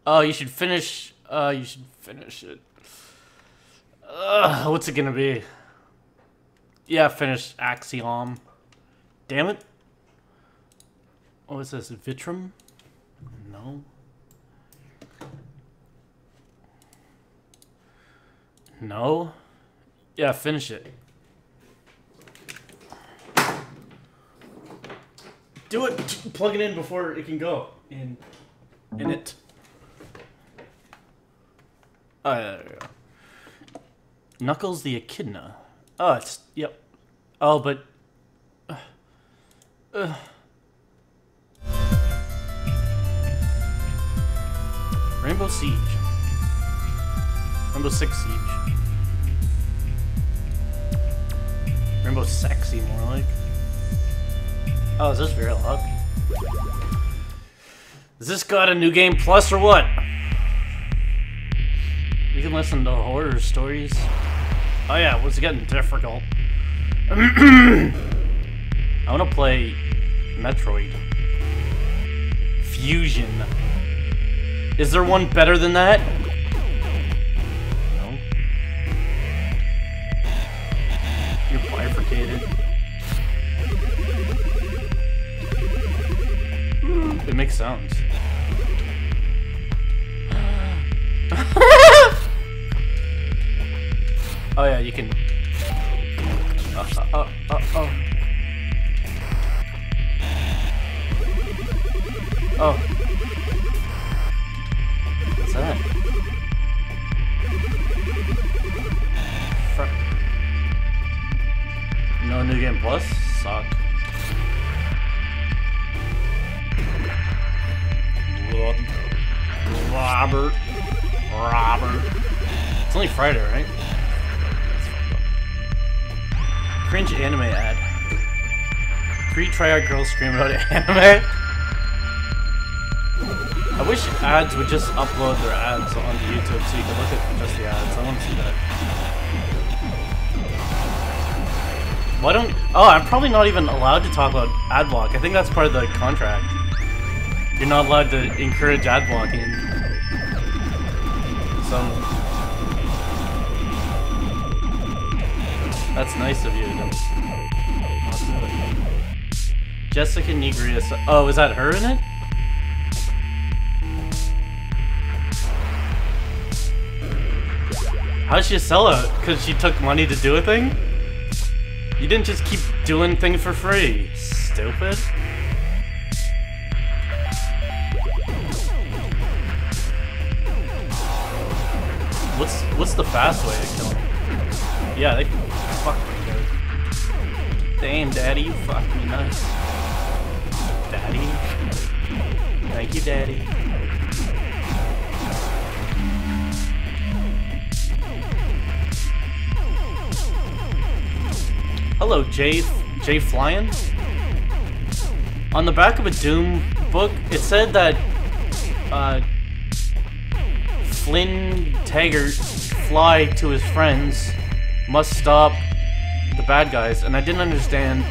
Oh, you should finish. You should finish it. What's it gonna be? Yeah, finish Axiom. Damn it. What is this? Vitrum? No. No? Yeah, finish it. Do it! Plug it in before it can go. In it. Oh, yeah, there we go. Knuckles the Echidna. Oh, it's... Yep. Oh, but... Rainbow Siege. Rainbow Six Siege. Rainbow Sexy, more like. Oh, is this Verilog? Has this got a new game plus or what? We can listen to horror stories. Oh yeah, what's getting difficult? I want to play Metroid Fusion. Is there one better than that? No. You're bifurcated. It makes sounds. Oh yeah, you can. Oh. Oh. What's that? No new game plus? Suck. Robert. It's only Friday, right? Cringe anime ad. 3 tryhard girls scream about anime. I wish ads would just upload their ads onto YouTube so you can look at just the ads. I want to see that. Why don't... Oh, I'm probably not even allowed to talk about ad block. I think that's part of the contract. You're not allowed to encourage ad blocking. So... That's nice of you to not do it. Jessica Nigria... Oh, is that her in it? How'd she sell out? Because she took money to do a thing? You didn't just keep doing things for free. Stupid. What's the fast way to kill him? Yeah, they fucked me, dude. Damn, Daddy, you fucked me nice. Daddy. Thank you, Daddy. Hello, Jay Flyin. On the back of a Doom book, it said that Flynn Taggart fly to his friends must stop the bad guys, and I didn't understand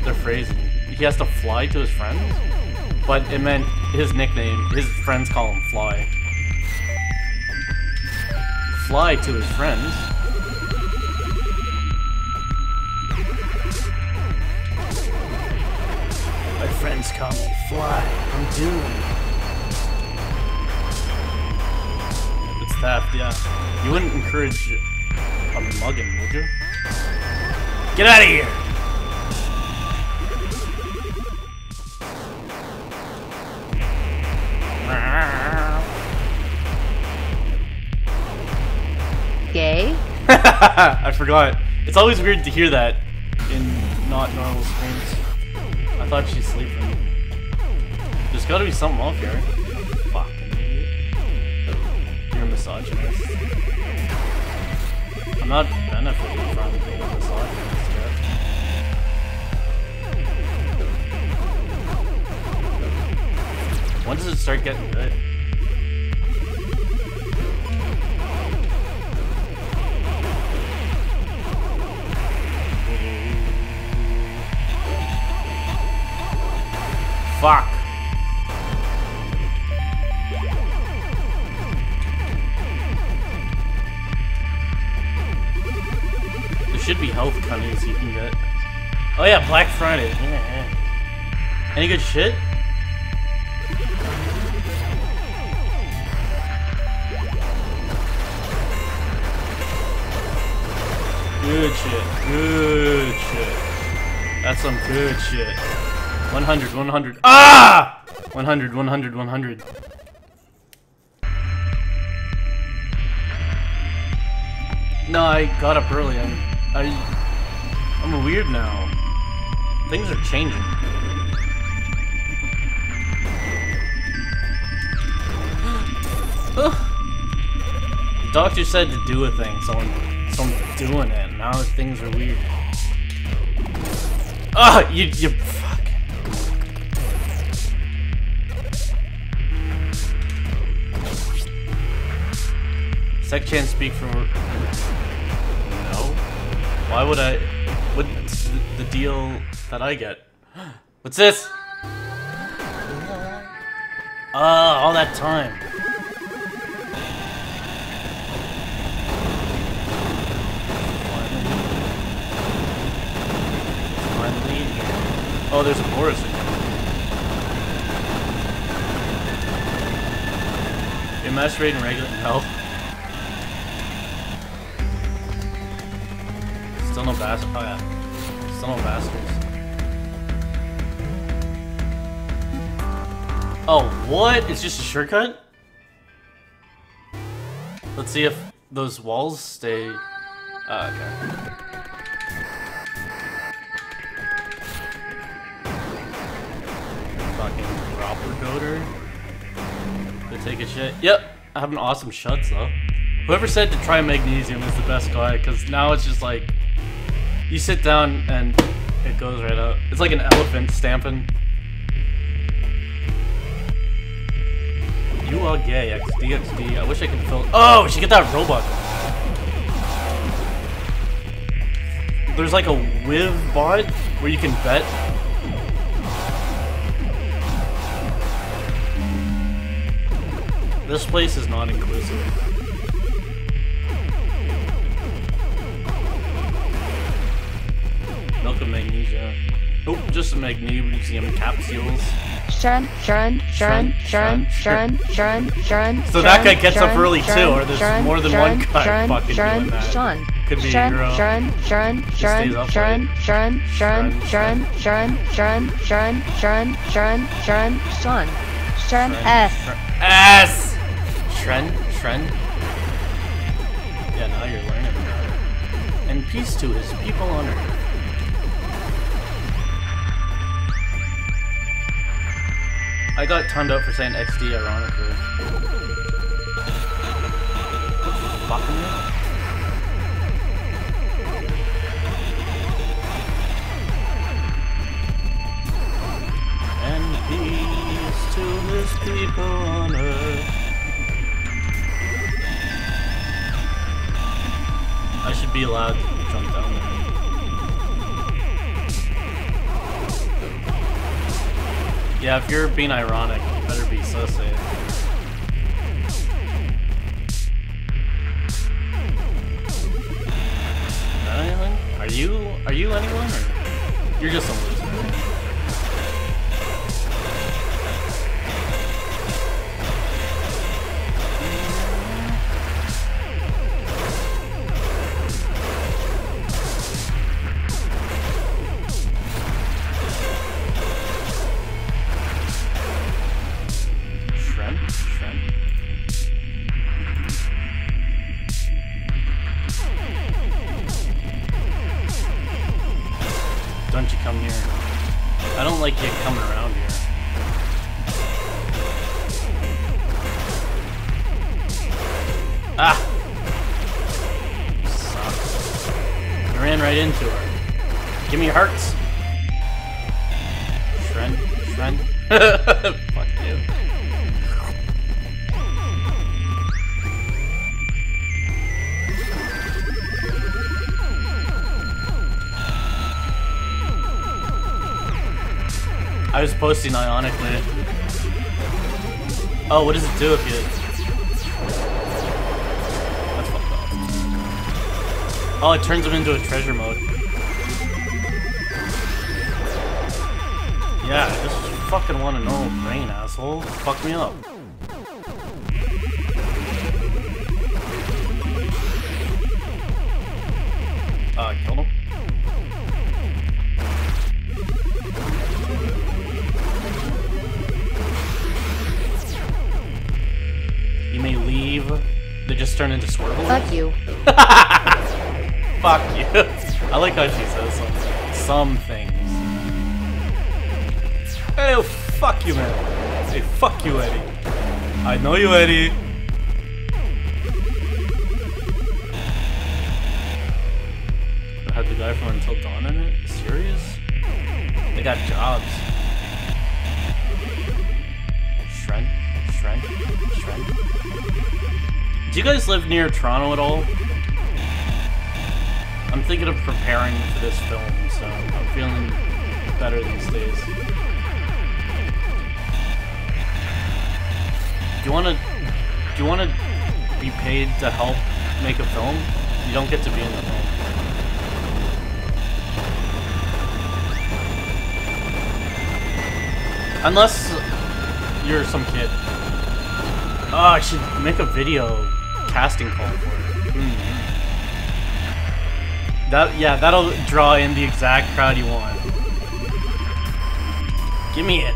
the phrasing. He has to fly to his friends? But it meant his nickname, his friends call him Fly. Fly to his friends? My friends call me Fly from Doom. It's theft, yeah. You wouldn't encourage a mugging, would you? Get out of here! Gay? I forgot. It's always weird to hear that in not normal streams. I thought she's sleeping. There's gotta be something off here. Fucking idiot. You're a misogynist. I'm not benefiting from being a misogynist yet. When does it start getting good? Fuck. creepy health cunnies you can get. Oh yeah, Black Friday. Yeah. Any good shit? Good shit. Good shit. That's some good shit. 100, 100. Ah! 100, 100, 100. No, I got up early. I'm weird now. Things are changing. The doctor said to do a thing, someone's doing it. Now things are weird. Ah, you fuck. Sec can't speak for. No. Why would I? What's the deal that I get? What's this? All that time. Finally. Oh, there's a Boris again. You're masturbating regular health. Still no bastards. Oh yeah. Still no bastards. Oh, what? It's just a shortcut? Let's see if those walls stay... okay. Fucking dropper goater. To take a shit. Yep, I have an awesome shuts though. Whoever said to try magnesium is the best guy, because now it's just like... You sit down and it goes right out. It's like an elephant stamping. You are gay, XD, XD. I wish I could fill. Oh, we should get that robot. There's like a Wiv bot where you can bet. This place is not inclusive. Milk of magnesia. Nope, just magnesium capsules. Shun. So that guy gets up early too, or there's more than one guy fucking doing that. Could be a girl. Stays up S. Shren. Yeah, now you're learning about it. And peace to his people on earth. I got timed out for saying XD ironically. What the fuck am I? And peace to his people on earth. I should be allowed to jump down there. Yeah, if you're being ironic, you better be so safe. Anyone? Are you anyone, or you're just a loser? Don't you come here. I don't like you coming around here. Ah! Sucks. I ran right into her. Give me your hearts. Shren. Fuck you. I was posting ionically. Oh, what does it do if you... That's fucked up. Oh, it turns him into a treasure mode. Yeah, I just fucking want to know brain, asshole. Fuck me up. I killed him. You may leave. They just turn into Swerve. Fuck you. Fuck you. I like how she says some things. Hey, oh, fuck you, man. Hey, fuck you, Eddie. I know you, Eddie. I had the guy from Until Dawn in it? Serious? They got jobs. Shren? Do you guys live near Toronto at all? I'm thinking of preparing for this film, so I'm feeling better these days. Do you wanna be paid to help make a film? You don't get to be in the film. Unless you're some kid. Oh, I should make a video casting call for it. That'll draw in the exact crowd you want. Give me it.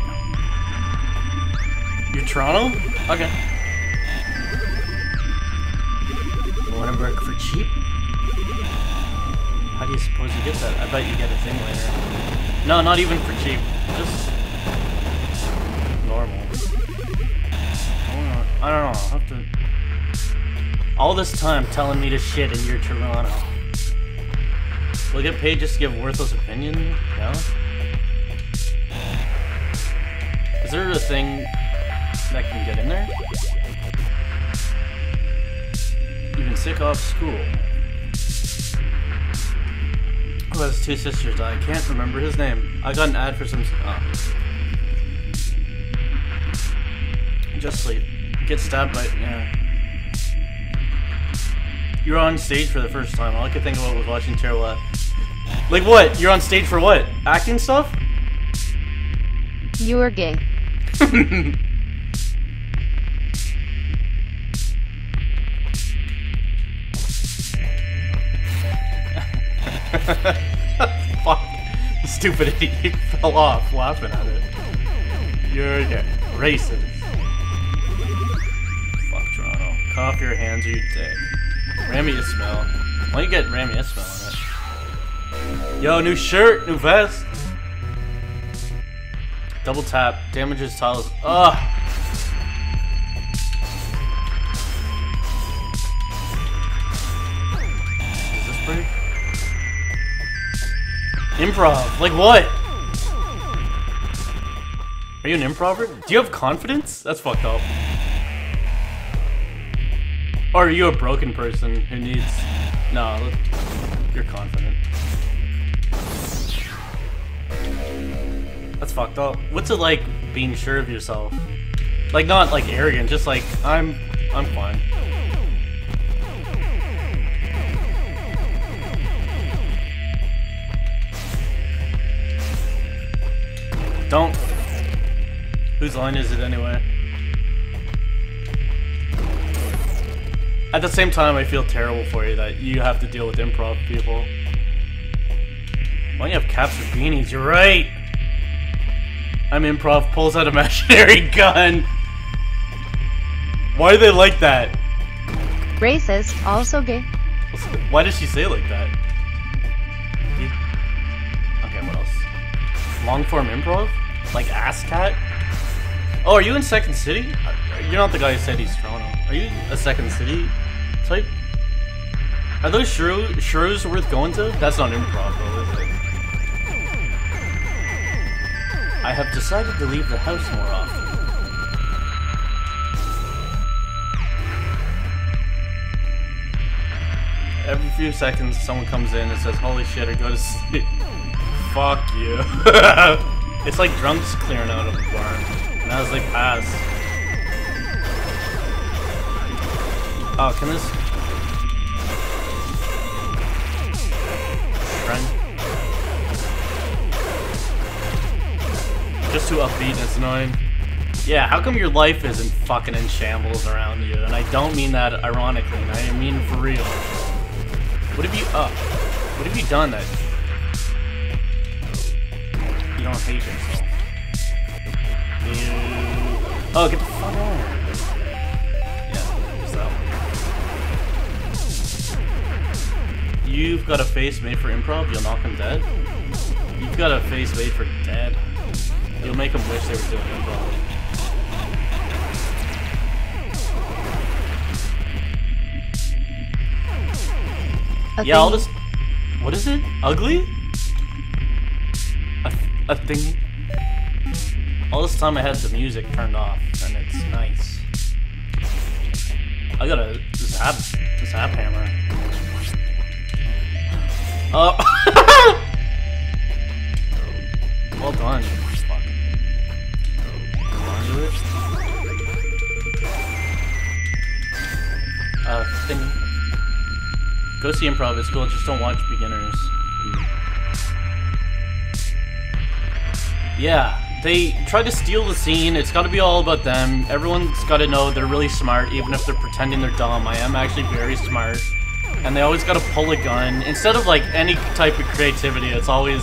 You're Toronto? Okay. You wanna work for cheap? How do you suppose you get that? I bet you get a thing later. No, not even for cheap. Just normal. I don't know. I'll have to... All this time telling me to shit and you're Toronto. Will I get paid just to give worthless opinion? Yeah? Is there a thing that can get in there? You've been sick off school. Who has two sisters? I can't remember his name. I got an ad for some... Oh. Just sleep. Get stabbed by... Yeah. You're on stage for the first time. All I could think about was watching Terrell. Like what? You're on stage for what? Acting stuff? You are gay. Fuck. Stupid idiot. He fell off laughing at it. You're gay. Racist. Fuck Toronto. Cough your hands or you dick. Rami Ismail. Why don't you get Rami Ismail on it? Yo, new shirt, new vest. Double tap. Damages tiles. Ugh. Does this break? Improv. Like what? Are you an improver? Do you have confidence? That's fucked up. Or are you a broken person who needs... No, you're confident. That's fucked up. What's it like being sure of yourself? Like not like arrogant, just like I'm fine. Don't. Whose line is it anyway? At the same time, I feel terrible for you that you have to deal with improv people. Why don't you have caps or beanies? You're right! I'm improv, pulls out imaginary gun. Why do they like that? Racist, also gay. Why does she say it like that? Okay, what else? Long form improv? Like ass cat? Oh, are you in Second City? You're not the guy who said he's Toronto. Are you a Second City type? Are those shrews worth going to? That's not improv though, is it? I have decided to leave the house more often. Every few seconds someone comes in and says, holy shit, or go to sleep. Fuck you. It's like drunks clearing out of the bar. And I was like, pass. Oh, can this... too upbeat and it's annoying. Yeah, how come your life isn't fucking in shambles around you? And I don't mean that ironically, I mean for real. What have you done that you don't hate yourself? Oh, get the fuck out. Yeah, there's that one. You've got a face made for improv, you'll knock him dead? You've got a face made for dead. You'll make them wish they were doing improv. Yeah, I'll just... What is it? Ugly? A thing? All this time I had the music turned off, and it's nice. I got a zap hammer. Oh! Well done. Fuck. Onto it. Thing. Go see improv, it's cool, just don't watch beginners. Yeah, they try to steal the scene, it's gotta be all about them. Everyone's gotta know they're really smart, even if they're pretending they're dumb. I am actually very smart. And they always gotta pull a gun. Instead of like any type of creativity, it's always...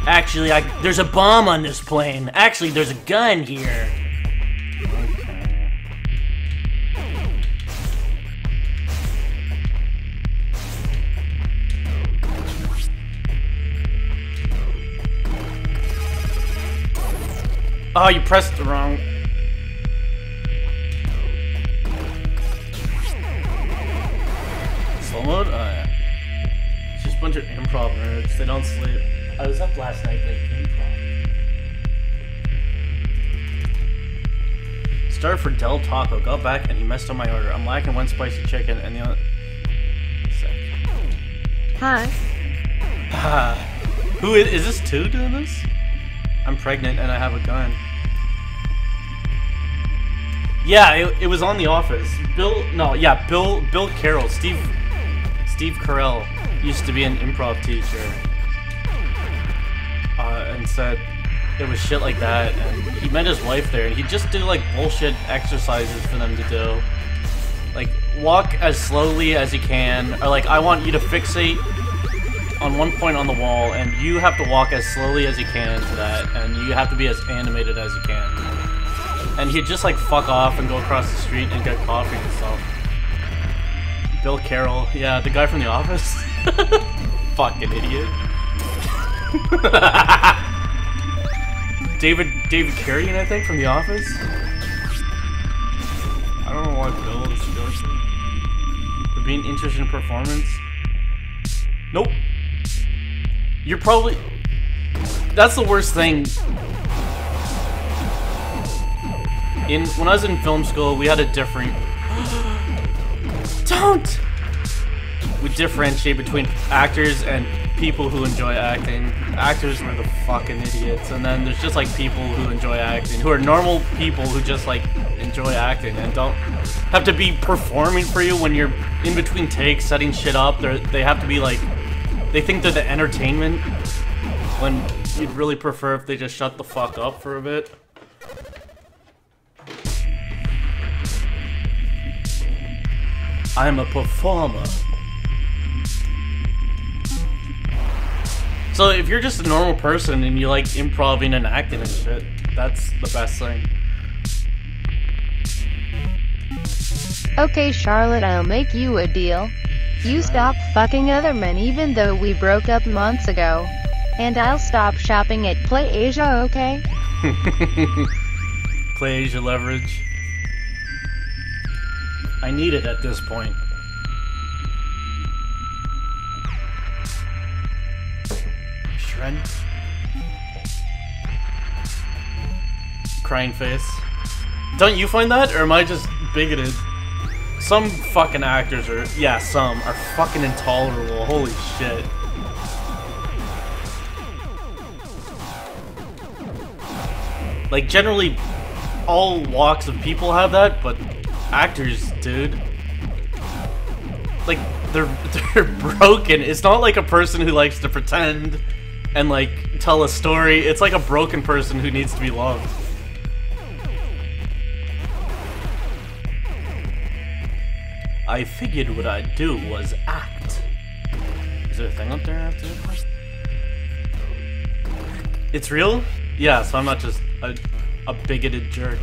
Actually, there's a bomb on this plane. Actually, there's a gun here. Oh, you pressed the wrong... Slow mode? Oh, yeah. It's just a bunch of improv nerds. They don't sleep. I was up last night playing improv. Started for Del Taco. Got back and he messed up my order. I'm lacking one spicy chicken and the other... Sick. Hi. Who is this two doing this? I'm pregnant and I have a gun. Yeah, it was on The Office. Bill Carroll, Steve Carell used to be an improv teacher. And said it was shit like that, and he met his wife there, and he just did like bullshit exercises for them to do. Like, walk as slowly as you can, or like, I want you to fixate on one point on the wall, and you have to walk as slowly as you can to that, and you have to be as animated as you can. And he'd just like fuck off and go across the street and get coffee and stuff. Bill Carroll, yeah, the guy from The Office. Fucking idiot. David Carradine, I think, from The Office. I don't know why Bill is doing for being interested in performance. Nope. You're probably... That's the worst thing. When I was in film school, we had a different... Don't! We differentiate between actors and people who enjoy acting. Actors were the fucking idiots, and then there's just like people who enjoy acting, who are normal people who just like enjoy acting and don't have to be performing for you when you're in between takes, setting shit up. They have to be like, they think they're the entertainment, when you'd really prefer if they just shut the fuck up for a bit. I'm a performer. So if you're just a normal person and you like improving and acting and shit, that's the best thing. Okay, Charlotte, I'll make you a deal. You stop fucking other men even though we broke up months ago. And I'll stop shopping at Play Asia, okay? Play Asia leverage. I need it at this point. Shred. Crying face. Don't you find that, or am I just bigoted? Some fucking actors are, yeah, some are fucking intolerable. Holy shit. Like, generally, all walks of people have that, but actors, dude. Like, they're broken. It's not like a person who likes to pretend. and like tell a story. It's like a broken person who needs to be loved. I figured what I'd do was act. Is there a thing up there after this? It's real? Yeah, so I'm not just a bigoted jerk.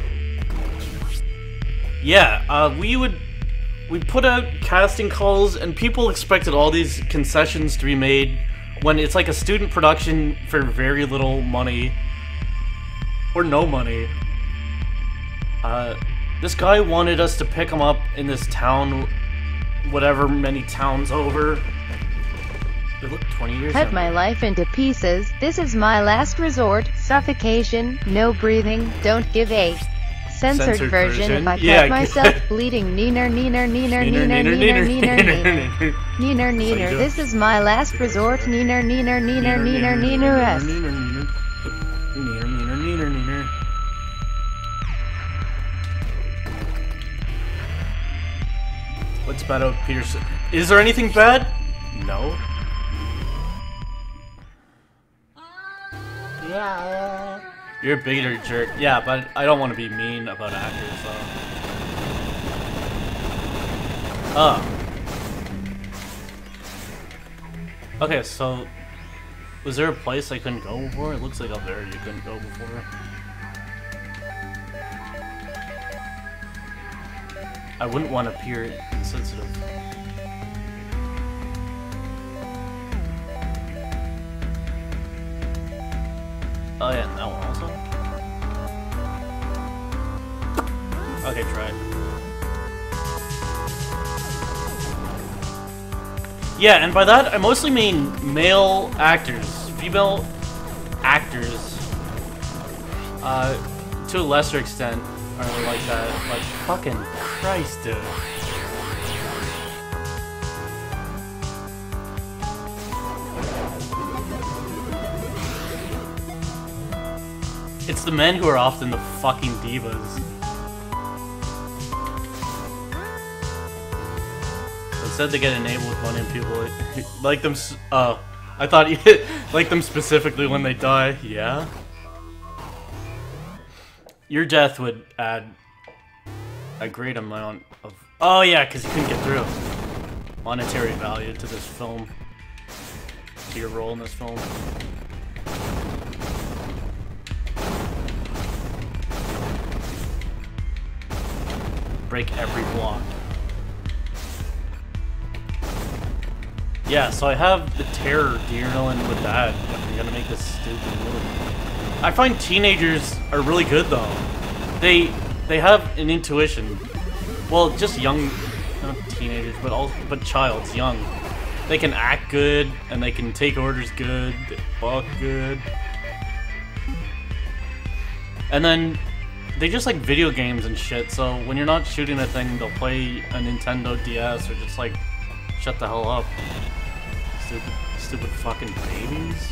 Yeah, we put out casting calls and people expected all these concessions to be made when it's like a student production for very little money. Or no money. This guy wanted us to pick him up in this town, whatever many towns over. They look 20 years Cut younger. my life into pieces. This is my last resort. Suffocation, no breathing, don't give a censored version. If I cut myself bleeding, neener, neener, neener, neener, neener, neener, neener, neener, neener. This is my last resort. Neener, neener, neener, neener, neener, s. Neener, neener, neener, neener. What's bad about Peterson? Is there anything bad? No. Yeah. You're a bigoted jerk. Yeah, but I don't want to be mean about actors, so. Okay, so was there a place I couldn't go before? It looks like up there you couldn't go before. I wouldn't want to appear insensitive. Oh yeah, and that one also? Okay, try it. Yeah, and by that, I mostly mean male actors. Female actors, to a lesser extent, are like that. Like, fucking Christ, dude. It's the men who are often the fucking divas. Instead they get enabled with money and people like them. I thought you like them specifically when they die. Yeah. Your death would add a great amount of. Oh yeah, because you couldn't get through. Monetary value to this film. To your role in this film. Break every block. Yeah, so I have the terror dealing with that. If I'm gonna make this stupid movie. I find teenagers are really good though. They have an intuition. Well, just young, not teenagers, but childs, young. They can act good and they can take orders good, they fuck good, and then they just like video games and shit, so when you're not shooting a thing, they'll play a Nintendo DS or just like, shut the hell up. Stupid fucking babies.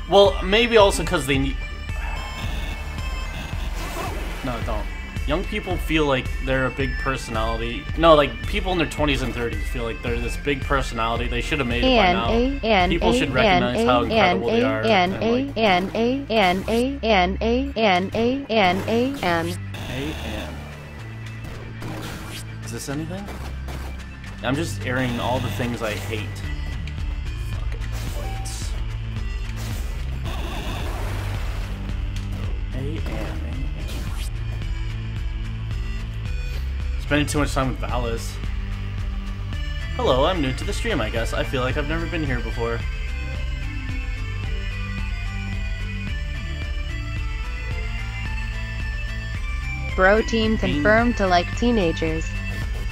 Well, maybe also because they need... No, don't. Young people feel like they're a big personality. No, like, people in their 20s and 30s feel like they're this big personality. They should have made it by now. People should recognize how incredible they are. Is this anything? I'm just airing all the things I hate. Fucking plates. Spending too much time with Valis. Hello, I'm new to the stream, I guess. I feel like I've never been here before. Bro team confirmed to like teenagers.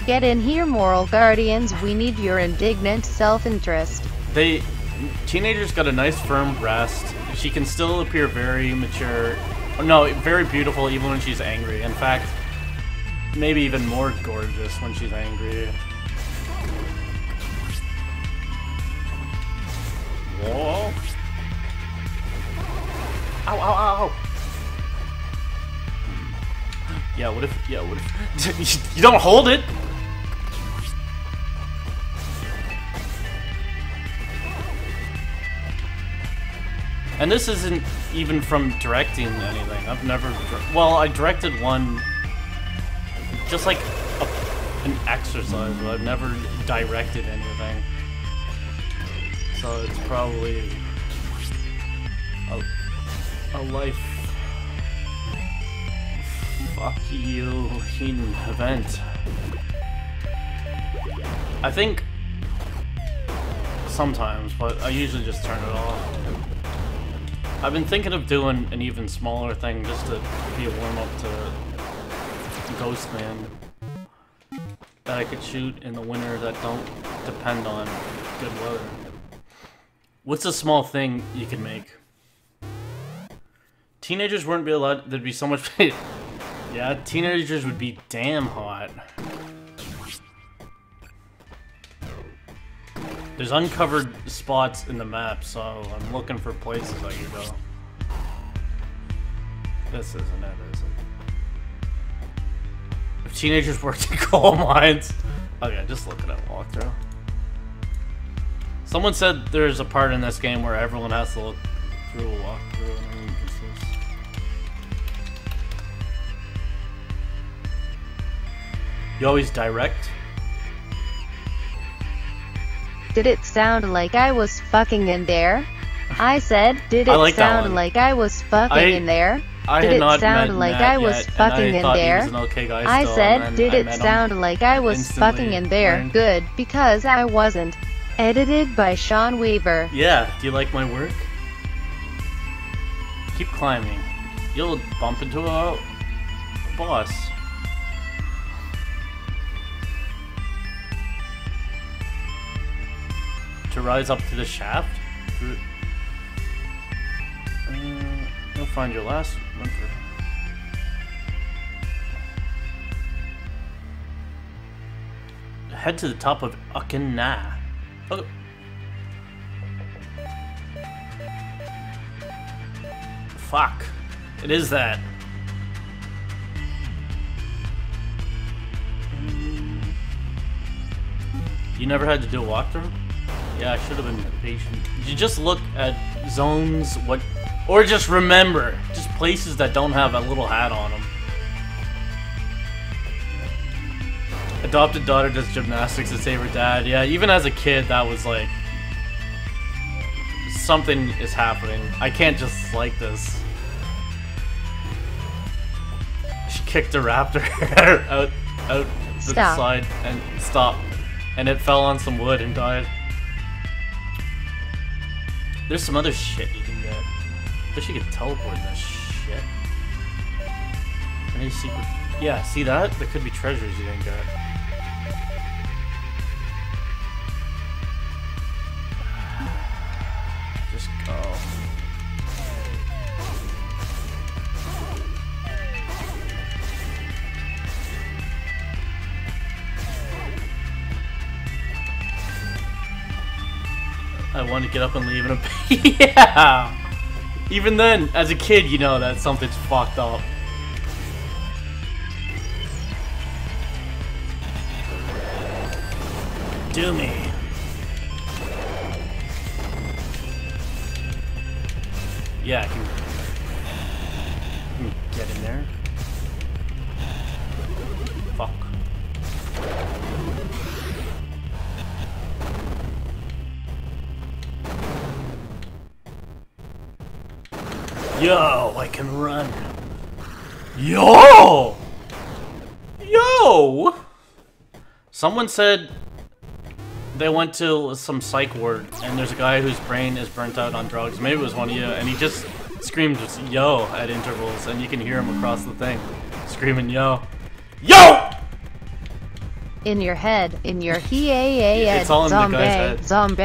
Get in here, moral guardians. We need your indignant self-interest. Teenagers got a nice firm breast. She can still appear very mature. No, very beautiful even when she's angry. In fact, maybe even more gorgeous when she's angry. Whoa. Ow, ow, ow. Yeah, what if... You don't hold it! And this isn't even from directing anything. I've never... Well, I directed one... Just like an exercise, but I've never directed anything. So it's probably... A life... Fuck you event. I think... Sometimes, but I usually just turn it off. I've been thinking of doing an even smaller thing just to be a warm-up to Ghostman that I could shoot in the winter that don't depend on good weather. What's a small thing you can make? Teenagers wouldn't be allowed. There'd be so much. Yeah, teenagers would be damn hot. There's uncovered spots in the map, so I'm looking for places I could go. This isn't it, is it? If teenagers worked in coal mines... Okay, just looking at walkthrough. Someone said there's a part in this game where everyone has to look through a walkthrough. And I think this is... You always direct? Did it sound like I was fucking in there? I said, did it sound like I was fucking in there? Did it sound like I was fucking in there? I said, did it sound like I was fucking in there? Good, because I wasn't. Edited by Sean Weaver. Yeah, do you like my work? Keep climbing. You'll bump into a boss. To rise up to the shaft? You'll find your last one. Head to the top of Akina. Oh. Fuck. It is that. You never had to do a walkthrough? Yeah, I should have been patient. You just look at zones, or just remember, just places that don't have a little hat on them. Adopted daughter does gymnastics to save her dad. Yeah, even as a kid, that was like, something is happening. I can't just like this. She kicked a raptor out the side and stopped, and it fell on some wood and died. There's some other shit you can get. Wish you could teleport in this shit. Any secret? Yeah, see that? There could be treasures you didn't get. Just go. I want to get up and leave in a yeah! Even then, as a kid, you know that something's fucked up. Do me. Yeah, I can get in there. Fuck. Yo, I can run. Yo! Yo! Someone said they went to some psych ward and there's a guy whose brain is burnt out on drugs. Maybe it was one of you, and he just screamed yo at intervals, and you can hear him across the thing screaming yo. Yo! In your head, in your head, it's all in the guy's head. Zombie,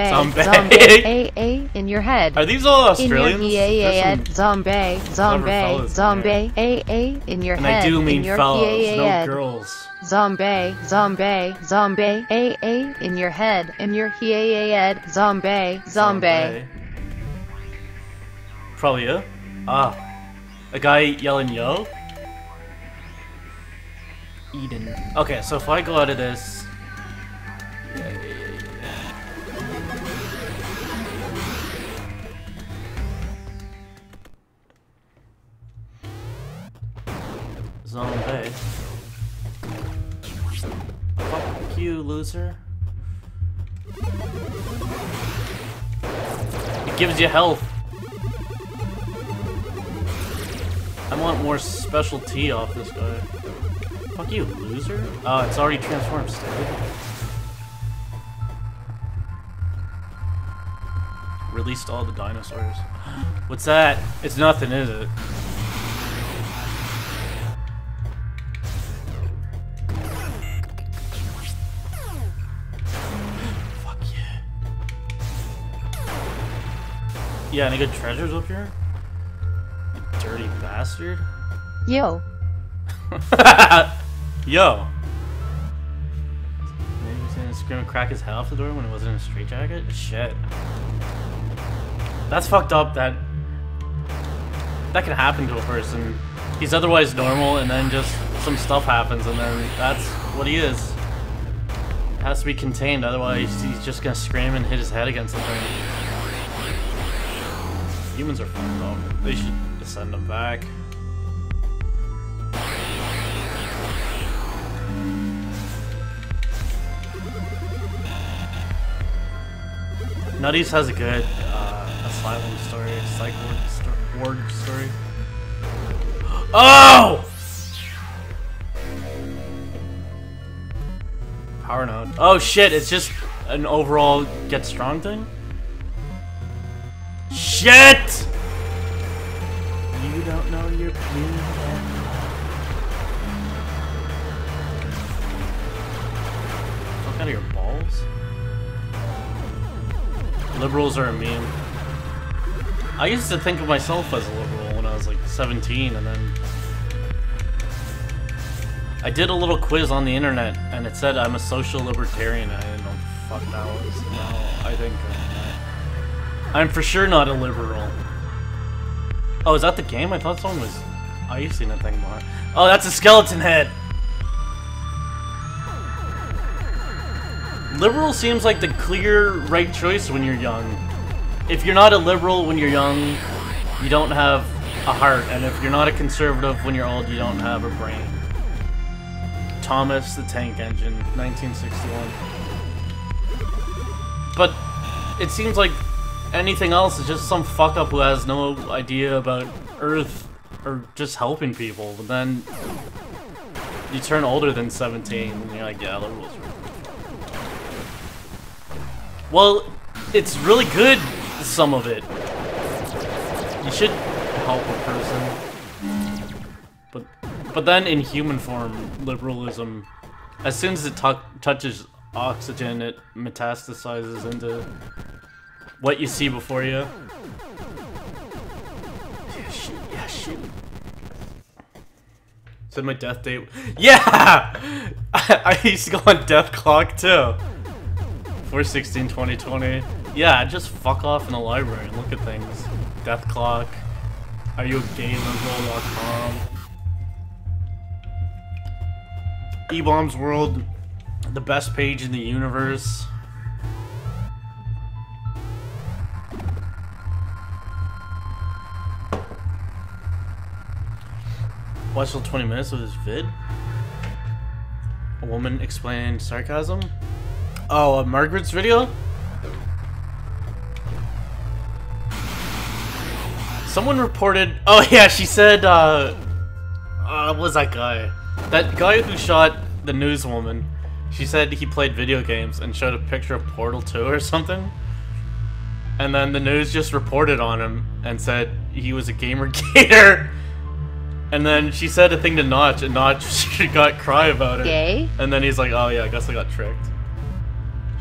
in your head. Are these all Australians? In your head, zombie, in your head. And I do mean fellows, no girls. Zombie, in your head, in your head, zombie. Probably you. Ah, a guy yelling yo. Eden. Okay, so if I go out of this... Zone Bay. Fuck you, loser. It gives you health. I want more special tea off this guy. Fuck you, loser. Oh, it's already transformed, stupid. Released all the dinosaurs. What's that? It's nothing, is it? Fuck yeah. Yeah, any good treasures up here? You dirty bastard. Yo. Yo. Maybe he's gonna scream and crack his head off the door when it wasn't in a straitjacket? Shit. That's fucked up that can happen to a person. He's otherwise normal and then just some stuff happens and then that's what he is. It has to be contained, otherwise he's just gonna scream and hit his head against the thing. Humans are fucked up. They should send them back. Nutties has a good asylum story, psych ward story. Oh! Power node. Oh shit, it's just an overall get strong thing? Shit! You don't know your penis. Fuck out of your balls. Liberals are a meme. I used to think of myself as a liberal when I was like 17, and then I did a little quiz on the internet, and it said I'm a social libertarian. I didn't know what the fuck that was. Now I think I'm for sure not a liberal. Oh, is that the game? I thought someone was icing a thing behind. Oh, that's a skeleton head. Liberal seems like the clear right choice when you're young. If you're not a liberal when you're young, you don't have a heart, and if you're not a conservative when you're old, you don't have a brain. Thomas the Tank Engine, 1961. But it seems like anything else is just some fuck up who has no idea about Earth or just helping people, but then you turn older than 17 and you're like, yeah, liberals are... Well, it's really good, some of it. You should help a person. But then in human form, liberalism, as soon as it touches oxygen, it metastasizes into what you see before you. Yeah, shit, yeah, shit. Said my death date. Yeah! I used to go on Death Clock too. 4/16/2020. Yeah, just fuck off in the library and look at things. Death Clock. Are you a gay.com? E-Bombs World, the best page in the universe. Watched till 20 minutes of this vid. A woman explaining sarcasm. Oh, Margaret's video? Someone reported... Oh yeah, she said, what was that guy? That guy who shot the newswoman. She said he played video games and showed a picture of Portal 2 or something. And then the news just reported on him and said he was a Gamergator. And then she said a thing to Notch, and Notch got cry about it. Gay? And then he's like, oh yeah, I guess I got tricked.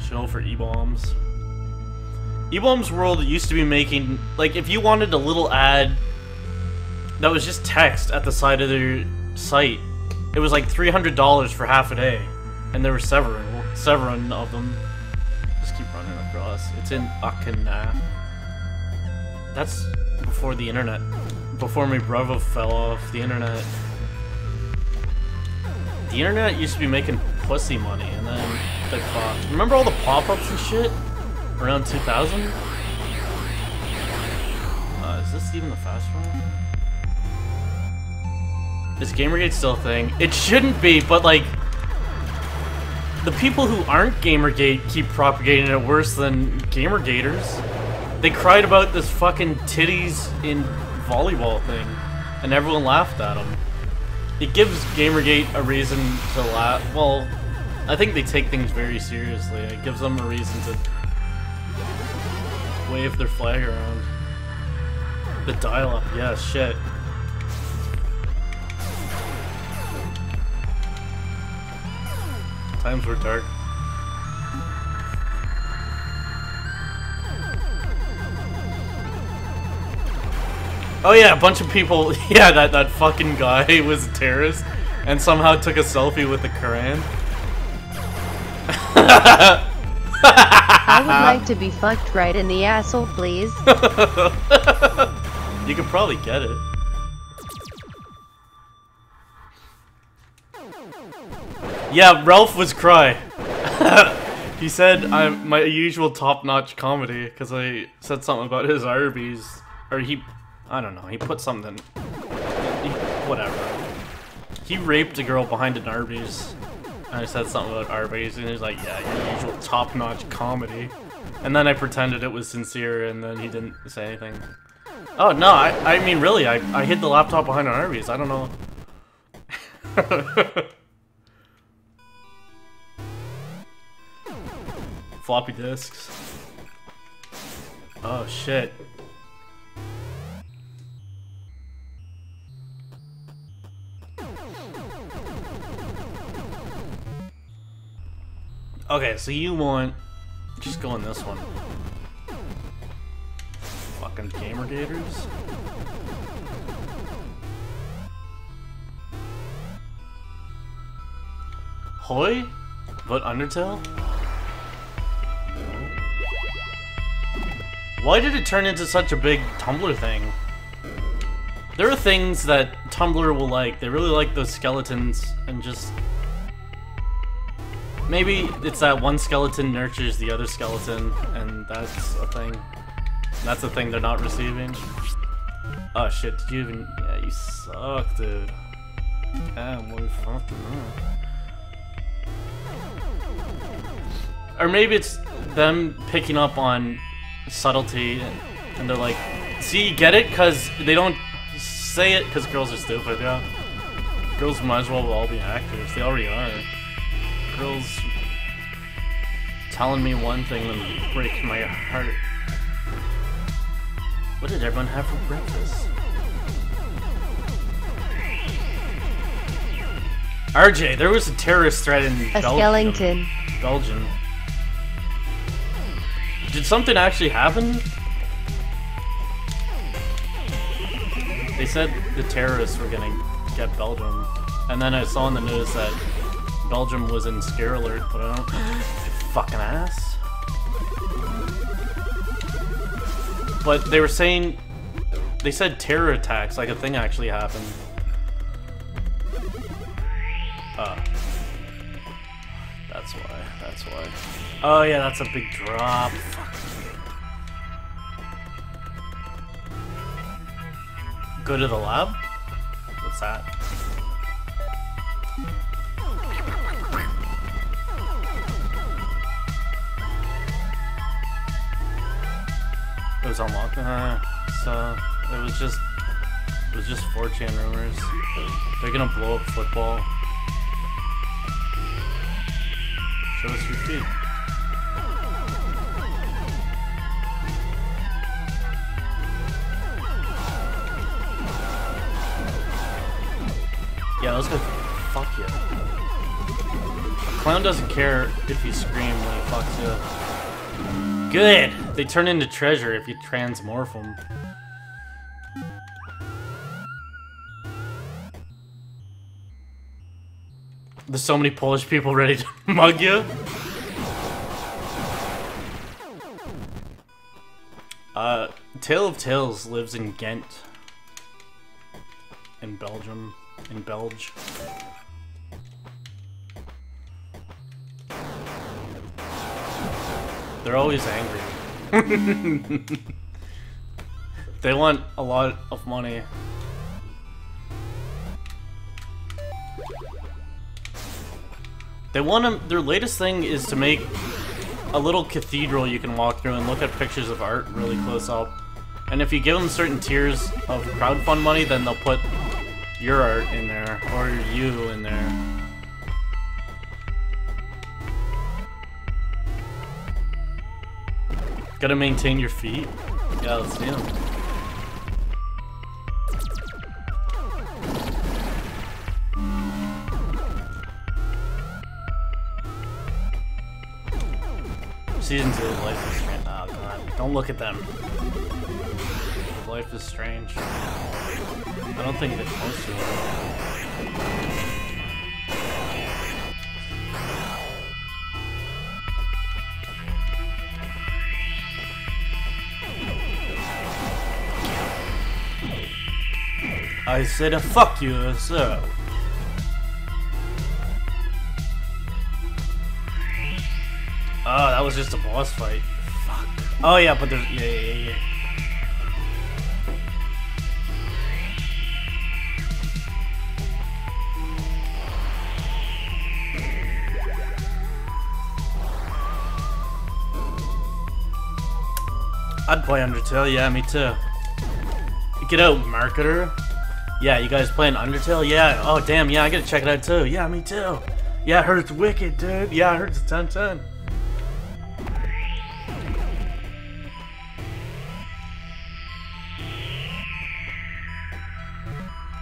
Show for E-Bombs. E-Bombs World used to be making, like, if you wanted a little ad that was just text at the side of their site, it was like $300 for half a day. And there were several of them. Just keep running across. It's in Akana. That's before the internet. Before my brother fell off the internet. The internet used to be making pussy money, and then they fucked. Remember all the pop-ups and shit? Around 2000? Is this even the fast one? Is Gamergate still a thing? It shouldn't be, but like... The people who aren't Gamergate keep propagating it worse than Gamergaters. They cried about this fucking titties in volleyball thing, and everyone laughed at them. It gives Gamergate a reason to laugh. Well, I think they take things very seriously. It gives them a reason to wave their flag around. The dial-up, yeah, shit. Times were dark. Oh yeah, a bunch of people, yeah, that fucking guy was a terrorist and somehow took a selfie with the Quran. I would like to be fucked right in the asshole, please. You could probably get it. Yeah, Ralph was cry. He said I'm my usual top-notch comedy because I said something about his Arby's, or I don't know, he put something, whatever. He raped a girl behind an Arby's, and I said something about Arby's, and he was like, yeah, your usual top-notch comedy. And then I pretended it was sincere, and then he didn't say anything. Oh, no, I mean, really, I hid the laptop behind an Arby's, I don't know. Floppy disks. Oh, shit. Okay, so you want... Just go in this one. Fucking Gamergaters. Hoi? About Undertale? No. Why did it turn into such a big Tumblr thing? There are things that Tumblr will like. They really like those skeletons and just... Maybe it's that one skeleton nurtures the other skeleton, and that's a thing. That's a thing they're not receiving. Oh shit, did you even... Yeah, you suck, dude. Damn, what fucking Or maybe it's them picking up on subtlety, and they're like, see, you get it? Because they don't say it because girls are stupid, yeah. Girls might as well all be actors, they already are. Girls telling me one thing and break my heart. What did everyone have for breakfast? RJ, there was a terrorist threat in Belgium. Did something actually happen? They said the terrorists were gonna get Belgium, and then I saw on the news that Belgium was in scare alert, but I don't... Fucking ass. But they were saying... They said terror attacks, like a thing actually happened. That's why. Oh yeah, that's a big drop. Fuck. Go to the lab? What's that? It was unlocked. So it was just 4chan rumors. They're gonna blow up football. Show us your feet. Yeah, let's go. Fuck you. A clown doesn't care if you scream when he fucks you. Good! They turn into treasure if you transmorph them. There's so many Polish people ready to mug you. Tale of Tales lives in Ghent. In Belgium. In Belge. They're always angry. They want a lot of money. They want to, their latest thing is to make a little cathedral you can walk through and look at pictures of art really close up. And if you give them certain tiers of crowdfund money, then they'll put your art in there, or you in there. Gotta maintain your feet? Yeah, let's see them. Season 2 of Life is Strange. Oh god, don't look at them. Life is Strange. I don't think it's close to it. I said fuck you, so. Oh, that was just a boss fight. Fuck. Oh yeah, but there's yeah. I'd play Undertale, yeah, me too. Get out, marketer. Yeah, you guys playing Undertale? Yeah, oh damn, yeah, I gotta check it out too. Yeah, me too. Yeah, I heard it's wicked, dude. Yeah, I heard it's 10/10.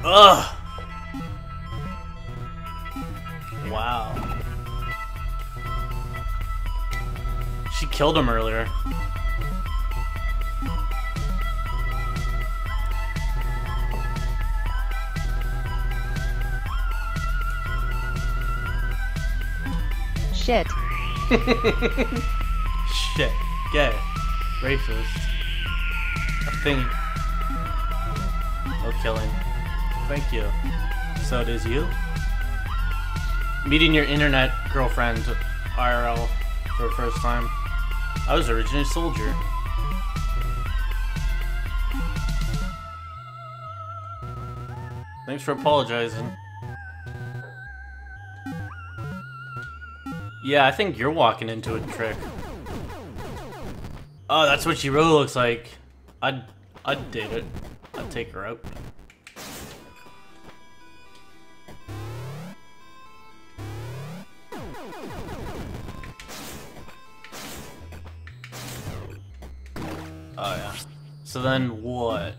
Ugh. Wow. She killed him earlier. Shit. Shit. Gay. Racist. A thing. No killing. Thank you. So it is you? Meeting your internet girlfriend IRL for the first time. I was originally a soldier. Thanks for apologizing. Yeah, I think you're walking into a trick. Oh, that's what she really looks like. I'd date it. I'd take her out. Oh yeah. So then what?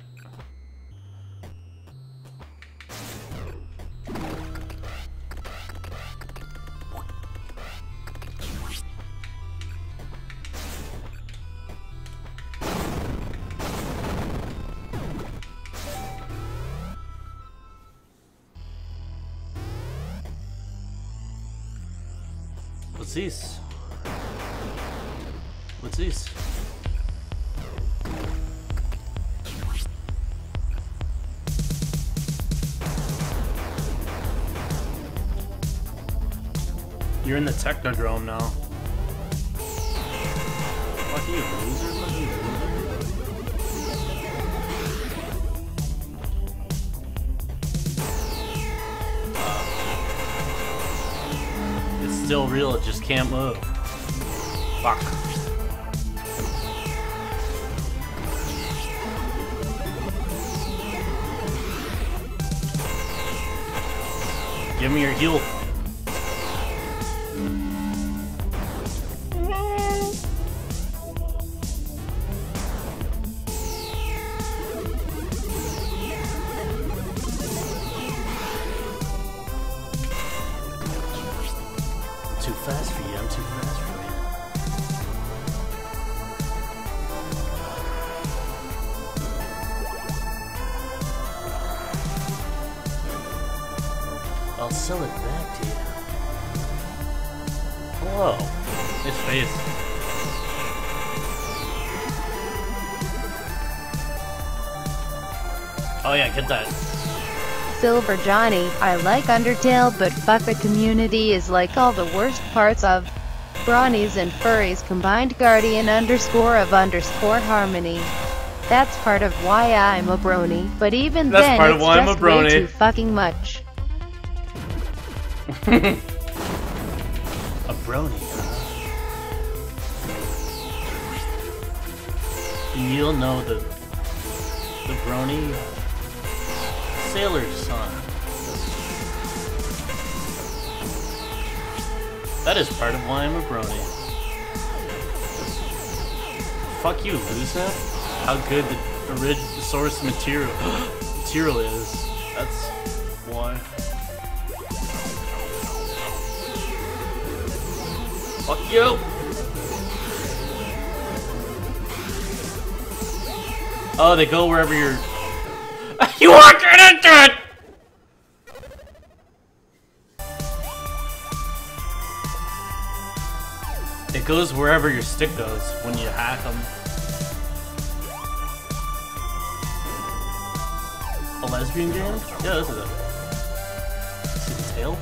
What's this? What's this? You're in the Technodrome now. Fuck you, loser. Fuck you, loser. It's still real, it just can't move. Fuck. Give me your heal. Too fast for you, I'm too fast for you. I'll sell it back to you. Hello. His face. Oh yeah, get that. Silver Johnny, I like Undertale, but fuck the community is like all the worst parts of. bronies and furries combined guardian _ harmony. That's part of why I'm a brony, but even That's then part of it's why I'm just a brony. way too fucking much. A brony. You'll know the brony sailor's son. That is part of why I'm a brony. Fuck you, loser. How good the original source material is. That's why. Fuck you! Oh, they go wherever you're... You walked right into it! It goes wherever your stick goes when you hack them. A lesbian game? Yeah, this is it. See the tail?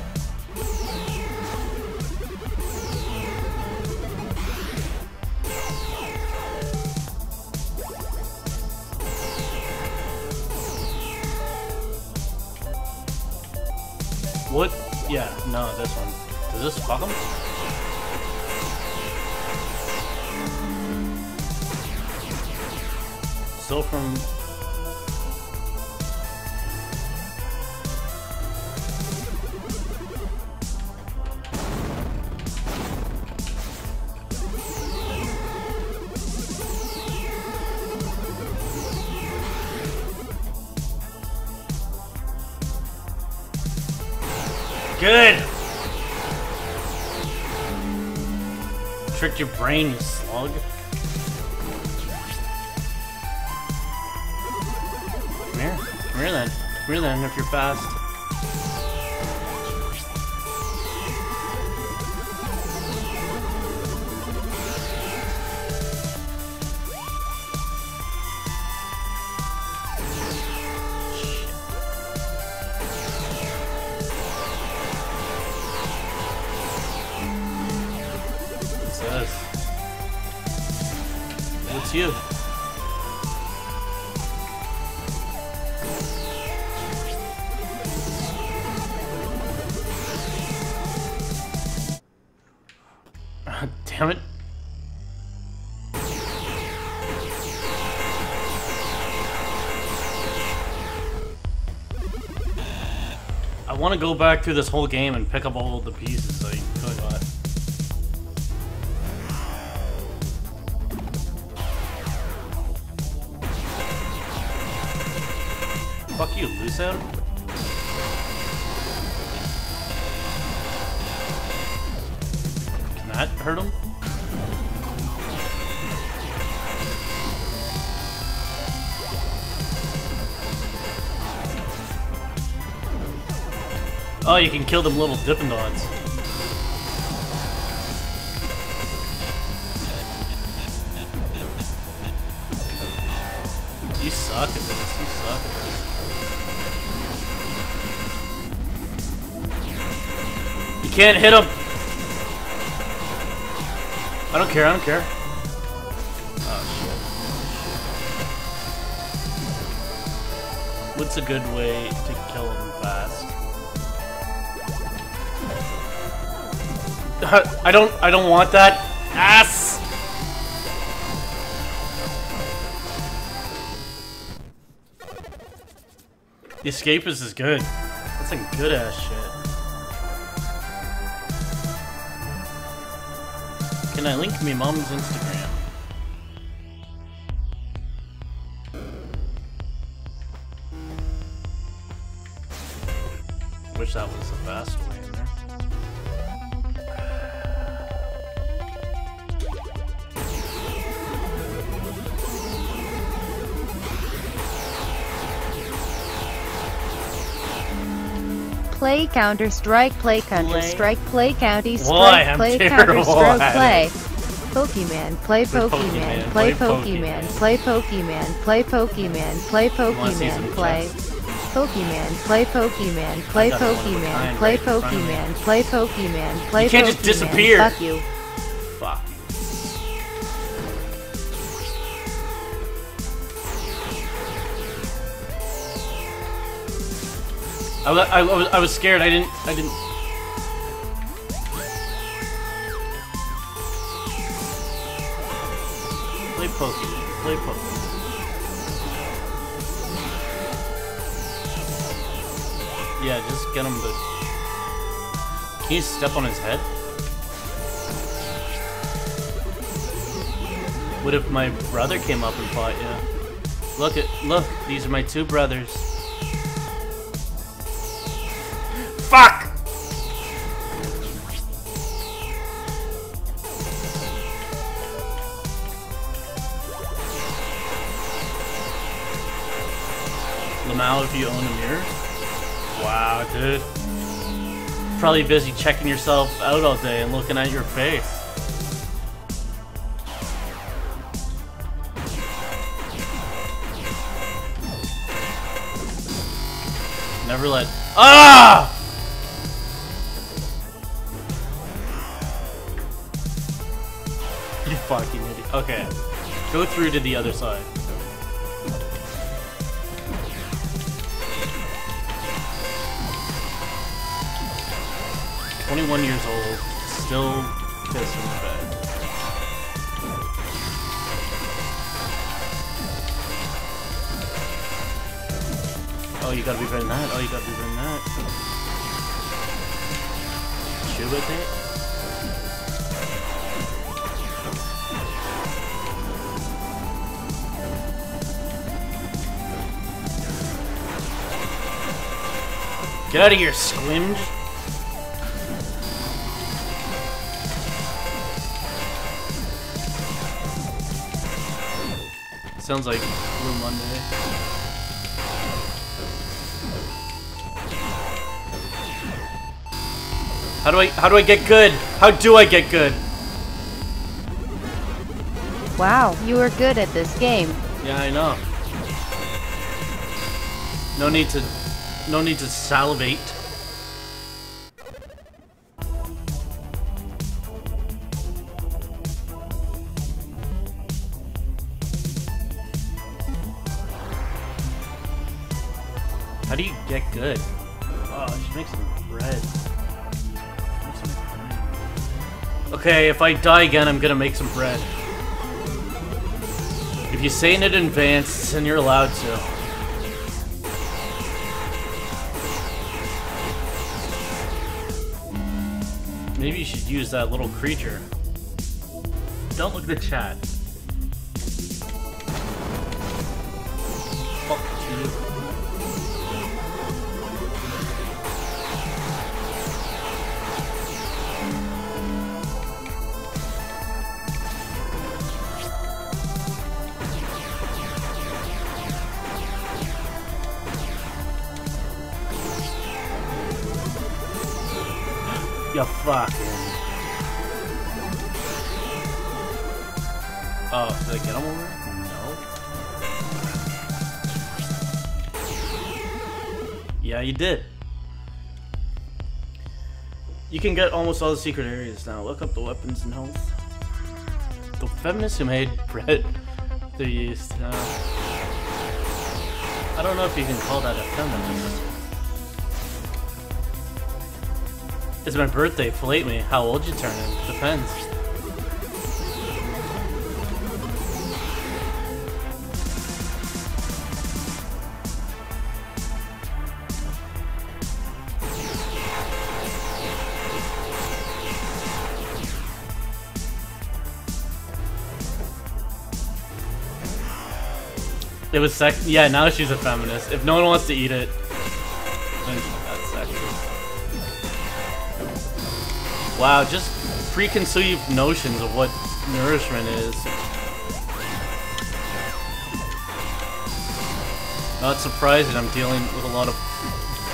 What? Yeah, no, this one. Does this fuck him? Still from... Good! Tricked your brain, you slug. Come here. Come here then. Come here then if you're fast. It's you. Damn it. I want to go back through this whole game and pick up all the pieces that you could got. Fuck you, Lucid. Can that hurt him? Oh, you can kill them little Dippin' Dots. You suck at this. You suck at this. You can't hit him! I don't care, I don't care. Oh, shit. What's a good way to kill him fast? I don't want that. Ass! The Escapist is good. That's some good ass shit. Can I link me mom's Instagram? Wish that was the fast way in there. Play Counter-Strike, play Counter-Strike, play County Strike, Why? play Counter-Strike, play Pokemon, play Pokemon, play Pokemon, play Pokemon, play Pokemon, play Pokemon, play Pokemon, play Pokemon, play Pokemon, play Pokemon, play Pokemon, play Pokemon. You can't just disappear. Fuck you. I was scared. I didn't. Play Pokey. Play Pokey. Yeah, just get him to. Can you step on his head? What if my brother came up and fought you? Look, these are my two brothers. Fuck! Lamau, if you own a mirror? Wow, dude. Probably busy checking yourself out all day and looking at your face. Never let... Ah! You fucking idiot. Okay. Go through to the other side. "21 years old, still pissing in bed." Oh, you gotta be better than that. Oh, you gotta be better than that. Shoot with it. Get out of here, squinge. Sounds like Blue Monday. How do I get good? How do I get good? Wow, you are good at this game. Yeah, I know. No need to salivate. How do you get good? Oh, I should make some bread. Okay, if I die again, I'm gonna make some bread. If you say it in advance, then you're allowed to. Maybe you should use that little creature. Don't look at the chat. Fuck you. You fucking... Oh, did I get him over? No. Yeah, you did. You can get almost all the secret areas now. Look up the weapons and health. The feminists who made bread, they're used. I don't know if you can call that a feminist. It's my birthday, fillet me. How old you turning? Depends. It was sex. Yeah, now she's a feminist. If no one wants to eat it, then that's sexist. Wow, just preconceived notions of what nourishment is. Not surprising, I'm dealing with a lot of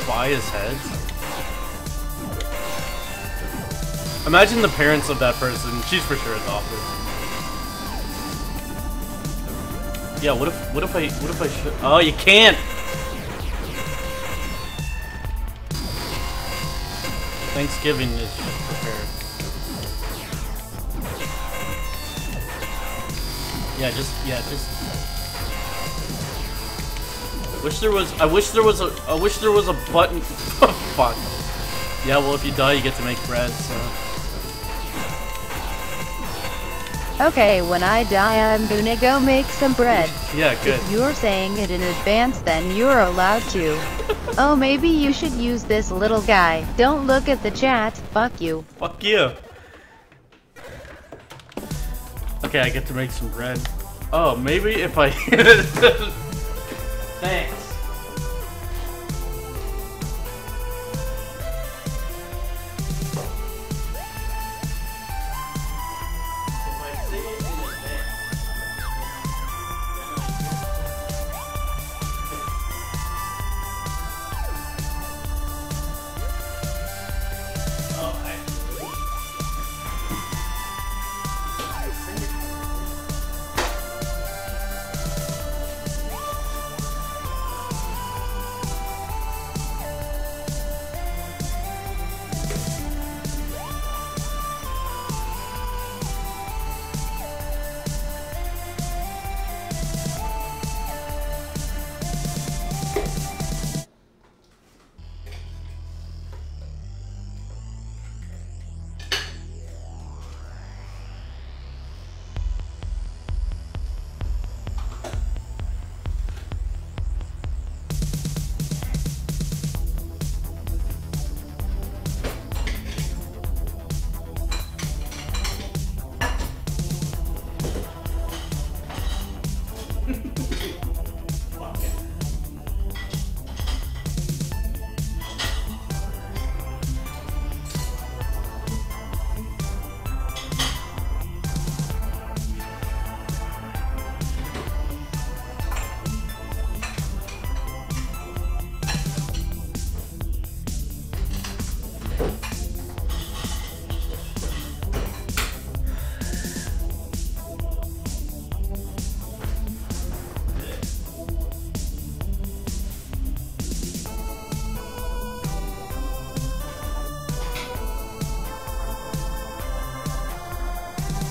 bias heads. Imagine the parents of that person. She's for sure adopted. Yeah, what if I should? Oh, you can't. Thanksgiving is just prepared. Yeah, just. I wish there was a button. Fuck. Yeah, well, if you die, you get to make bread. So. Okay, when I die, I'm gonna go make some bread. Yeah, good. If you're saying it in advance, then you're allowed to. Oh, maybe you should use this little guy. Don't look at the chat. Fuck you. Fuck you. Okay, I get to make some bread. Oh, maybe if I... Thanks.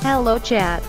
Hello chat.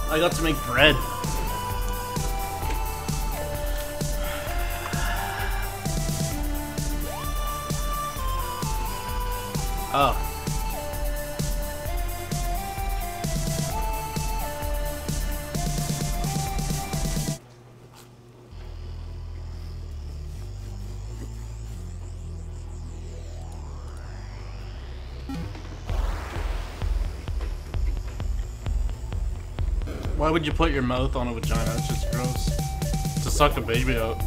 I got to make bread. Oh. Why would you put your mouth on a vagina? That's just gross. To suck a baby out.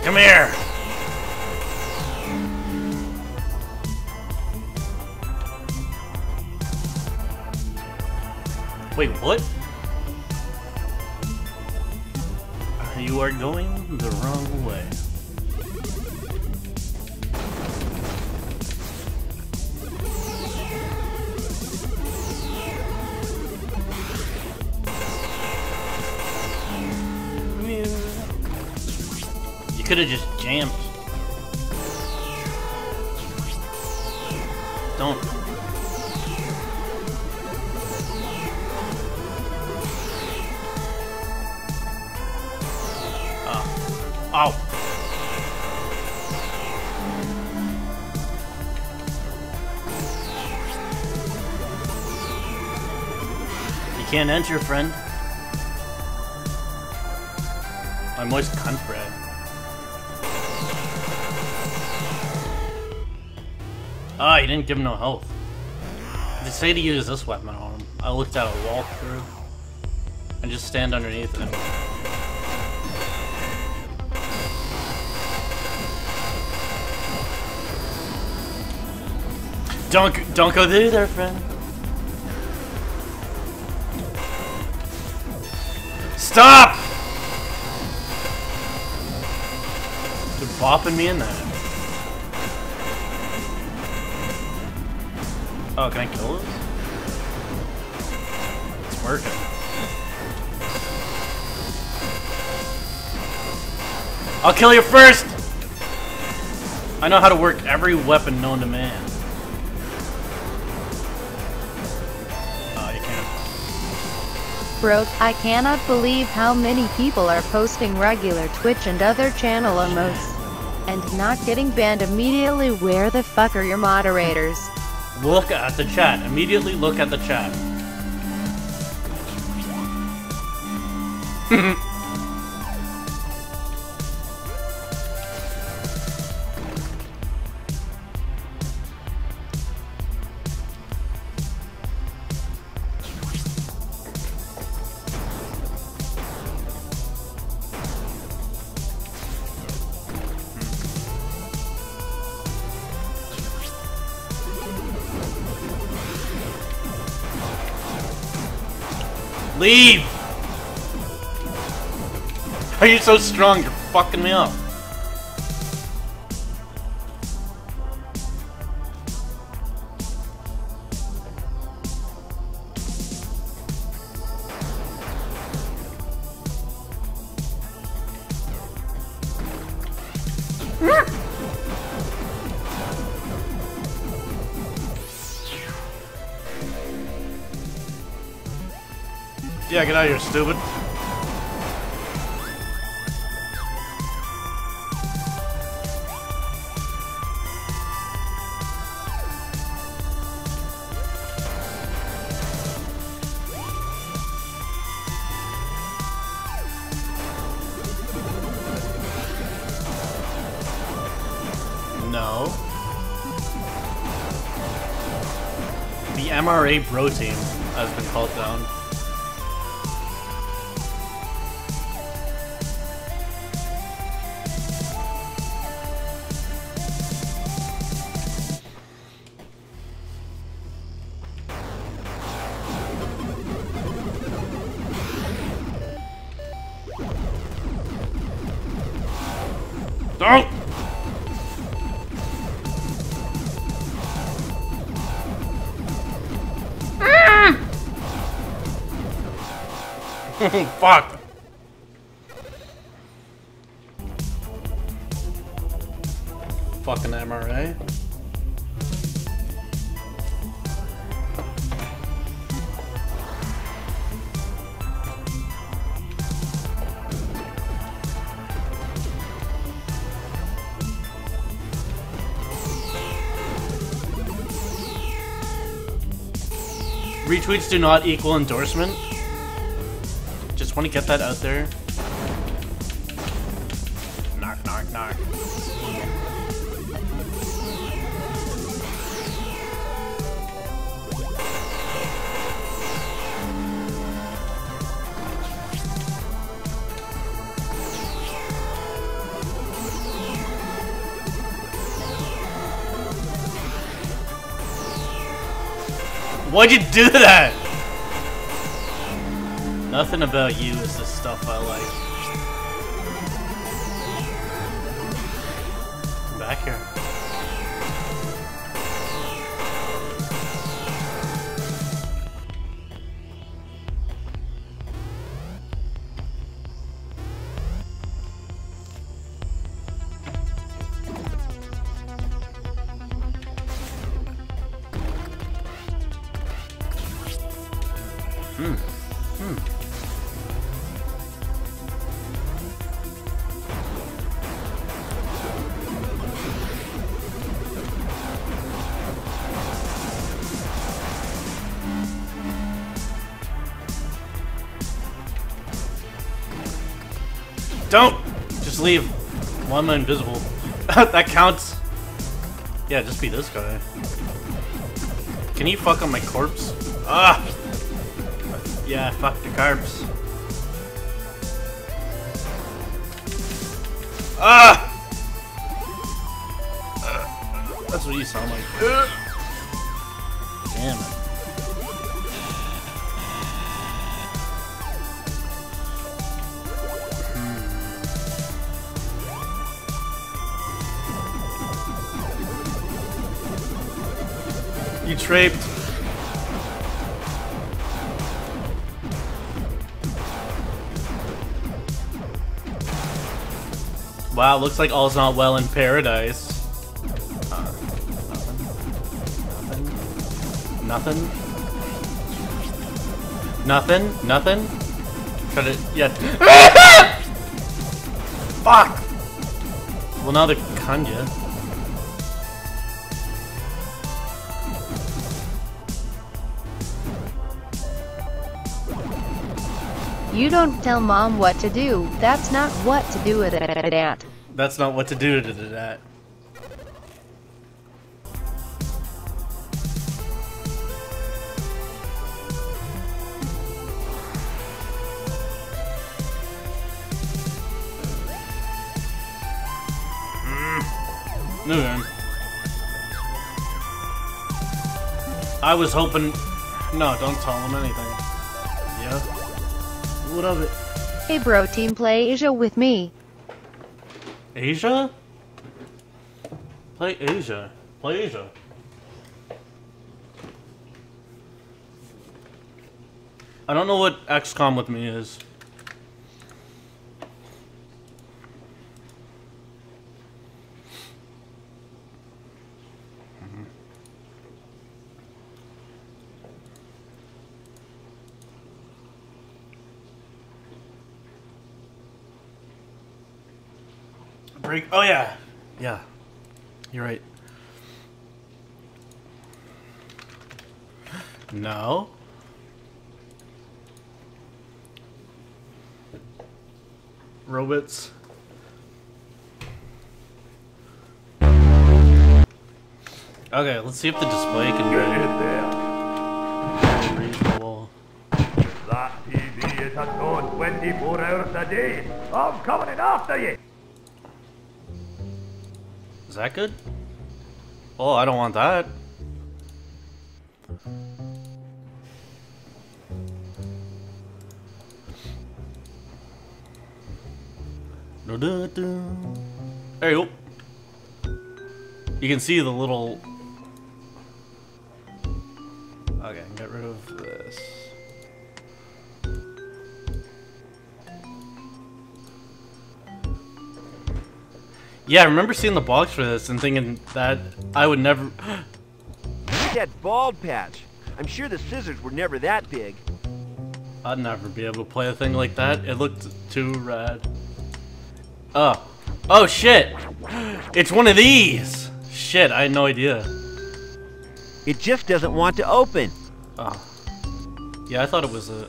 Come here! Wait, what? You are going the wrong way. You could have just jammed. Don't. Ow. You can't enter, friend. My moist cunt bread. Ah, you didn't give him no health. They say to use this weapon on him. I looked at a walkthrough and just stand underneath him. Don't go through there, friend. Stop! They're bopping me in there. Oh, can I kill this? It's working. I'll kill you first! I know how to work every weapon known to man. Bro, I cannot believe how many people are posting regular Twitch and other channel emotes and not getting banned immediately. Where the fuck are your moderators? Look at the chat. Immediately look at the chat. Leave! Are you so strong? You're fucking me up. Yeah, get out of here, stupid. No. The MRA Bro Team has been called down. Don't! Fuck! Fucking MRA. Retweets do not equal endorsement. Just want to get that out there. Knock, knock, knock. Why'd you do that? Nothing about you is the stuff I like. Come back here. Don't! Just leave. Why am I invisible? That counts. Yeah, just be this guy. Can you fuck on my corpse? Ah! Yeah, fuck the corpse. Ah! That's what you sound like. Damn it. You traped. Wow, looks like all's not well in paradise. Nothing. Nothing. Nothing. Try to, yeah. Fuck. Well, now they're Kanya. You don't tell mom what to do. That's not what to do with it. That's not what to do to that. Okay. I was hoping... No, don't tell him anything. Yeah? What of it? Hey bro, team play Asia with me. Asia? Play Asia. Play Asia. I don't know what XCOM with me is. Break. Oh yeah, yeah. You're right. No. Robots. Okay, let's see if the display can get in there. Raise the wall. That TV is on 24 hours a day. I'm coming in after you. Is that good? Oh, I don't want that. There you go. You can see the little... Okay, get rid of this. Yeah, I remember seeing the box for this and thinking that I would never... That bald patch. I'm sure the scissors were never that big. I'd never be able to play a thing like that. It looked too rad. Oh. Oh, shit! It's one of these! Shit, I had no idea. It just doesn't want to open. Oh. Yeah, I thought it was a...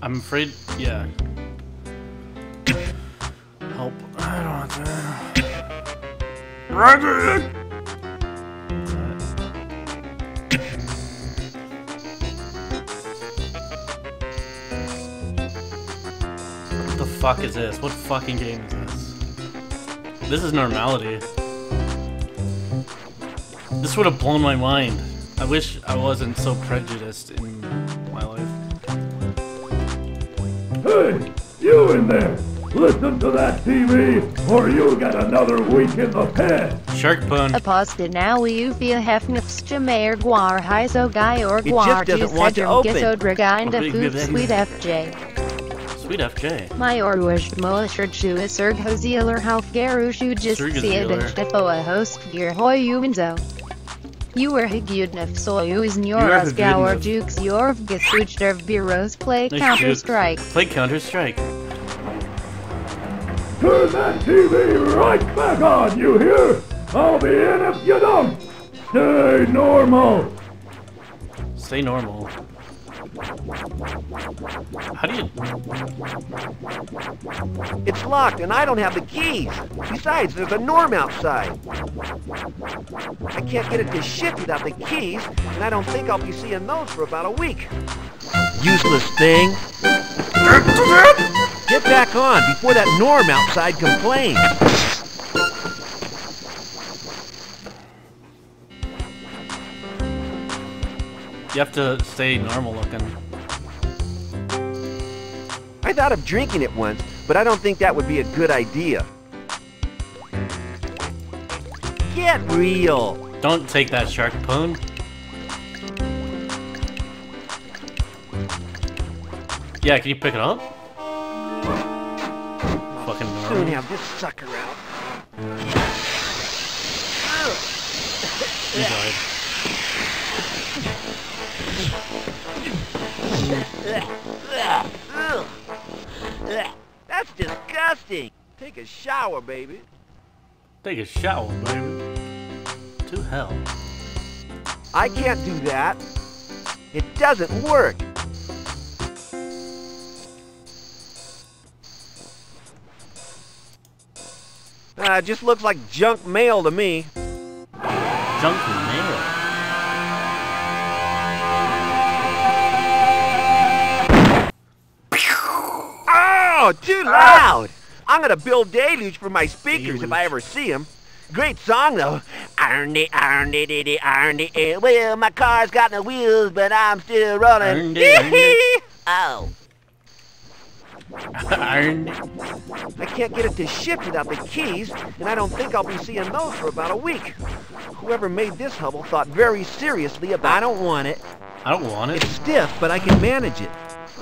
I'm afraid, yeah. Help. I don't want that. Roger! What the fuck is this? What fucking game is this? This is normality. This would have blown my mind. I wish I wasn't so prejudiced in my life. Hey, you in there! Listen to that TV, or you'll get another week in the pen! Shark Pun. Aposta now you via hefnifstja mer guar hizo guy or guar just doesn't want to open. Gisodreginda food sweet FJ. Sweet FJ. My orwish moisherju is erghoziler halfgerushu just seedinstefoa host gear hoy umenzo. You were higudnef soyu is nyoras gower jukes yorv gesujderv bureaus play Counter-Strike. Play Counter-Strike. Turn that TV right back on, you hear? I'll be in if you don't! Stay normal! Stay normal. How do you... It's locked and I don't have the keys. Besides, there's a Norm outside. I can't get it to ship without the keys, and I don't think I'll be seeing those for about a week. Useless thing. Get back on before that Norm outside complains. You have to stay normal looking. I thought of drinking it once, but I don't think that would be a good idea. Get real! Don't take that, Shark Pun. Yeah, can you pick it up? Fucking normal. Soon have this sucker out. You died. That's disgusting. Take a shower, baby. Take a shower, baby. To hell. I can't do that. It doesn't work. It just looks like junk mail to me. Junk mail. Oh, too loud! I'm gonna build deluge for my speakers if I ever see them. Great song though. Iron it. Well, my car's got no wheels, but I'm still running. Oh. I can't get it to ship without the keys, and I don't think I'll be seeing those for about a week. Whoever made this Hubble thought very seriously about... I don't want it. I don't want it. It's stiff, but I can manage it.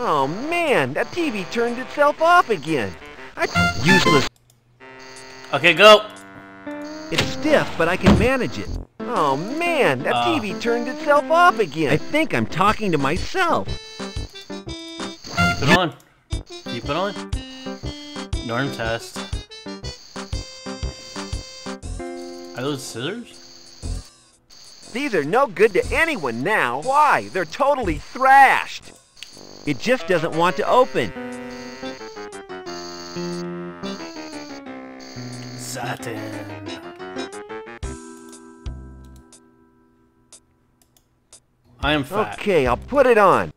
Oh man, that TV turned itself off again. Useless. Okay, go. It's stiff, but I can manage it. Oh man, that TV turned itself off again. I think I'm talking to myself. Keep it on. Keep it on. Norm test. Are those scissors? These are no good to anyone now. Why? They're totally thrashed. It just doesn't want to open. Satin. I am fat. Okay, I'll put it on.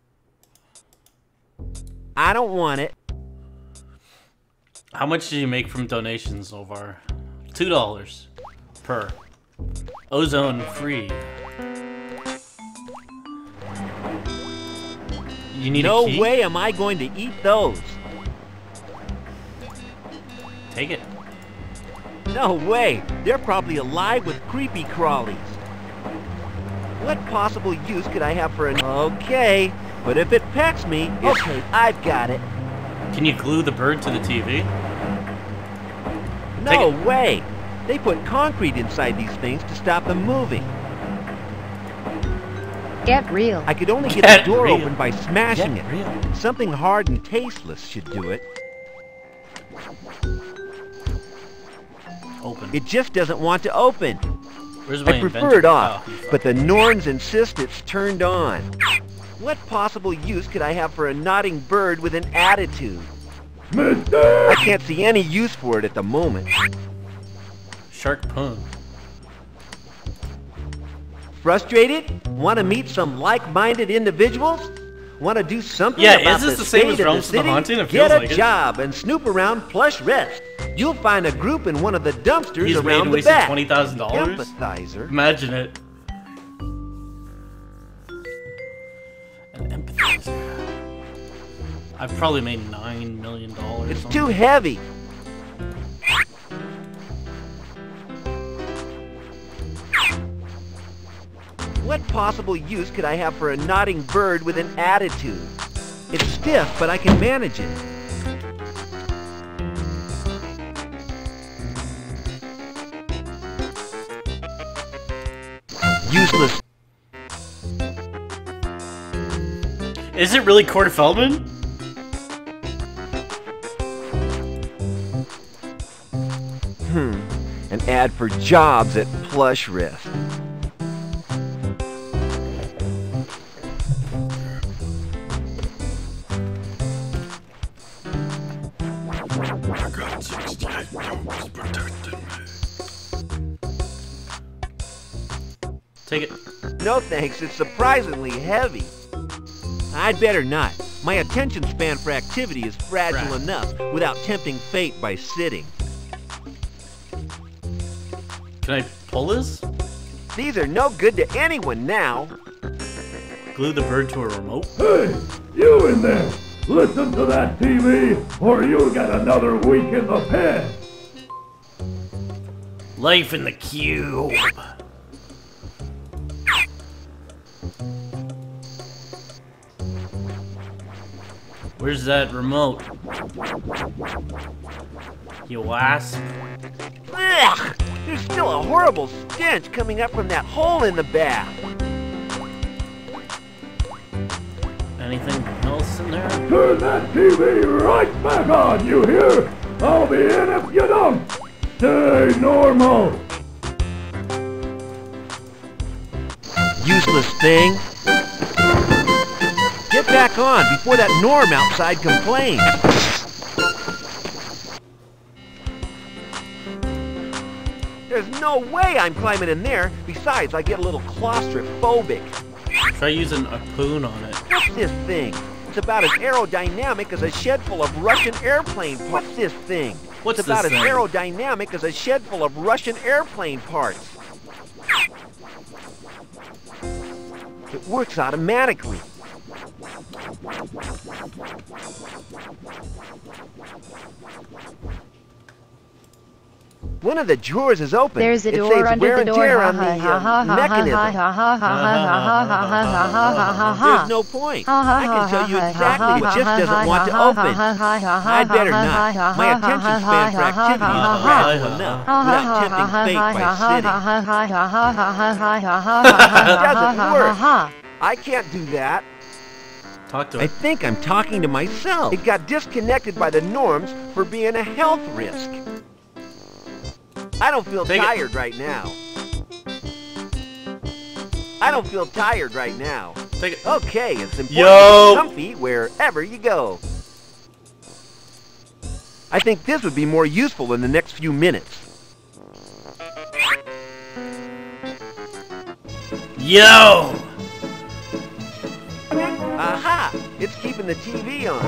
I don't want it. How much did you make from donations so far? $2 per. Ozone free. You need no a key? way am I going to eat those. Take it. No way. They're probably alive with creepy crawlies. What possible use could I have for an... Okay, but if it pecks me... Okay, I've got it. Can you glue the bird to the TV? No way. They put concrete inside these things to stop them moving. Get real. I could only get the door open by smashing it. Something hard and tasteless should do it. Open. It just doesn't want to open. Where's my I prefer inventor? it off, Oh, but the Norns insist it's turned on. What possible use could I have for a nodding bird with an attitude? Mister! I can't see any use for it at the moment. Shark pun. Frustrated? Want to meet some like-minded individuals? Want to do something Yeah, about is this the the same as state of Realms of the city? Haunted? It Get feels a like it. job and snoop around Plush Rest. You'll find a group in one of the dumpsters He's around the wasted back. $20,000. Empathizer. Imagine it. An empathizer. I've probably made $9 million. It's too heavy. What possible use could I have for a nodding bird with an attitude? It's stiff, but I can manage it. Useless. Is it really Corey Feldman? An ad for jobs at Plush Rest. Take it. No thanks, it's surprisingly heavy. I'd better not. My attention span for activity is fragile enough without tempting fate by sitting. Can I pull this? These are no good to anyone now. Glue the bird to a remote? Hey, you in there! Listen to that TV, or you'll get another week in the pen! Life in the cube. Where's that remote? You wasp. Ugh! There's still a horrible stench coming up from that hole in the bath. Anything else in there? Turn that TV right back on, you hear? I'll be in if you don't! Stay normal! Useless thing. Get back on before that Norm outside complains. There's no way I'm climbing in there. Besides, I get a little claustrophobic. Try using a poon on it. What's this thing? It's about as aerodynamic as a shed full of Russian airplane parts. What's this thing? What's it's about this as thing? aerodynamic as a shed full of Russian airplane parts. It works automatically. One of the drawers is open. There's a It door saves under wear the and door. tear on the mechanism. There's no point. I can tell you exactly what just doesn't want to open. I'd better not. My attention span for activity is fragile enough without tempting fate by sitting. It doesn't work. I can't do that. Talk to I it. think I'm talking to myself. It got disconnected by the norms for being a health risk. I don't feel tired right now. I don't feel tired right now. Take it. Okay, it's important Yo! to be comfy wherever you go. I think this would be more useful in the next few minutes. Yo! Aha! It's keeping the TV on.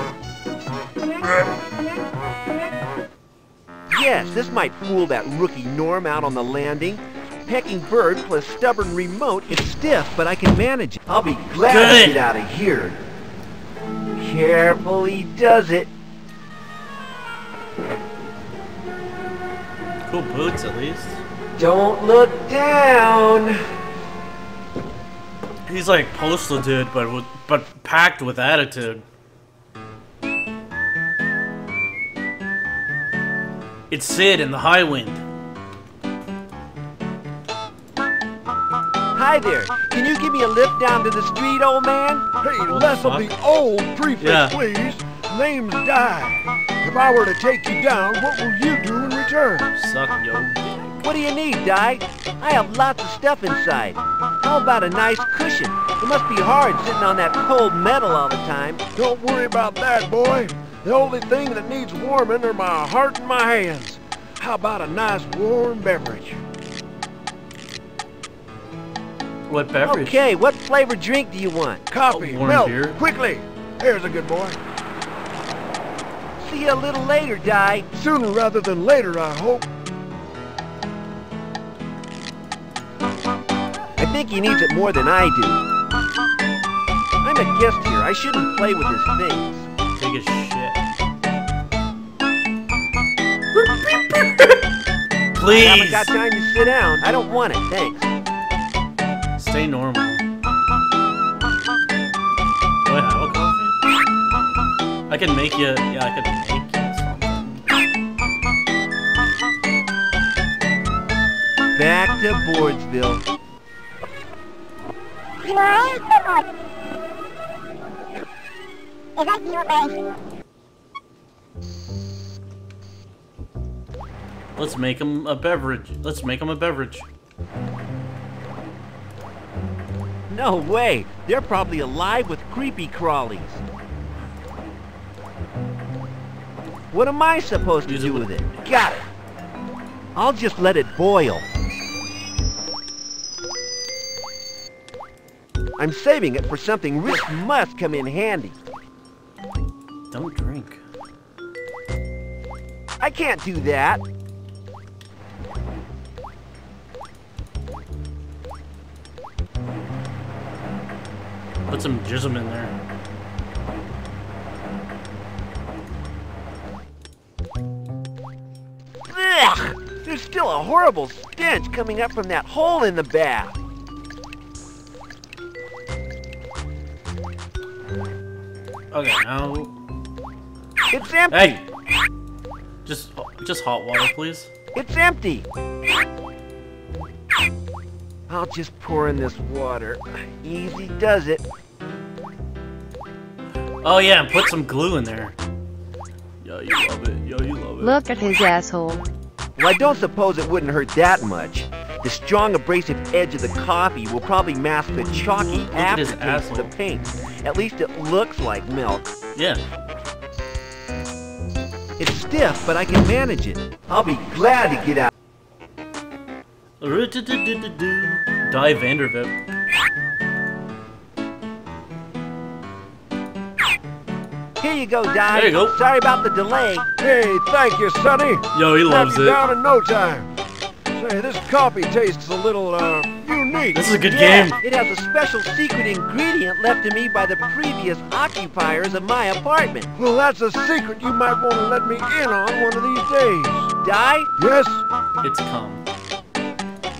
Yes, this might fool that rookie Norm out on the landing. Pecking bird plus stubborn remote. It's stiff, but I can manage it. I'll be glad to get out of here. Carefully does it. Cool boots, at least. Don't look down. He's like Postal Dude, but packed with attitude. It's Sid in the High Wind. Hi there. Can you give me a lift down to the street, old man? Hey, What less the of fuck? the old prefix, Yeah. please. Name's Di. If I were to take you down, what will you do in return? Suck yo dick. What do you need, Di? I have lots of stuff inside. How about a nice cushion? It must be hard sitting on that cold metal all the time. Don't worry about that, boy. The only thing that needs warming are my heart and my hands. How about a nice warm beverage? What beverage? Okay, what flavored drink do you want? Coffee, warm milk, beer. quickly. There's a good boy. See you a little later, Di. Sooner rather than later, I hope. I think he needs it more than I do. I'm a guest here. I shouldn't play with his things. Take a shit. I Please! haven't got time to sit down. I don't want it, thanks. Stay normal. Do I have a coffee? I can make you... Yeah, I can make you something. Back to Boardsville. Let's make him a beverage. Let's make him a beverage. No way. They're probably alive with creepy crawlies. What am I supposed to Use do it with with- it? Got it. I'll just let it boil. I'm saving it for something which must come in handy. Don't drink. I can't do that. Put some jism in there. Ugh! There's still a horrible stench coming up from that hole in the bath. Okay, now... It's empty. Hey! Just hot water, please. It's empty. I'll just pour in this water. Easy does it. Oh yeah, and put some glue in there. Yo, you love it. Yo, you love it. Look at his asshole. Well, I don't suppose it wouldn't hurt that much. The strong abrasive edge of the coffee will probably mask the chalky at his aftertaste of the asshole. paint. At least it looks like milk. Yeah. It's stiff, but I can manage it. I'll be glad to get out. Die Vandervip. Here you go, Di. There you go. Sorry about the delay. Hey, thank you, Sonny. Yo, he loves Have you it. down in no time. Say, this coffee tastes a little, unique. This is a good Yeah, game. it has a special secret ingredient left to me by the previous occupiers of my apartment. Well, that's a secret you might want to let me in on one of these days. Di, Yes? It's cum.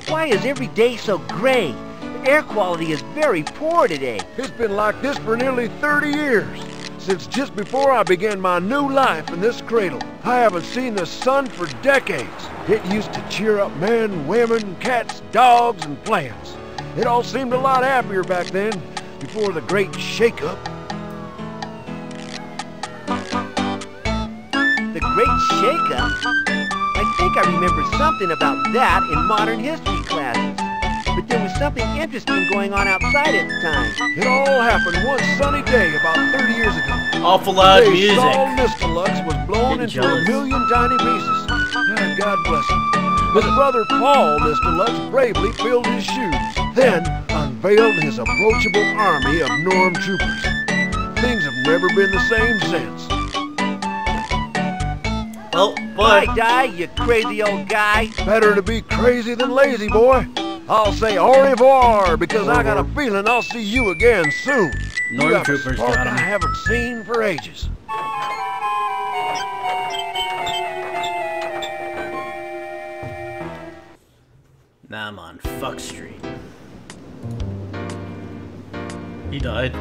why is every day so gray? The air quality is very poor today. It's been like this for nearly 30 years. Since just before I began my new life in this cradle. I haven't seen the sun for decades. It used to cheer up men, women, cats, dogs, and plants. It all seemed a lot happier back then, before the great shakeup. The Great Shakeup? I think I remember something about that in modern history classes. But there was something interesting going on outside at the time. It all happened one sunny day about 30 years ago. Awful loud Hey, Saul music. Mistalux was blown Getting into jealous. a million tiny pieces. Ah, God bless him. His brother Paul Mistalux bravely filled his shoes, then unveiled his approachable army of Norm troopers. Things have never been the same since. Well, Bye, but Di, you crazy old guy. Better to be crazy than lazy, boy. I'll say au revoir because I got a feeling I'll see you again soon. Stormtroopers got him. I haven't seen for ages. Now I'm on Fuck Street. He died.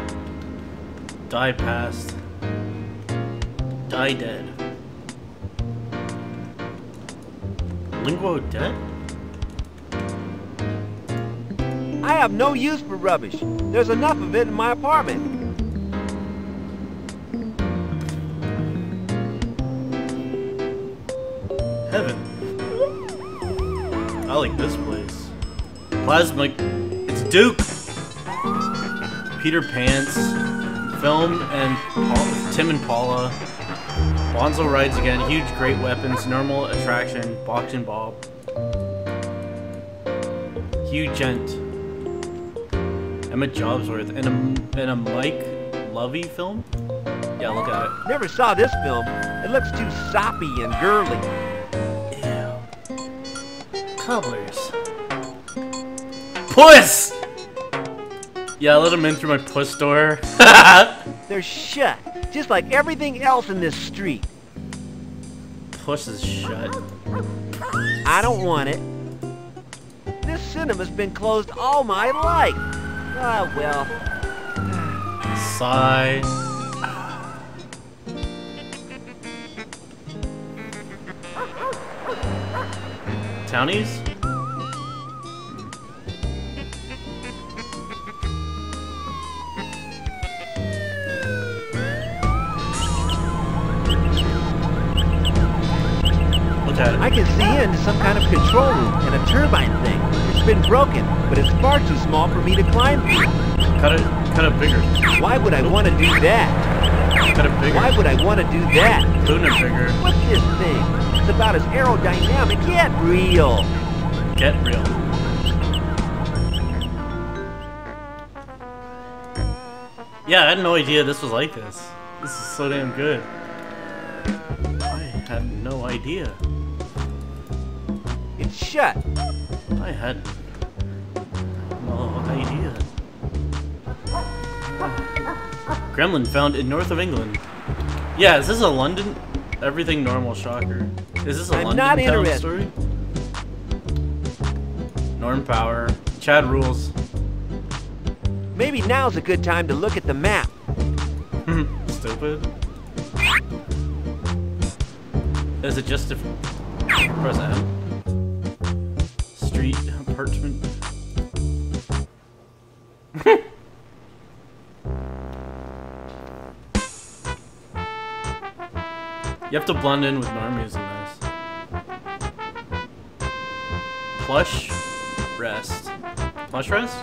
Die past. Die dead. Linguo dead? I have no use for rubbish. There's enough of it in my apartment. Heaven. I like this place. Plasma. It's Duke. Peter Pants. Film and Tim and Paula. Bonzo rides again. Huge, great weapons. Normal attraction. Boxing Bob. Hugh Gent. Emma Jobsworth. And a Mike Lovey film? Yeah, look at it. Never saw this film. It looks too soppy and girly. Cobblers. Puss! Yeah, I let him in through my puss door. They're shut, just like everything else in this street. Puss is shut. I don't want it. This cinema's been closed all my life. Ah, well. Sigh. Townies? I can see into some kind of control room and a turbine thing. It's been broken, but it's far too small for me to climb through. Cut it bigger. Why would I want to do that? Cut it bigger. Why would I want to do that? Tune it bigger. What's this thing? It's about as aerodynamic yet real. Get real. Yeah, I had no idea this was like this. This is so damn good. I had no idea. It's shut. I had no idea. Gremlin found in north of England. Yeah, is this a London? Everything normal, shocker. Is this a I'm London not town interested. story? Norm Power. Chad rules. Maybe now's a good time to look at the map. Stupid. Is it just if press M? Street apartment. You have to blend in with normies in this. Plush rest. Plush rest?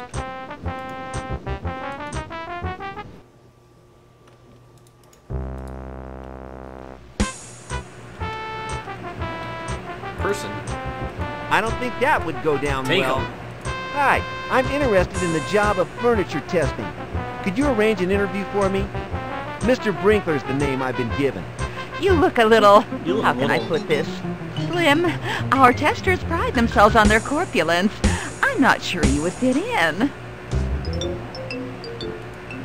Person. I don't think that would go down Take well. 'em. Hi, I'm interested in the job of furniture testing. Could you arrange an interview for me? Mr. Brinkler's the name I've been given. You look a little, You look how a can I little- put this? Slim. Our testers pride themselves on their corpulence. I'm not sure you would fit in.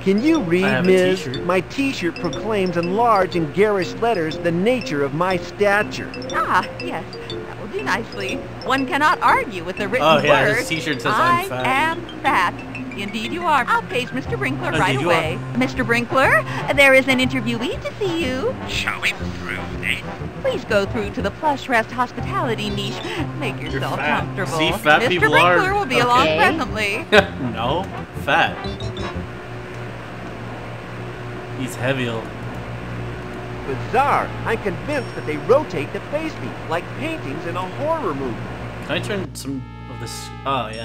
Can you I read, have a Ms.? t-shirt. My t-shirt proclaims in large and garish letters the nature of my stature. Ah, yes, that will do nicely. One cannot argue with the written Oh, yeah, word. his t-shirt says I'm fat. I am fat. Indeed you are. I'll page Mr. Brinkler Indeed right you away. Mr. Brinkler, there is an interviewee to see you. Shall we through, eh? Please go through to the Plush Rest hospitality niche. Make yourself fat. comfortable. See, fat Mr. people Brinkler are- will be along Okay. presently. No, fat. He's heavy. Bizarre. I'm convinced that they rotate to face me, like paintings in a horror movie. Can I turn some of this? Oh yeah.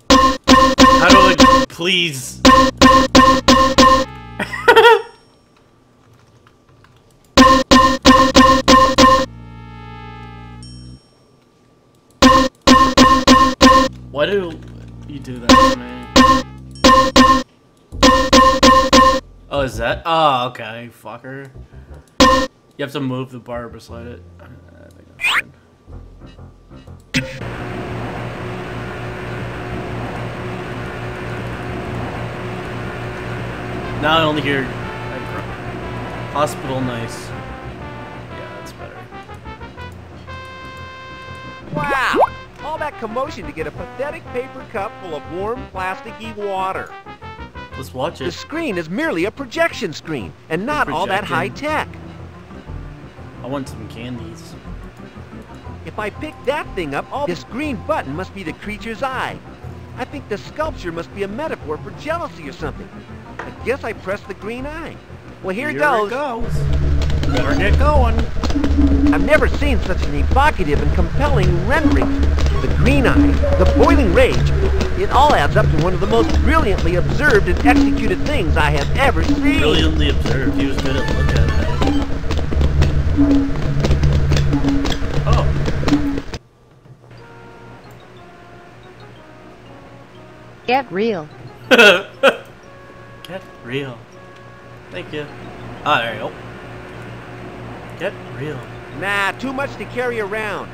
How do I please? Why do you do that to me? Oh, is that? Oh, okay, fucker. You have to move the bar beside it. Now I only hear hospital nice. Yeah, that's better. Wow! All that commotion to get a pathetic paper cup full of warm, plasticky water. Let's watch The it. screen is merely a projection screen, and not all that Projecting. high-tech. I want some candies. If I pick that thing up, this green button must be the creature's eye. I think the sculpture must be a metaphor for jealousy or something. I guess I pressed the green eye. Well, here it goes. Better get going. I've never seen such an evocative and compelling rendering. The green eye, the boiling rage, it all adds up to one of the most brilliantly observed and executed things I have ever seen. Brilliantly observed. He was good at looking at it. Oh. Get real. Get real. Thank you. Ah, there you go. Get real. Nah, too much to carry around.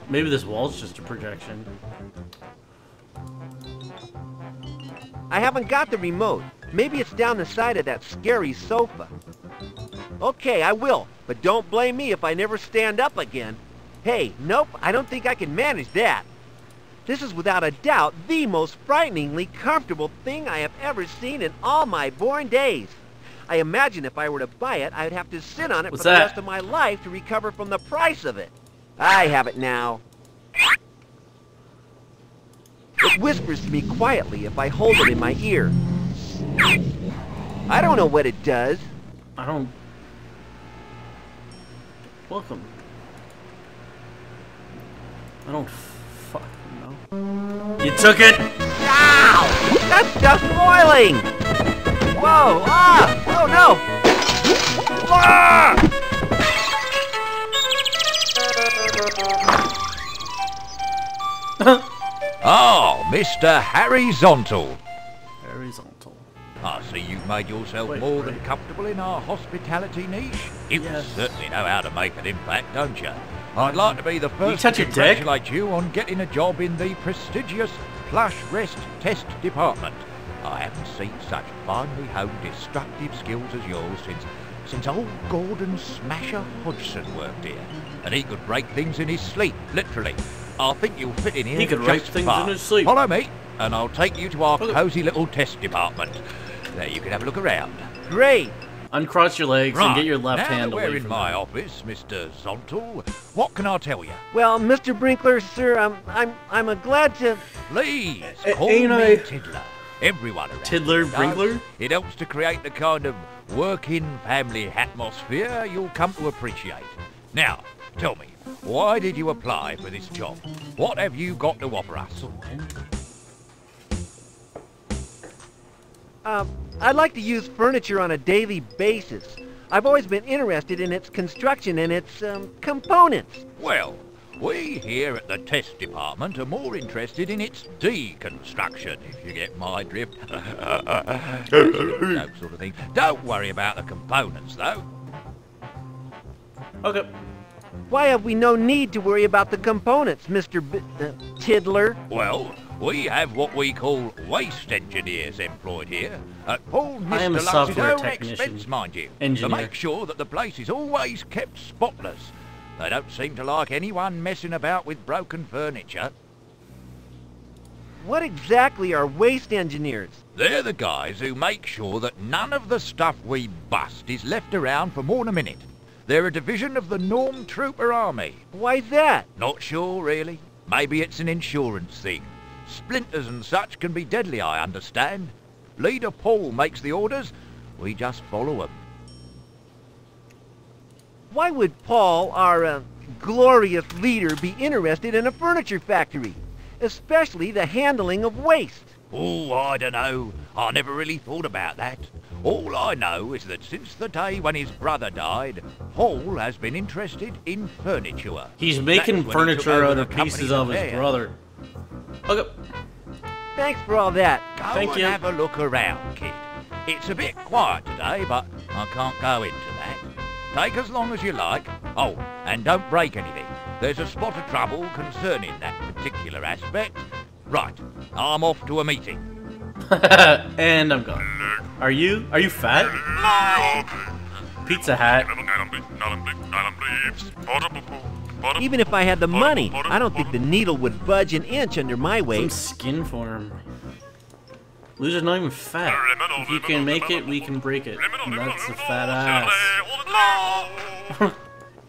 Maybe this wall's just a projection. I haven't got the remote. Maybe it's down the side of that scary sofa. Okay, I will, but don't blame me if I never stand up again. Hey, nope, I don't think I can manage that. This is without a doubt the most frighteningly comfortable thing I have ever seen in all my born days. I imagine if I were to buy it, I'd have to sit on it What's for the that? rest of my life to recover from the price of it. I have it now. It whispers to me quietly if I hold it in my ear. I don't know what it does. I don't... Welcome. I don't fucking know. You took it! Ow! That stuff's boiling! Whoa! Ah! Oh no! Ah! Oh, Mr. Horizontal. Horizontal. I see you've made yourself Wait, more right. than comfortable in our hospitality niche. You Yes. certainly know how to make an impact, don't you? I'd like to be the first touch to your dick? congratulate you on getting a job in the prestigious Plush Rest Test Department. I haven't seen such finely honed destructive skills as yours since old Gordon Smasher Hodgson worked here. And he could break things in his sleep, literally. I think you'll fit in here He could just break things fine. in his sleep. Follow me, and I'll take you to our Okay. cosy little test department. There you can have a look around. Great! Uncross your legs and get your left now hand that away we're in from my them. office, Mr. Zontal, what can I tell you? Well, Mr. Brinkler, sir, I'm glad to... Please, call ain't me I- Tiddler. Everyone around Tiddler here does. Brinkler? It helps to create the kind of working family atmosphere you'll come to appreciate. Now, tell me, why did you apply for this job? What have you got to offer us? I'd like to use furniture on a daily basis. I've always been interested in its construction and its, components. Well, we here at the test department are more interested in its deconstruction, if you get my drift. That sort of thing. Don't worry about the components, though. Okay. Why have we no need to worry about the components, Mr. Tiddler? Well, we have what we call waste engineers employed here, at all I am a Mr. Lux's software own technician. expense, mind you, Engineer. to make sure that the place is always kept spotless. They don't seem to like anyone messing about with broken furniture. What exactly are waste engineers? They're the guys who make sure that none of the stuff we bust is left around for more than a minute. They're a division of the Norm Trooper Army. Why's that? Not sure, really. Maybe it's an insurance thing. Splinters and such can be deadly, I understand. Leader Paul makes the orders. We just follow 'em. Why would Paul, our, glorious leader, be interested in a furniture factory? Especially the handling of waste. Oh, I don't know. I never really thought about that. All I know is that since the day when his brother died, Paul has been interested in furniture. He's making That's when he took furniture over out the of pieces company's of his affairs. brother. Okay. Thanks for all that. Go Thank and you. have a look around, kid. It's a bit quiet today, but I can't go into that. Take as long as you like. Oh, and don't break anything. There's a spot of trouble concerning that particular aspect. Right, I'm off to a meeting. And I'm gone. Are you fat? Pizza Hat. Even if I had the money, I don't think the needle would budge an inch under my Some weight. skin form. Loser's not even fat. If you can make it, we can break it. And that's a fat ass.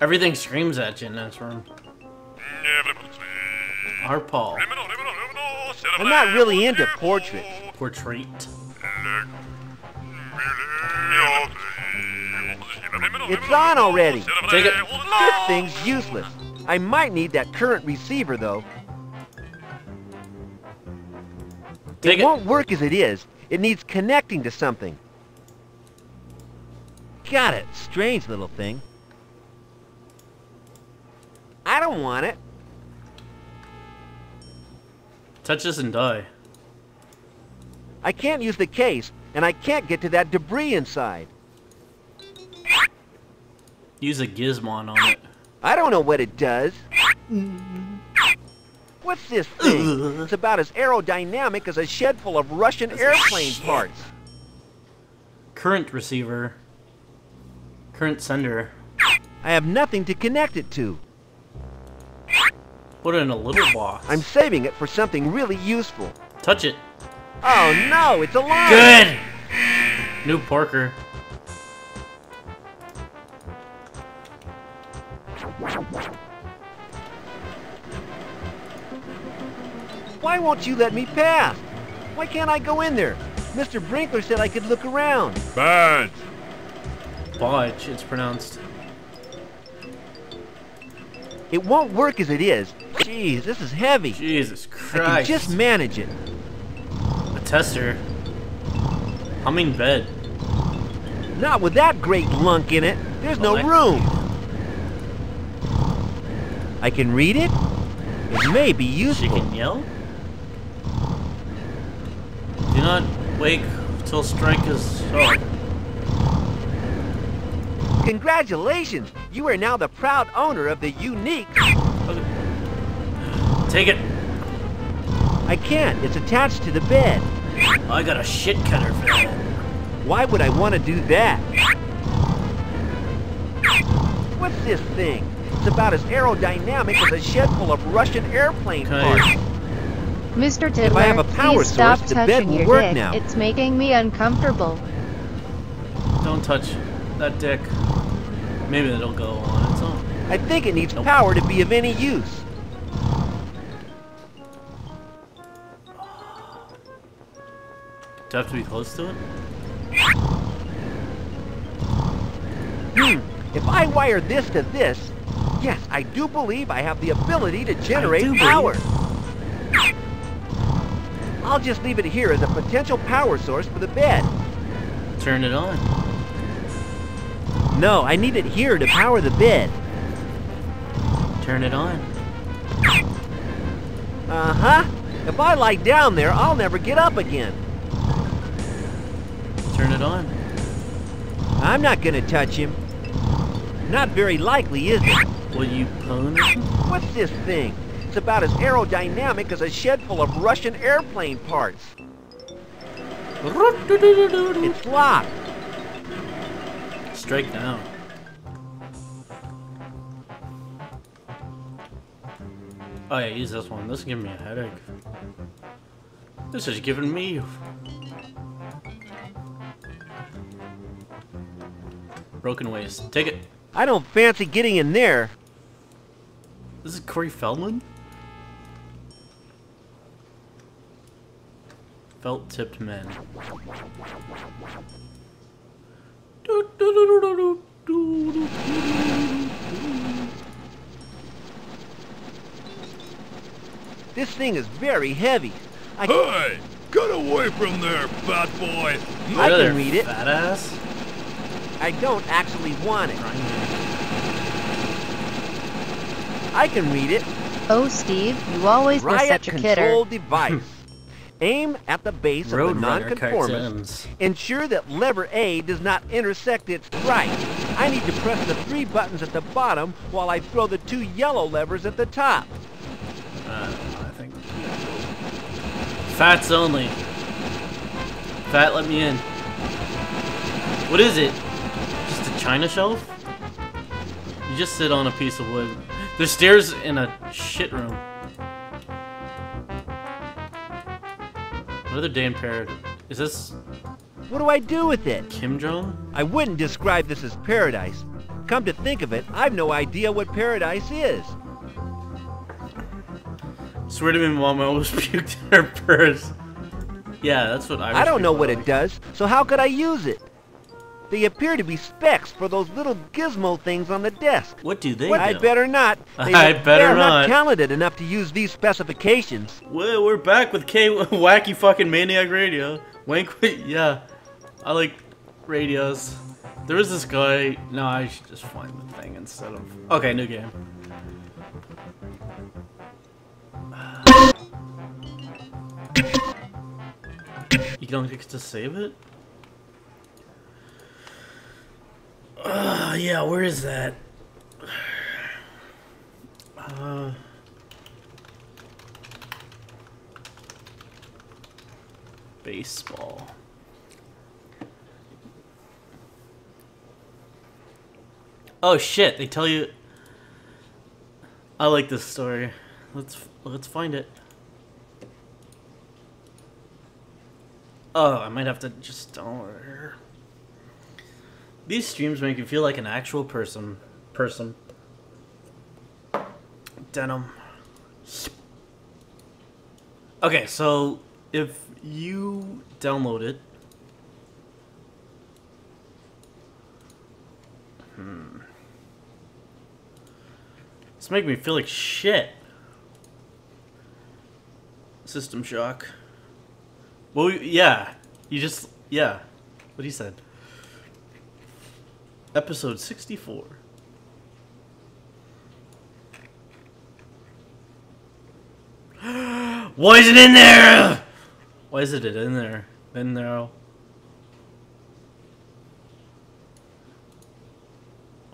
Everything screams at you in this room. Our Paul. I'm not really into portraits. Portrait. It's on already. Take it. This thing's useless. I might need that current receiver, though. Take It it. won't work as it is. It needs connecting to something. Got it. Strange little thing. I don't want it. Touch this and die. I can't use the case, and I can't get to that debris inside. Use a gizmon on it. I don't know what it does. What's this thing? It's about as aerodynamic as a shed full of Russian airplane parts. Current receiver. Current sender. I have nothing to connect it to. Put it in a little box. I'm saving it for something really useful. Touch it. Oh no, it's alive! Good! New porker. Why won't you let me pass? Why can't I go in there? Mr. Brinkler said I could look around. Badge. Bodge, it's pronounced. It won't work as it is. Jeez, this is heavy. Jesus I Christ. can just manage it. A tester. Humming bed. Not with that great lunk in it. There's no room. I can read it? It may be She useful. can yell? Do not wake till strike is... Oh. Congratulations! You are now the proud owner of the unique... Okay. Take it. I can't. It's attached to the bed. I got a shit cutter for that. Why would I want to do that? What's this thing? It's about as aerodynamic as a shed full of Russian airplane parts. Mr. If I have a Tiddler, power please stop source, the bed touching will your work dick. now. It's making me uncomfortable. Don't touch that dick. Maybe it'll go on its own. I think it needs Nope. power to be of any use. Do I have to be close to it? If I wire this to this, yes, I do believe I have the ability to generate do power. I'll just leave it here as a potential power source for the bed. Turn it on. No, I need it here to power the bed. Turn it on. Uh-huh. If I lie down there, I'll never get up again. Turn it on. I'm not gonna touch him. Not very likely, is it? Will you pwn? What's this thing? It's about as aerodynamic as a shed full of Russian airplane parts. It's locked. Strike down. Oh yeah, use this one. This is giving me a headache. This is giving me... Broken waist. Take it. I don't fancy getting in there. This is Corey Feldman? Felt-tipped men. This thing is very heavy. Hey! Get away from there, fat boy! I can read it. Fat ass. I don't actually want it. I can read it. Oh, Steve, you always were Riot such a kidder. control device. Aim at the base of the nonconformist. Ensure that lever A does not intersect its right. I need to press the 3 buttons at the bottom while I throw the 2 yellow levers at the top. I think. Fats only. Fat, let me in. What is it? Just a china shelf? You just sit on a piece of wood. There's stairs in a shit room. Another day in paradise. Is this... What do I do with it? Kim Jong? I wouldn't describe this as paradise. Come to think of it, I've no idea what paradise is. Swear to me, Mom, I almost puked in her purse. Yeah, that's what I don't know what it does, so how could I use it? They appear to be specs for those little gizmo things on the desk. What do they do? I'd better not. They're not talented enough to use these specifications. Well, we're back with Wacky fucking Maniac Radio. Wank, yeah. I like radios. There was this guy... No, I should just find the thing instead of... Okay, new game. You don't get to save it? Yeah, where is that? Baseball. Oh shit, they tell you... I like this story. Let's find it. Oh, I might have to just download it here. These streams make you feel like an actual person. Denim. Okay, so if you download it, it's making me feel like shit. System Shock. Well, yeah, yeah, what he said. Episode 64. Why is it in there? Why is it in there? In there.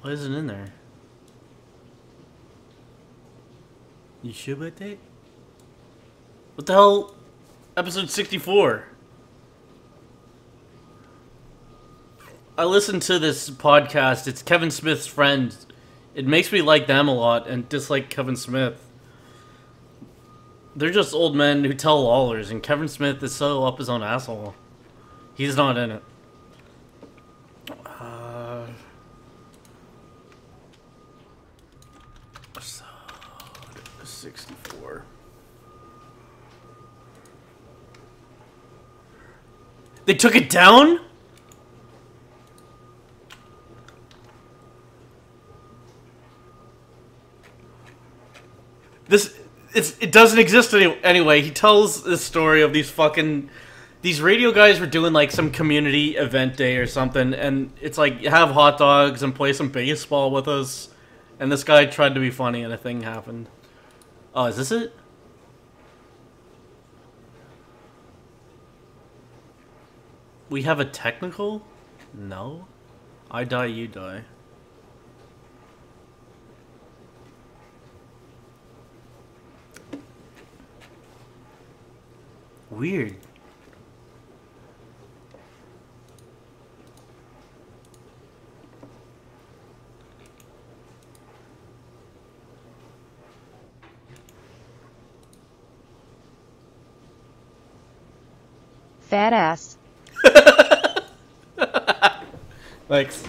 Why is it in there? You sure about that? What the hell? Episode 64. I listened to this podcast. It's Kevin Smith's friend. It makes me like them a lot and dislike Kevin Smith. They're just old men who tell lollers, and Kevin Smith is so up his own asshole. He's not in it. Episode 64. They took it down? It doesn't exist anyway. He tells this story of these radio guys were doing like some community event day or something, and it's like have hot dogs and play some baseball with us, and this guy tried to be funny and a thing happened. Oh, is this it? We have a technical? No. I die, you die. Weird. Fat ass. Thanks.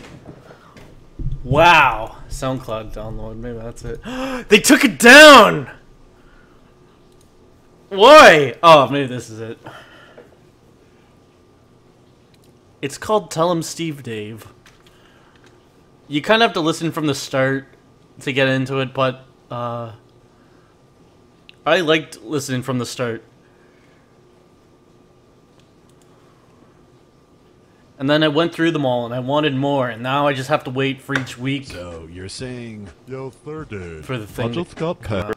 Wow. SoundCloud download. Maybe that's it. They took it down! Why? Oh, maybe this is it. It's called Tell 'em Steve Dave. You kind of have to listen from the start to get into it, but I liked listening from the start. And then I went through them all, and I wanted more, and now I just have to wait for each week. So you're saying you're 30 for the thing.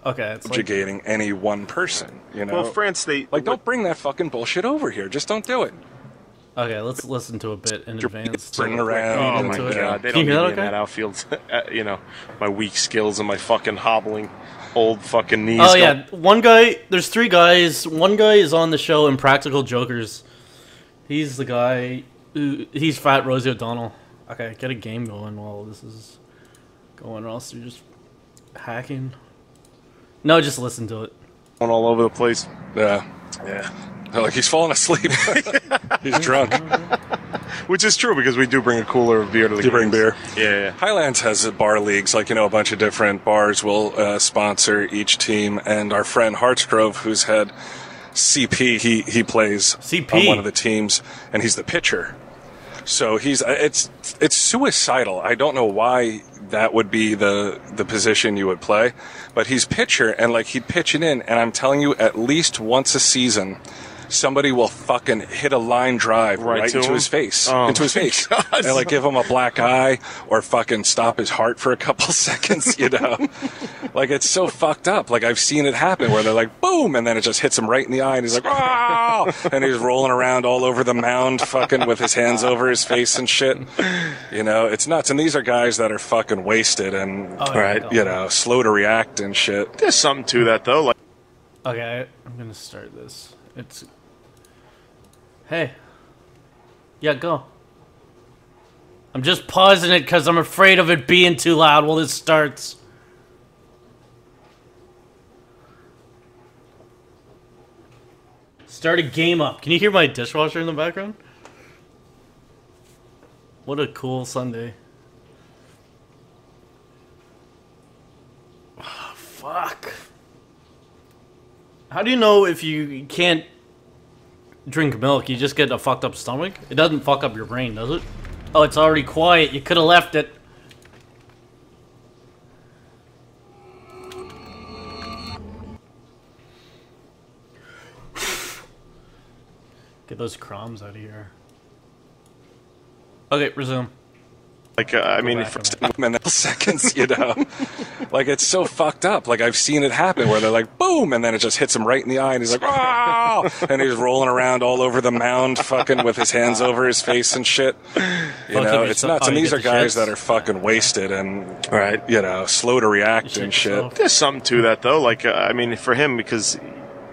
Okay, it's subjugating any one person. You know. Well, France, don't bring that fucking bullshit over here. Just don't do it. Okay, let's listen to a bit in advance. Bring around. Oh my god, they don't need me in that outfield. You know, my weak skills and my fucking hobbling old fucking knees. Oh yeah, one guy. There's 3 guys. One guy is on the show in Practical Jokers. He's the guy. He's Fat Rosie O'Donnell. Okay, get a game going while this is going, or else you're just hacking. No, just listen to it. Going all over the place. Yeah. Like he's falling asleep. He's drunk. Which is true, because we do bring a cooler of beer to the games. Bring beer? Yeah. Highlands has bar leagues, like, a bunch of different bars will sponsor each team, and our friend Hartsgrove, who's had CP, he plays on one of the teams, and he's the pitcher. So it's suicidal. I don't know why that would be the position you would play, but he's pitcher, and like he'd pitch it in, and I'm telling you, at least once a season, somebody will fucking hit a line drive right into his face. Into his face. And like give him a black eye or fucking stop his heart for a couple seconds, Like it's so fucked up. Like I've seen it happen where they're like, boom, and then it just hits him right in the eye and he's like, oh! And he's rolling around all over the mound fucking with his hands over his face and shit. It's nuts. And these are guys that are fucking wasted and, slow to react and shit. There's something to that though. Okay, I'm gonna start this. Hey. Yeah, go. I'm just pausing it because I'm afraid of it being too loud while this starts. Start a game up. Can you hear my dishwasher in the background? What a cool Sunday. Oh, fuck. How do you know if you can't drink milk, you just get a fucked up stomach? It doesn't fuck up your brain, does it? Oh, it's already quiet. You could have left it. Get those crumbs out of here. Okay, resume. I mean, for seconds, Like, it's so fucked up. Like, I've seen it happen where they're like, boom, and then it just hits him right in the eye, and he's like, oh! And he's rolling around all over the mound, fucking with his hands over his face and shit. It's nuts. And these are guys that are fucking wasted and, slow to react and shit. There's something to that, though. Like, I mean, for him, because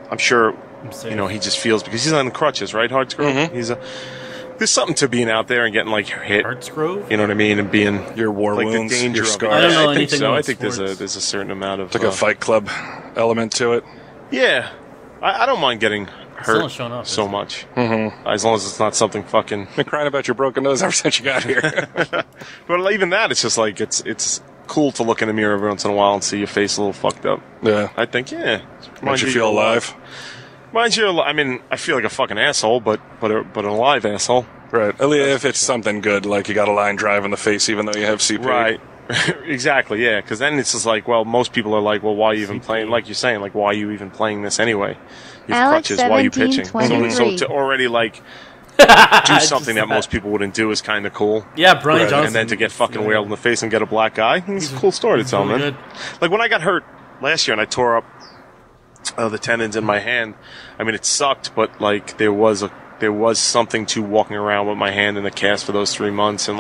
I'm sure, he just feels, because he's on crutches, right, Hartsgrove? Mm-hmm. There's something to being out there and getting hit. Hartsgrove? You know what I mean? And being your war wounds, the danger your scars. I don't know I think anything so. about I think sports. there's a certain amount of it's like a Fight Club element to it. Yeah, I don't mind getting hurt showing up, so much, as long as it's not something fucking. Been crying about your broken nose ever since you got here. But even that, it's just like it's cool to look in the mirror every once in a while and see your face a little fucked up. Yeah, I think makes you feel alive. Reminds you, I mean, I feel like a fucking asshole, but an alive asshole. Right. At least if it's something good, like you got a line drive in the face, even though you have CP. Right. Exactly. Yeah. Because then it's just like, well, most people are like, well, why are you even playing? Like you're saying, like, why are you even playing this anyway? You have crutches. Why are you pitching? So to already do something that most people wouldn't do is kind of cool. Yeah, Brian Johnson. And then to get fucking whaled in the face and get a black eye, it's a cool story to tell, man. Good. Like when I got hurt last year and I tore up the tendons in my hand. I mean, it sucked, but like there was something to walking around with my hand in the cast for those 3 months, and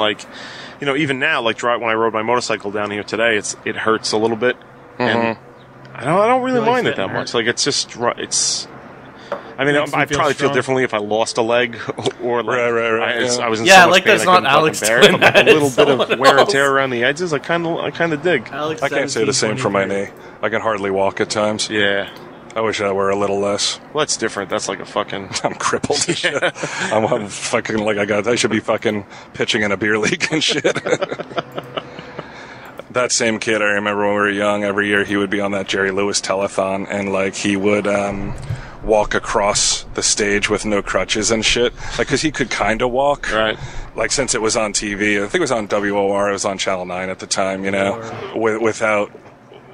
even now, like when I rode my motorcycle down here today, it hurts a little bit, and I don't really mind it that much. Like it's. I mean, I'd probably feel differently if I lost a leg or like I was in so much pain that's not Alex doing that. A little bit of wear and tear around the edges. I kind of dig. Alex, I can't say the same for my knee. I can hardly walk at times. Yeah. I wish I were a little less. Well, that's different. That's like a fucking. I'm crippled and shit. I'm fucking I should be fucking pitching in a beer league and shit. That same kid, I remember when we were young, every year he would be on that Jerry Lewis telethon, and he would walk across the stage with no crutches and shit. Because he could kind of walk. Right. Since it was on TV, I think it was on WOR, it was on Channel 9 at the time, without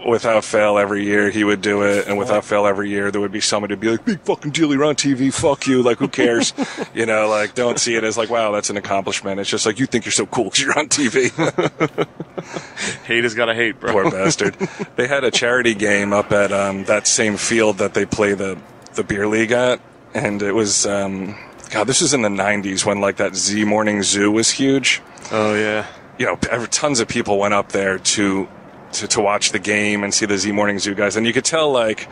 without fail, every year he would do it, and without fail, every year there would be somebody to be like, big fucking deal, you're on TV, fuck you, like, who cares? You know, like, don't see it as like, wow, that's an accomplishment. It's just like, you think you're so cool because you're on TV. Haters gotta hate, bro. Poor bastard. They had a charity game up at that same field that they play the beer league at, and it was, God, this was in the 90s when, like, that Z Morning Zoo was huge. Oh, yeah. You know, tons of people went up there to watch the game and see the Z Morning Zoo guys. And you could tell, like,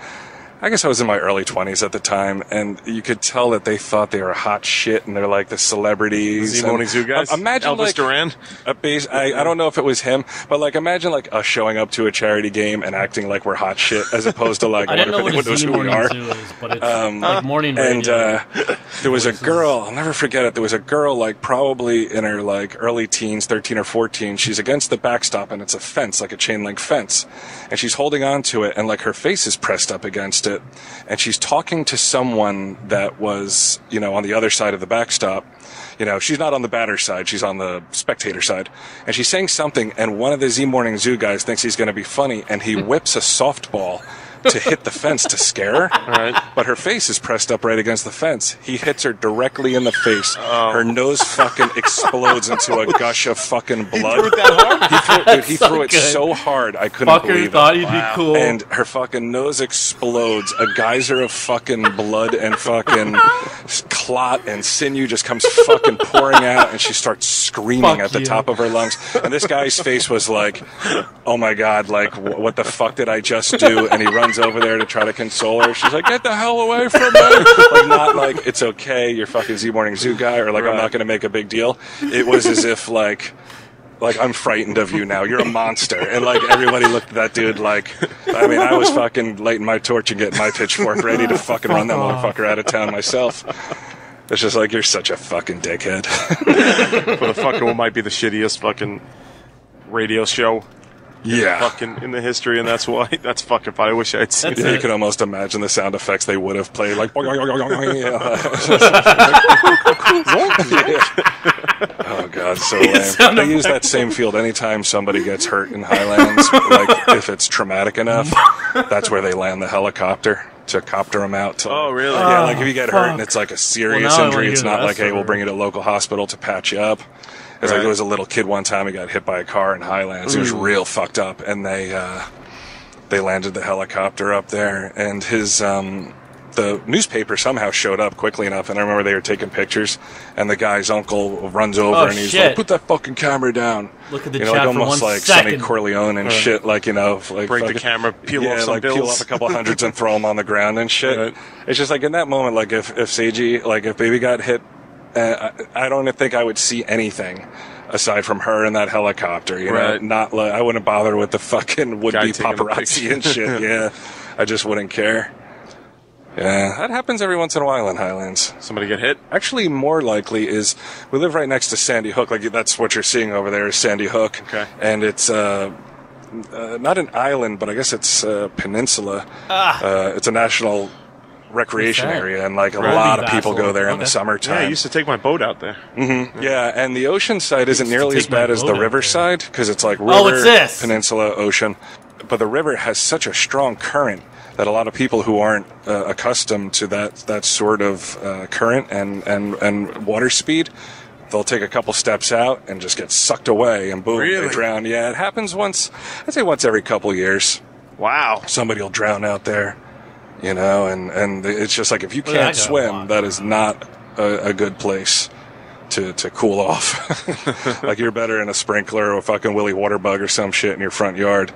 I guess I was in my early 20s at the time, and you could tell that they thought they were hot shit, and they're like the celebrities. The Z Morning Zoo guys? Imagine, Elvis like, Duran? I don't know if it was him, but, like, imagine, like, us showing up to a charity game and acting like we're hot shit, as opposed to, like, I didn't know what a Z who we Morning are. Zoo is, but it's like morning radio. And there was a girl, I'll never forget it, there was a girl, like, probably in her, like, early teens, 13 or 14. She's against the backstop, and it's a fence, like a chain link fence. And she's holding on to it, and, like, her face is pressed up against it. And she's talking to someone that was, you know, on the other side of the backstop. You know, she's not on the batter's side, she's on the spectator side. And she's saying something, and one of the Z Morning Zoo guys thinks he's going to be funny, and he whips a softball to hit the fence to scare her. Right. But her face is pressed up right against the fence. He hits her directly in the face. Her nose fucking explodes into a gush of fucking blood. He threw it that hard? He threw it so hard, I couldn't believe it. Thought he'd be cool. And her fucking nose explodes. A geyser of fucking blood and fucking clot and sinew just comes fucking pouring out, and she starts screaming at the top of her lungs. And this guy's face was like, oh my God, like, what the fuck did I just do? And he runs over there to try to console her. She's like, get the hell away from me. Like, not like, it's okay, you're fucking Z Morning Zoo guy, or like, I'm not going to make a big deal. It was as if, like, I'm frightened of you now. You're a monster. And, like, everybody looked at that dude like, I mean, I was fucking lighting my torch and getting my pitchfork ready to fucking run that motherfucker out of town myself. It's just like, you're such a fucking dickhead. For the fucking, what might be the shittiest fucking radio show. Yeah. Fucking in the history, and that's why. That's fucking funny. I wish I'd seen it. You could almost imagine the sound effects they would have played, like, oh God, so lame. They use that same field anytime somebody gets hurt in Highlands. Like, if it's traumatic enough, that's where they land the helicopter to copter them out. Oh, really? Yeah, like if you get hurt and it's like a serious injury, it's not like, hey, we'll bring you to a local hospital to patch you up. It's like there was a little kid one time, he got hit by a car in Highlands. He was real fucked up, and they landed the helicopter up there, and his the newspaper somehow showed up quickly enough, and I remember they were taking pictures, and the guy's uncle runs over and he's like, put that fucking camera down. Look at the chat like almost for 1 like second. Sonny Corleone and shit, like, you know, like break fucking, the camera, peel off some bills. peel off a couple hundreds and throw them on the ground and shit. Right. It's just like in that moment, like if Seiji, like if Baby got hit, I don't think I would see anything aside from her and that helicopter, you know, not like, I wouldn't bother with the fucking would-be paparazzi and shit. Yeah, I just wouldn't care. Yeah, that happens every once in a while in Highlands. Somebody get hit? Actually, more likely is we live right next to Sandy Hook. Like, that's what you're seeing over there is Sandy Hook. Okay. And it's not an island, but I guess it's a peninsula. It's a national recreation area, and like a lot of people go there in the summertime. Yeah, I used to take my boat out there. Mm-hmm. Yeah, and the ocean side isn't nearly as bad as the river side, because it's like river, peninsula, ocean. But the river has such a strong current that a lot of people who aren't accustomed to that sort of current and water speed, they'll take a couple steps out and just get sucked away, and boom, they drown. Yeah, it happens once, I'd say once every couple years. Wow. Somebody will drown out there, you know, and it's just like, if you can't swim, that is not a good place to cool off. Like, you're better in a sprinkler or a fucking Willy Waterbug or some shit in your front yard.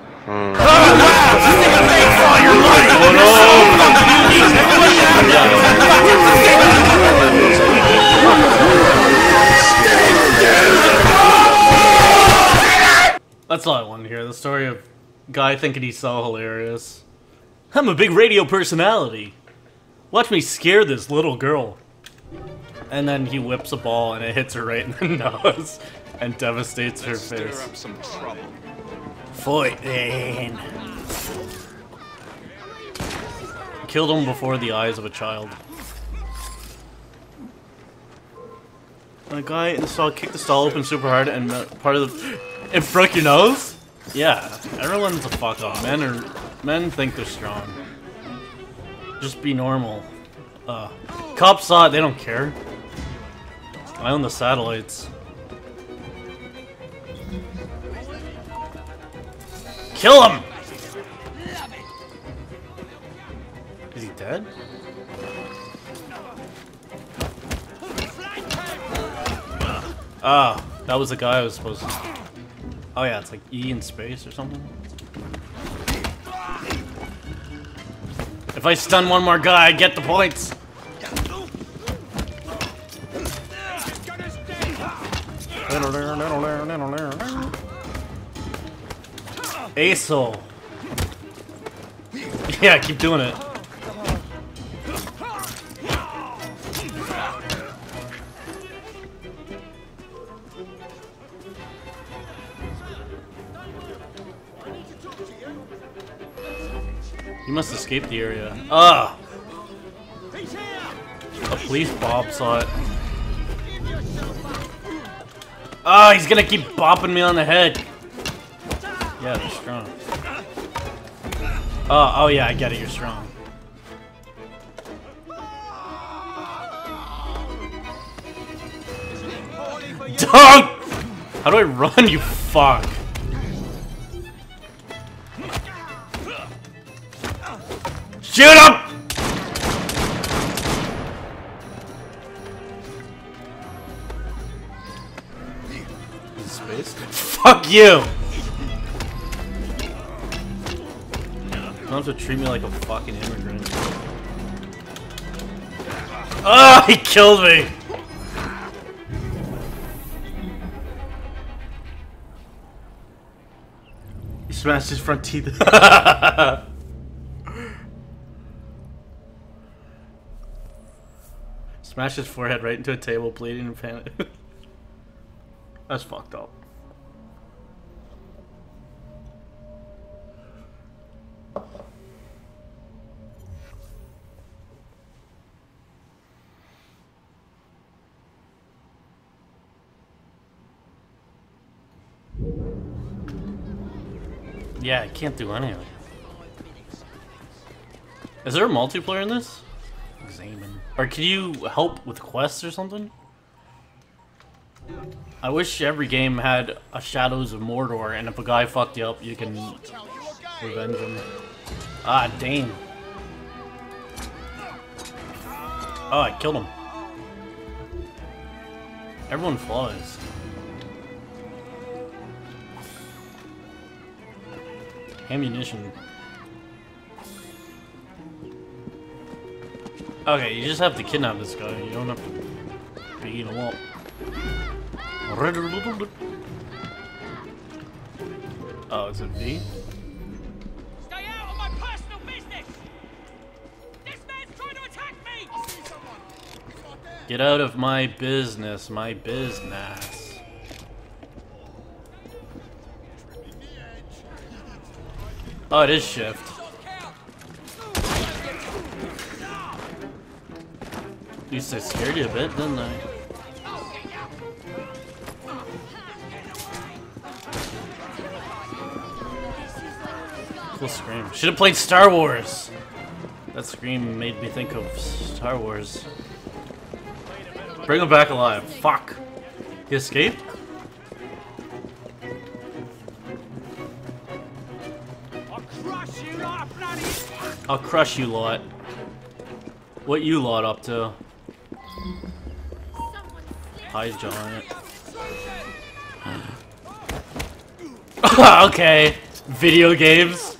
That's all I wanted to hear. The story of guy thinking he's so hilarious. I'm a big radio personality. Watch me scare this little girl. And then he whips a ball and it hits her right in the nose and devastates her face. Stir up some trouble. Fight then. Killed him before the eyes of a child. And a guy in the stall kicked the stall open super hard, and part of the... It broke your nose? Yeah, everyone's a fuck up. Men think they're strong. Just be normal. Cops saw it, they don't care. I own the satellites. Kill him! Is he dead? Ah, that was the guy I was supposed to... Oh yeah, it's like E in space or something. If I stun one more guy, I get the points. Aso. Yeah, keep doing it. You must escape the area. Ah! A police Bob saw it. Ah, he's gonna keep bopping me on the head. Yeah, they're strong. Oh yeah, I get it, you're strong. Dog! How do I run, you fuck? Shoot him! Space? Fuck you! You don't have to treat me like a fucking immigrant. Oh, he killed me! He smashed his front teeth. Smashed his forehead right into a table, bleeding and panic. That's fucked up. Yeah, I can't do any of it. Is there a multiplayer in this? Examine. Or can you help with quests or something? I wish every game had a Shadows of Mordor, and if a guy fucked you up, you can revenge him. Ah, Dane. Oh, I killed him. Everyone flies. Ammunition. Okay, you just have to kidnap this guy. You don't have to beat him up. Oh, is it V? Stay out of my personal business! This man's trying to attack me! Get out of my business, my business. Oh, it is shift. At least I scared you a bit, didn't I? Cool scream. Should have played Star Wars. That scream made me think of Star Wars. Bring him back alive. Fuck. He escaped? I'll crush you lot. What you lot up to? Hi, Giant. Okay. Video games.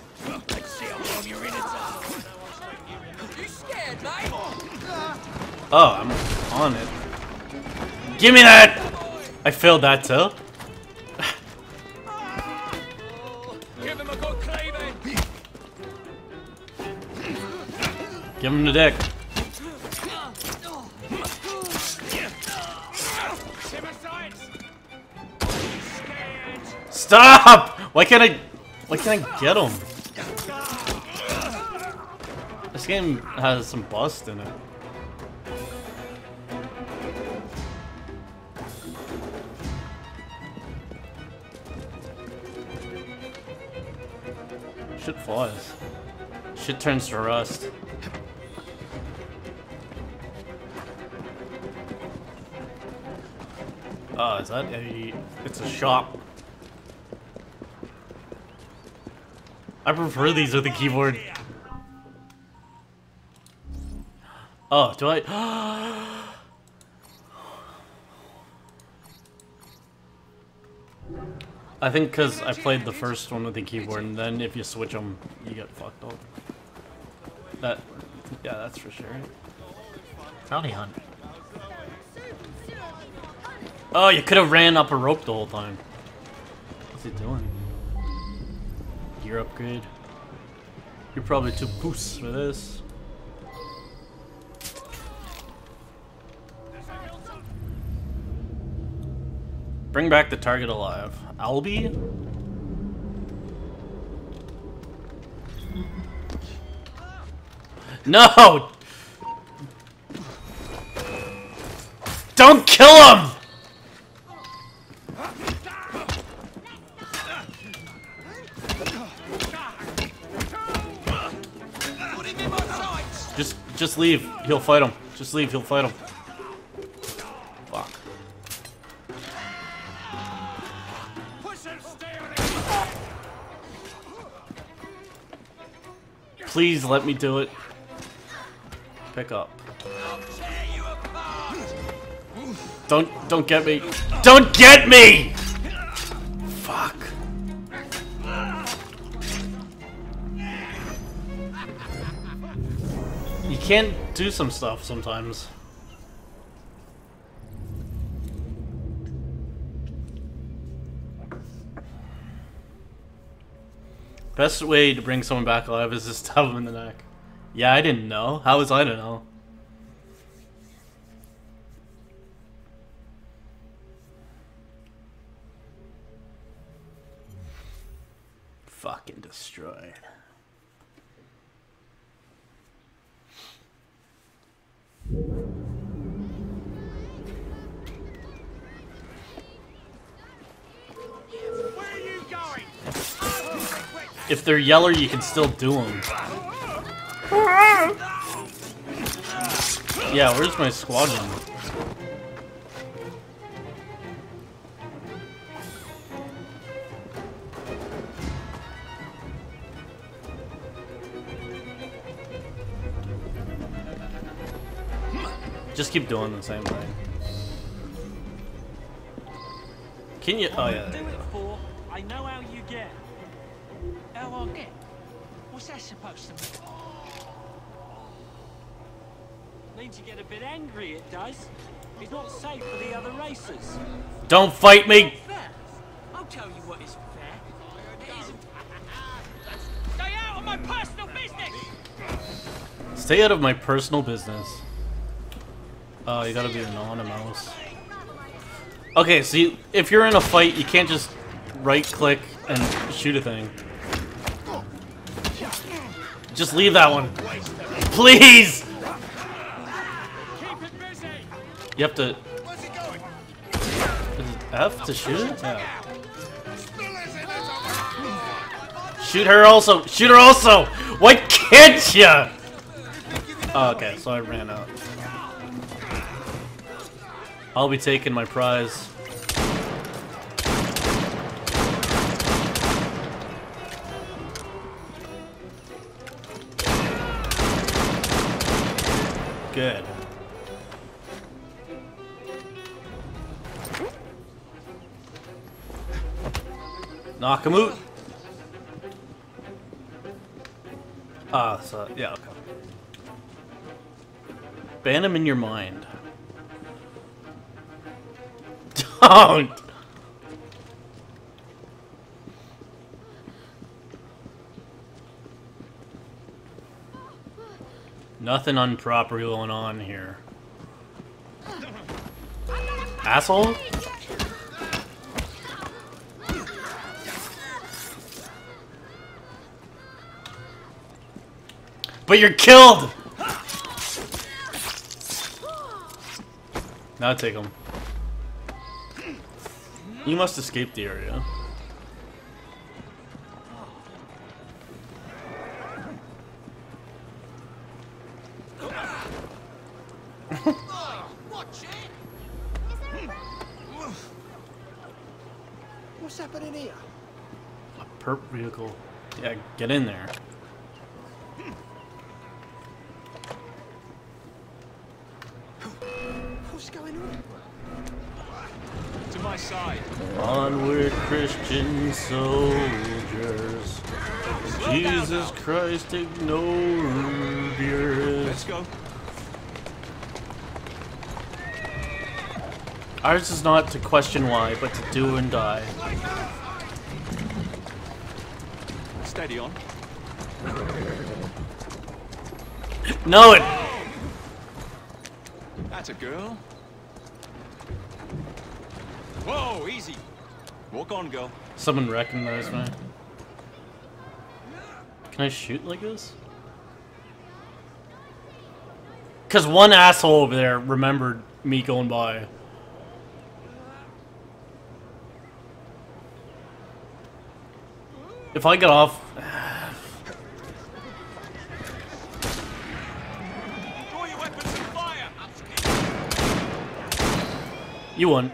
Oh, I'm on it. Give me that! I failed that too. Give him a good cleaving! Give him the dick. Stop! Why can't I get him? This game has some bust in it. Shit flies. Shit turns to rust. Oh, is that a... It's a shop. I prefer these with the keyboard. Oh, do I... I think because I played the first one with the keyboard, and then if you switch them, you get fucked up. That... Yeah, that's for sure. Bounty hunt. Oh, you could have ran up a rope the whole time. What's he doing? Gear upgrade. You're probably too puss for this. Bring back the target alive. Albie? No! Don't kill him! Just leave. He'll fight him. Just leave. He'll fight him. Fuck. Please let me do it. Pick up. Don't get me. Don't get me! Fuck. You can't do some stuff sometimes. Best way to bring someone back alive is to stab them in the neck. Yeah, I didn't know. How was I to know? Fucking destroyed. If they're yeller, you can still do them. Yeah, where's my squadron? Just keep doing the same thing. Can you? Oh yeah. There you go. I know how you get. How I get? What's that supposed to mean? Means you get a bit angry, it does. It's not safe for the other racers. Don't fight me! I'll tell you what is fair. It isn't. Stay out of my personal business! Stay out of my personal business. Oh, you gotta be anonymous. Okay, see, if you're in a fight, you can't just right-click and shoot a thing. Just leave that one. Please! You have to... Is it F to shoot it? Yeah. Shoot her also! Shoot her also! Why can't ya? Oh, okay, so I ran out. I'll be taking my prize. Good. Knock him out. Ah, so yeah, okay. Ban him in your mind. Don't! Nothing improper going on here. Asshole? But you're killed! Now take him. You must escape the area. What's happening here? A perp vehicle. Yeah, get in there. What's going on? To my side. Onward, Christian soldiers. Jesus Christ, ignore yours. Let's go. Ours is not to question why, but to do and die. Steady on. Know it! That's a girl. Whoa, easy. Walk on, girl. Someone recognized me. Can I shoot like this? Because one asshole over there remembered me going by. If I get off... Draw your weapons and fire. You won.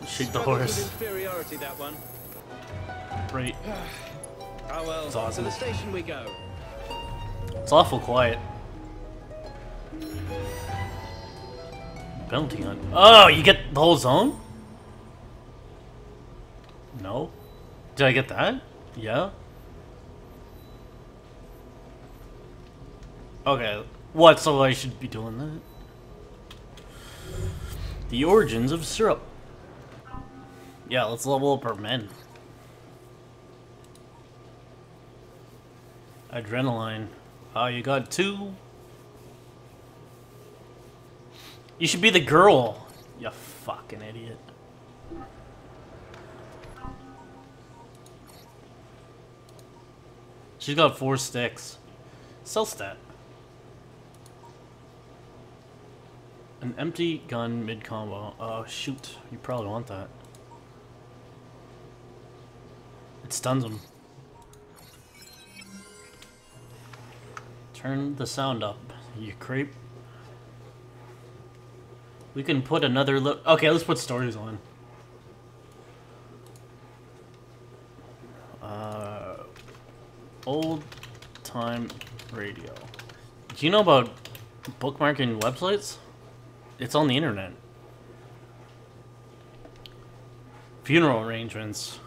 Shoot the horse. Inferiority, that one. Right. Oh well, It's awesome. to the station we go. It's awful quiet. Bounty hunt. Oh, you get the whole zone? No? Did I get that? Yeah? Okay. What? So I should be doing that? The origins of syrup. Yeah, let's level up our men. Adrenaline. Oh, you got 2. You should be the girl. You fucking idiot. She's got 4 sticks. Self-stat. An empty gun mid-combo. Oh, shoot. You probably want that. It stuns them. Turn the sound up, you creep. We can put another okay, let's put stories on. Old time radio. Do you know about bookmarking websites? It's on the internet. Funeral arrangements.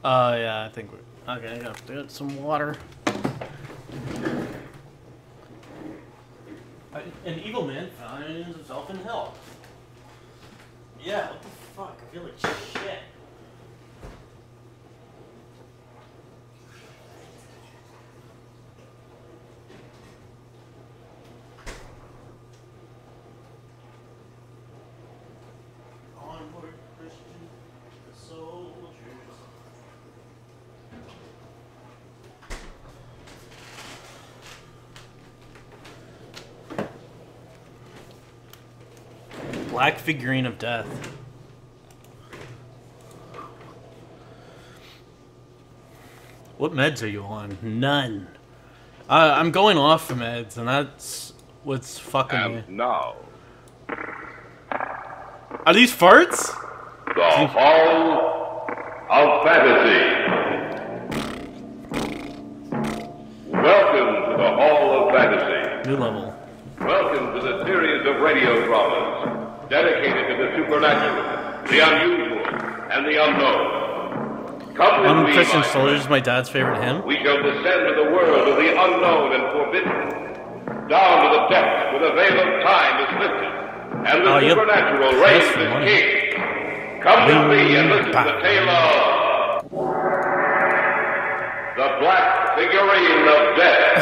Yeah, I think we're... Okay, I gotta get some water. An evil man finds himself in hell. Yeah, what the fuck? I feel like shit. Onward, Christian soldiers. Black figurine of death. What meds are you on? None. I'm going off the meds, and that's what's fucking me. Now, are these farts? the Hall of Fantasy. Welcome to the Hall of Fantasy. New level. Welcome to the series of radio dramas dedicated to the supernatural, the unusual, and the unknown. Come with me, Christian Soldier is my dad's favorite hymn. We shall descend to the world of the unknown and forbidden, down to the depths where the veil of time is lifted, and the supernatural reigns as king. Come with me and listen to the tale of the Black Figurine of Death.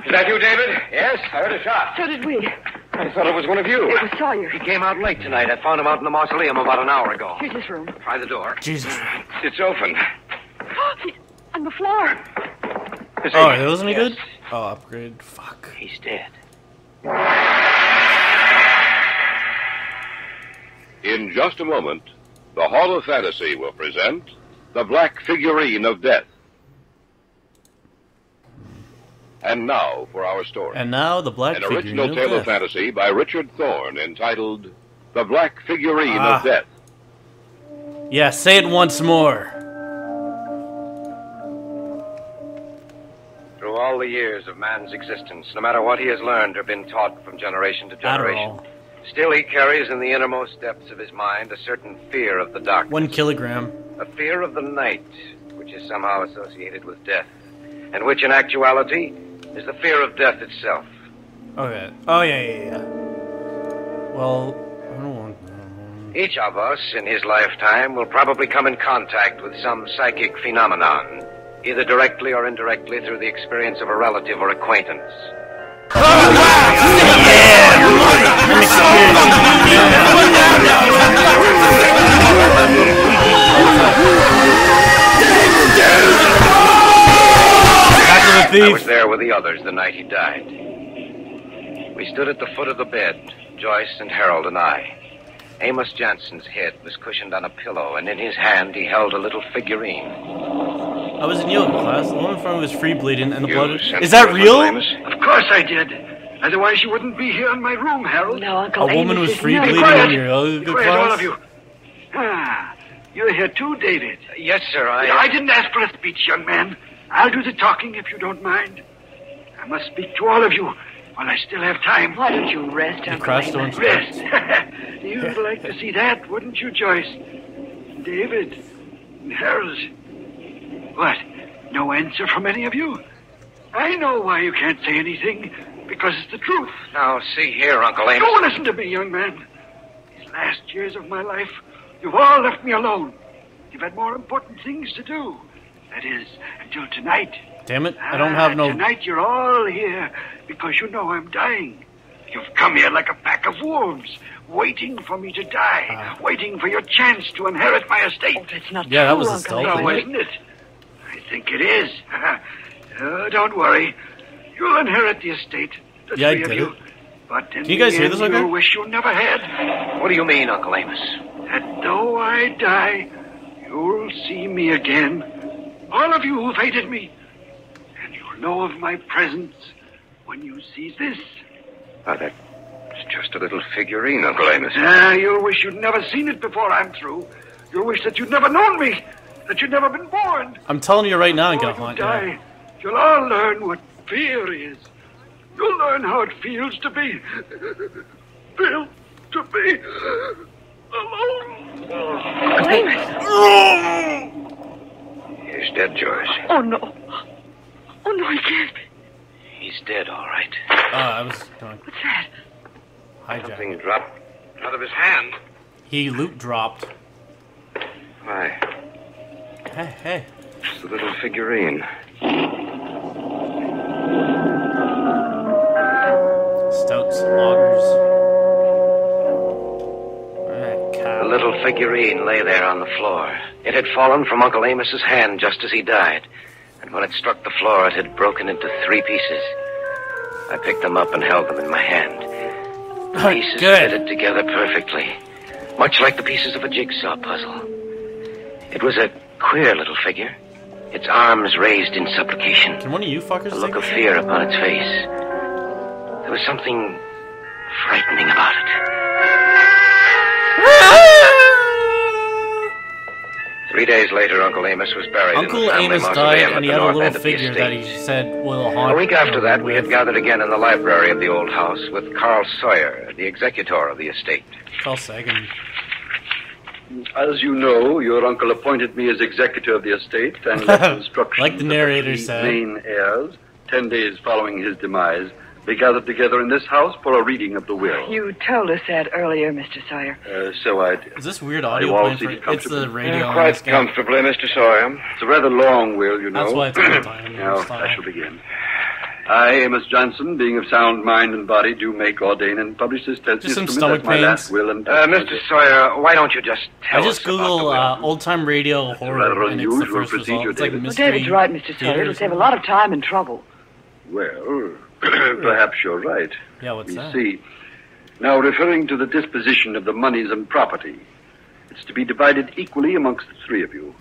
Is that you, David? Yes, I heard a shot. So did we. I thought it was one of you. It was Sawyer. He came out late tonight. I found him out in the mausoleum about an hour ago. Here's his room. Try the door. Jesus. It's open. He's on the floor. Oh, it wasn't any good? Oh, upgrade. Fuck. He's dead. In just a moment, the Hall of Fantasy will present the Black Figurine of Death. And now for our story. And now the black An figurine original tale of death. fantasy by Richard Thorne entitled The Black Figurine of Death. Yeah, say it once more. Through all the years of man's existence, no matter what he has learned or been taught from generation to generation, still he carries in the innermost depths of his mind a certain fear of the darkness. 1 kilogram. A fear of the night, which is somehow associated with death, and which in actuality is the fear of death itself. Okay. Oh, yeah. Well, I don't want... Each of us in his lifetime will probably come in contact with some psychic phenomenon, either directly or indirectly through the experience of a relative or acquaintance. I was there with the others the night he died. We stood at the foot of the bed, Joyce and Harold and I. Amos Jansen's head was cushioned on a pillow, and in his hand he held a little figurine. I was in yoga class. The one in front of me was free bleeding, and the blood... Is that real? Of course I did. Otherwise you wouldn't be here in my room, Harold. No, Uncle A woman Amos was is free not- bleeding in your yoga Quiet, all class? of you. Ah, you're here too, David. Yes, sir, I didn't ask for a speech, young man. I'll do the talking if you don't mind. I must speak to all of you while I still have time. Why don't you rest, Uncle Amos? Rest. You'd like to see that, wouldn't you, Joyce? David and Harold. What? No answer from any of you? I know why you can't say anything. Because it's the truth. Now, see here, Uncle Amos. Don't listen to me, young man. These last years of my life, you've all left me alone. You've had more important things to do. That is, until tonight. Damn it, I don't have no... Tonight you're all here because you know I'm dying. You've come here like a pack of wolves, waiting for me to die, waiting for your chance to inherit my estate. Oh, that's not Yeah, that was a stealth No, thing. isn't it? I think it is. Don't worry. You'll inherit the estate. The Yeah, I three of did you. it. But in Can you guys the hear end, this okay? you'll wish you never had. What do you mean, Uncle Amos? That though I die, you'll see me again. All of you who've hated me. And you'll know of my presence when you see this. Oh, that's just a little figurine, Uncle Amos. You'll wish you'd never seen it before I'm through. You'll wish that you'd never known me. That you'd never been born. I'm telling you right now, I'm Before gonna you find die, you'll all learn what fear is. You'll learn how it feels to be... to be... alone. Uncle Amos! He's dead, Joyce. Oh, no. Oh, no, he can't be. He's dead, all right. I was going... What's that? Hijack. Something dropped out of his hand. He loot dropped. Why? Hey. It's the little figurine. Stouts, loggers. The little figurine lay there on the floor. It had fallen from Uncle Amos's hand just as he died. And when it struck the floor, it had broken into 3 pieces. I picked them up and held them in my hand. The pieces fitted together perfectly, much like the pieces of a jigsaw puzzle. It was a queer little figure, its arms raised in supplication. Can one of you fuckers a look take of this fear thing? upon its face. There was something frightening about it. 3 days later, Uncle Amos was buried in Uncle the family Amos mausoleum died, at and he the had a north little end of the figure that estate. he said will haunt. A week after that, we had gathered again in the library of the old house with Carl Sawyer, the executor of the estate. Carl Sagan. As you know, your uncle appointed me as executor of the estate and left instructions Like the narrator that the said. main heirs, 10 days following his demise, be gathered together in this house for a reading of the will. You told us that earlier, Mr. Sawyer. So I did. Is this weird Are audio you all playing seated for... It's the comfortably? radio on Quite this guy. comfortably, Mr. Sawyer. It's a rather long will, you know. That's why it's all the time. Now, I shall begin. I, Amos Johnson, being of sound mind and body, do make, ordain, and publish this Just some instrument stomach as my pains. last will and Mr. Sawyer, why don't you just tell I just us about Google the will? old-time radio horror, rather and it's the unusual first result. procedure, It's like David. Well, mystery. David's right, Mr. Sawyer. theater It'll or save a something. lot of time and trouble. Well, perhaps you're right. Yeah, what's You that? see, now referring to the disposition of the monies and property, it's to be divided equally amongst the 3 of you.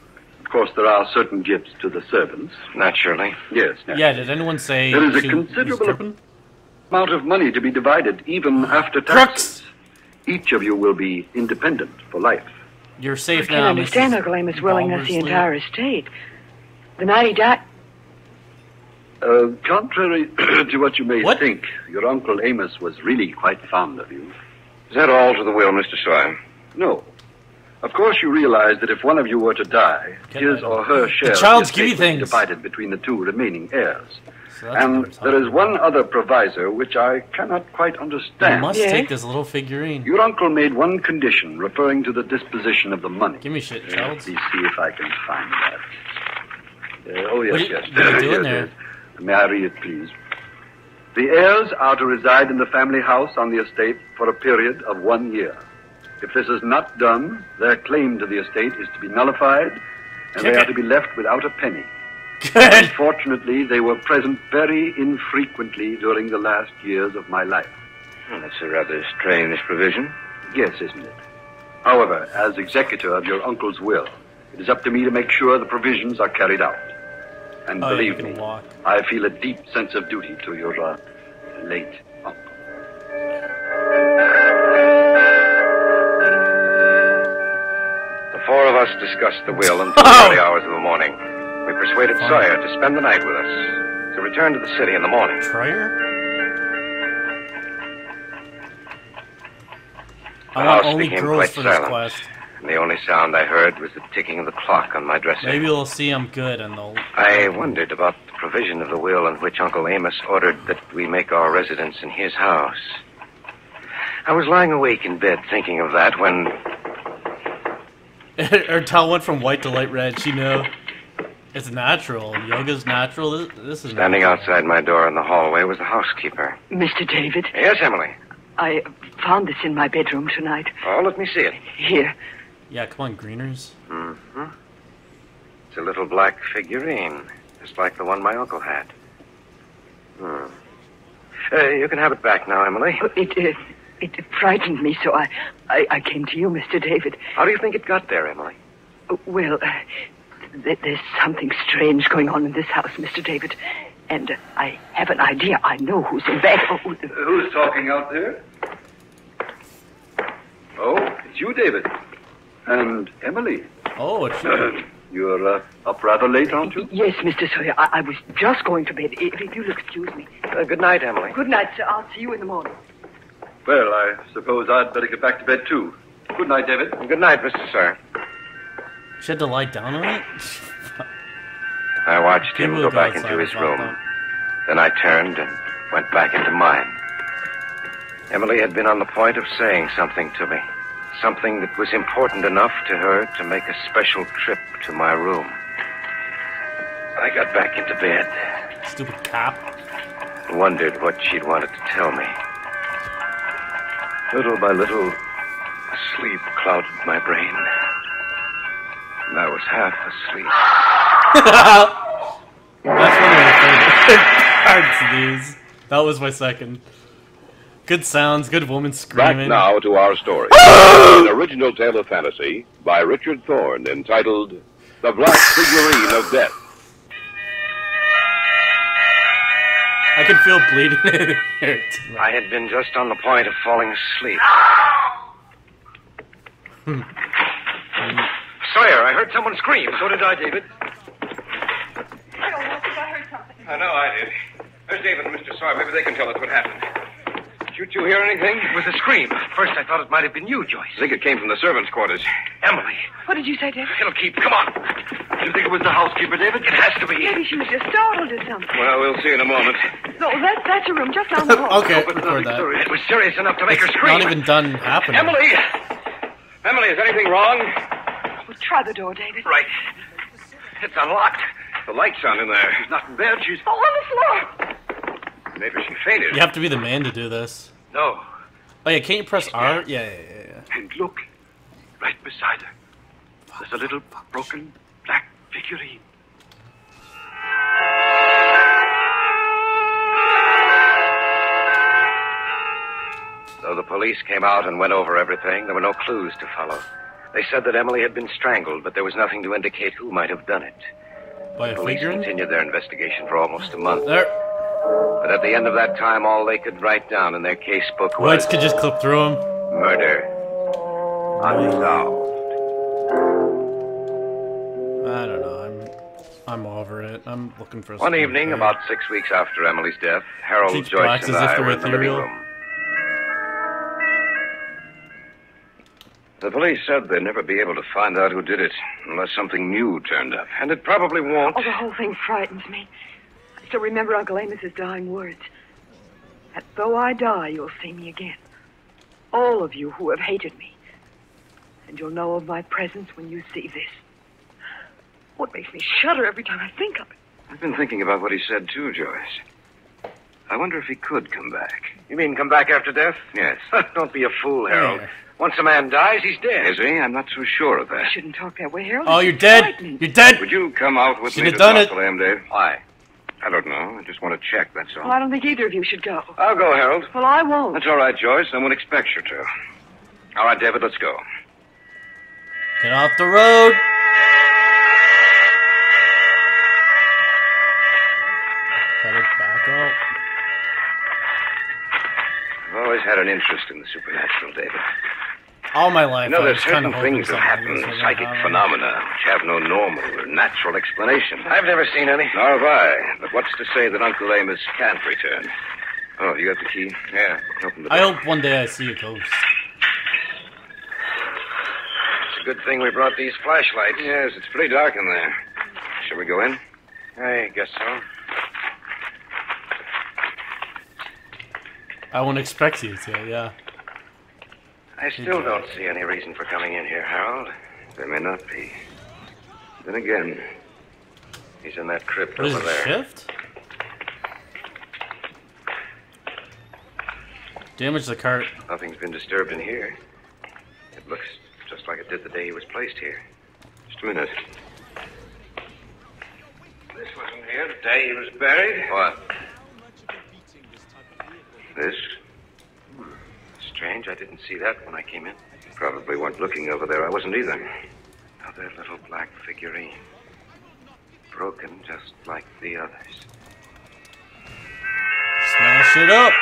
Of course, there are certain gifts to the servants. Naturally. Yes, naturally. Yeah, did anyone say there is a considerable amount of money to be divided even after taxes. Each of you will be independent for life. You're safe now. I can't understand Uncle Amos willing us the entire estate. The night he died... Contrary to what you may think, your Uncle Amos was really quite fond of you. Is that all to the will, Mr. Sawyer? No. Of course you realize that if one of you were to die, his or her share child's of the estate would be divided between the two remaining heirs. And there is one other proviso which I cannot quite understand. I must take this little figurine. Your uncle made one condition referring to the disposition of the money. Give me shit, child. Please see if I can find that. Oh, yes, yes. What are you doing there? May I read it, please? The heirs are to reside in the family house on the estate for a period of 1 year. If this is not done, their claim to the estate is to be nullified, and they are to be left without a penny. Unfortunately, they were present very infrequently during the last years of my life. That's a rather strange provision. Yes, isn't it? However, as executor of your uncle's will, it is up to me to make sure the provisions are carried out. And believe me, I feel a deep sense of duty to your late uncle. The four of us discussed the will until the early hours of the morning. We persuaded Sawyer to spend the night with us, to return to the city in the morning. Sawyer? The house became quite silent, and the only sound I heard was the ticking of the clock on my dresser. Maybe they'll see I'm good and they'll... I wondered about the provision of the will in which Uncle Amos ordered that we make our residence in his house. I was lying awake in bed thinking of that when... Her towel went from white to light red. She knew. It's natural. Yoga's natural. This is standing natural. Outside my door in the hallway was the housekeeper. Mr. David? Yes, Emily? I found this in my bedroom tonight. Oh, let me see it. Here. Yeah, come on, Greeners. Mm-hmm. It's a little black figurine, just like the one my uncle had. You can have it back now, Emily. It frightened me, so I came to you, Mr. David. How do you think it got there, Emily? Well, there's something strange going on in this house, Mr. David. And I have an idea. I know who's in bed. Who's talking out there? Oh, it's you, David. And Emily. Oh, it's you. You're up rather late, aren't you? Yes, Mr. Sawyer. I was just going to bed. If you'll excuse me. Good night, Emily. Good night, sir. I'll see you in the morning. Well, I suppose I'd better get back to bed, too. Good night, David. Good night, Mr. Sawyer. She had to lie down on it? I watched him go back into his room. Then I turned and went back into mine. Emily had been on the point of saying something to me. Something that was important enough to her to make a special trip to my room. I got back into bed. Stupid cop. Wondered what she'd wanted to tell me. Little by little, sleep clouded my brain. And I was half asleep. That's one of my favorite parts of these. That was my second. Good sounds, good woman screaming. Back now to our story. An original tale of fantasy by Richard Thorne entitled The Black Figurine of Death. I can feel bleeding in here. I had been just on the point of falling asleep. Sawyer, I heard someone scream. So did I, David. I don't know if I heard something. I know I did. There's David and Mr. Sawyer. Maybe they can tell us what happened. Did you two hear anything? It was a scream. First, I thought it might have been you, Joyce. I think it came from the servants' quarters. Emily. What did you say, David? It'll keep. Come on. Do you think it was the housekeeper, David? It has to be. Maybe she was just startled or something. Well, we'll see in a moment. No, that's a room just down the hall. Okay, record that. It was serious enough to make her scream. Not even done happening. Emily! Emily, is anything wrong? Well, try the door, David. Right. It's unlocked. The light's on in there. She's not in bed. She's... Oh, on the floor. Maybe she fainted. You have to be the man to do this. No. Oh, yeah, can't you press R? Yeah. And look, right beside her, there's a little broken black figurine. Though the police came out and went over everything, there were no clues to follow. They said that Emily had been strangled, but there was nothing to indicate who might have done it. By The a police figurine? continued their investigation for almost a month. There. But at the end of that time, all they could write down in their case book was... Whites could just clip through them. Murder. Unsolved. I don't know. I'm over it. I'm looking for. One evening, about 6 weeks after Emily's death, Harold Keeps Joyce blacks and as if I they're were in the living ethereal. room. The police said they'd never be able to find out who did it unless something new turned up, and it probably won't. Oh, the whole thing frightens me. I still remember Uncle Amos's dying words. That though I die, you'll see me again. All of you who have hated me. And you'll know of my presence when you see this. What makes me shudder every time I think of it? I've been thinking about what he said, too, Joyce. I wonder if he could come back. You mean come back after death? Yes. Don't be a fool, Harold. Yeah. Once a man dies, he's dead. Is he? I'm not so sure of that. You shouldn't talk that way, Harold. Oh, It's you're dead. frightening. You're dead. Would you come out with Should me have to done the it. mausoleum, Dave? Why? I don't know. I just want to check, that's all. Well, I don't think either of you should go. I'll go, Harold. Well, I won't. That's all right, Joyce. I won't expect you to. All right, David, let's go. Get off the road. Better back up. I've always had an interest in the supernatural, David. All my life. You know, I there's was kinda certain hoping things that something happen, was gonna psychic happen. phenomena, which have no normal or natural explanation. I've never seen any. Nor have I. But what's to say that Uncle Amos can't return? Oh, you got the key? Yeah. Open the door. I hope one day I see a ghost. It's a good thing we brought these flashlights. Yes, it's pretty dark in there. Shall we go in? I guess so. I won't expect you to, yeah. I still don't see any reason for coming in here, Harold. There may not be. Then again, he's in that crypt What is over it, there. shift? Damage the cart. Nothing's been disturbed in here. It looks just like it did the day he was placed here. Just a minute. This wasn't here the day he was buried. What? This? Strange, I didn't see that when I came in. You probably weren't looking over there. I wasn't either. Another little black figurine. Broken just like the others. Smash it up.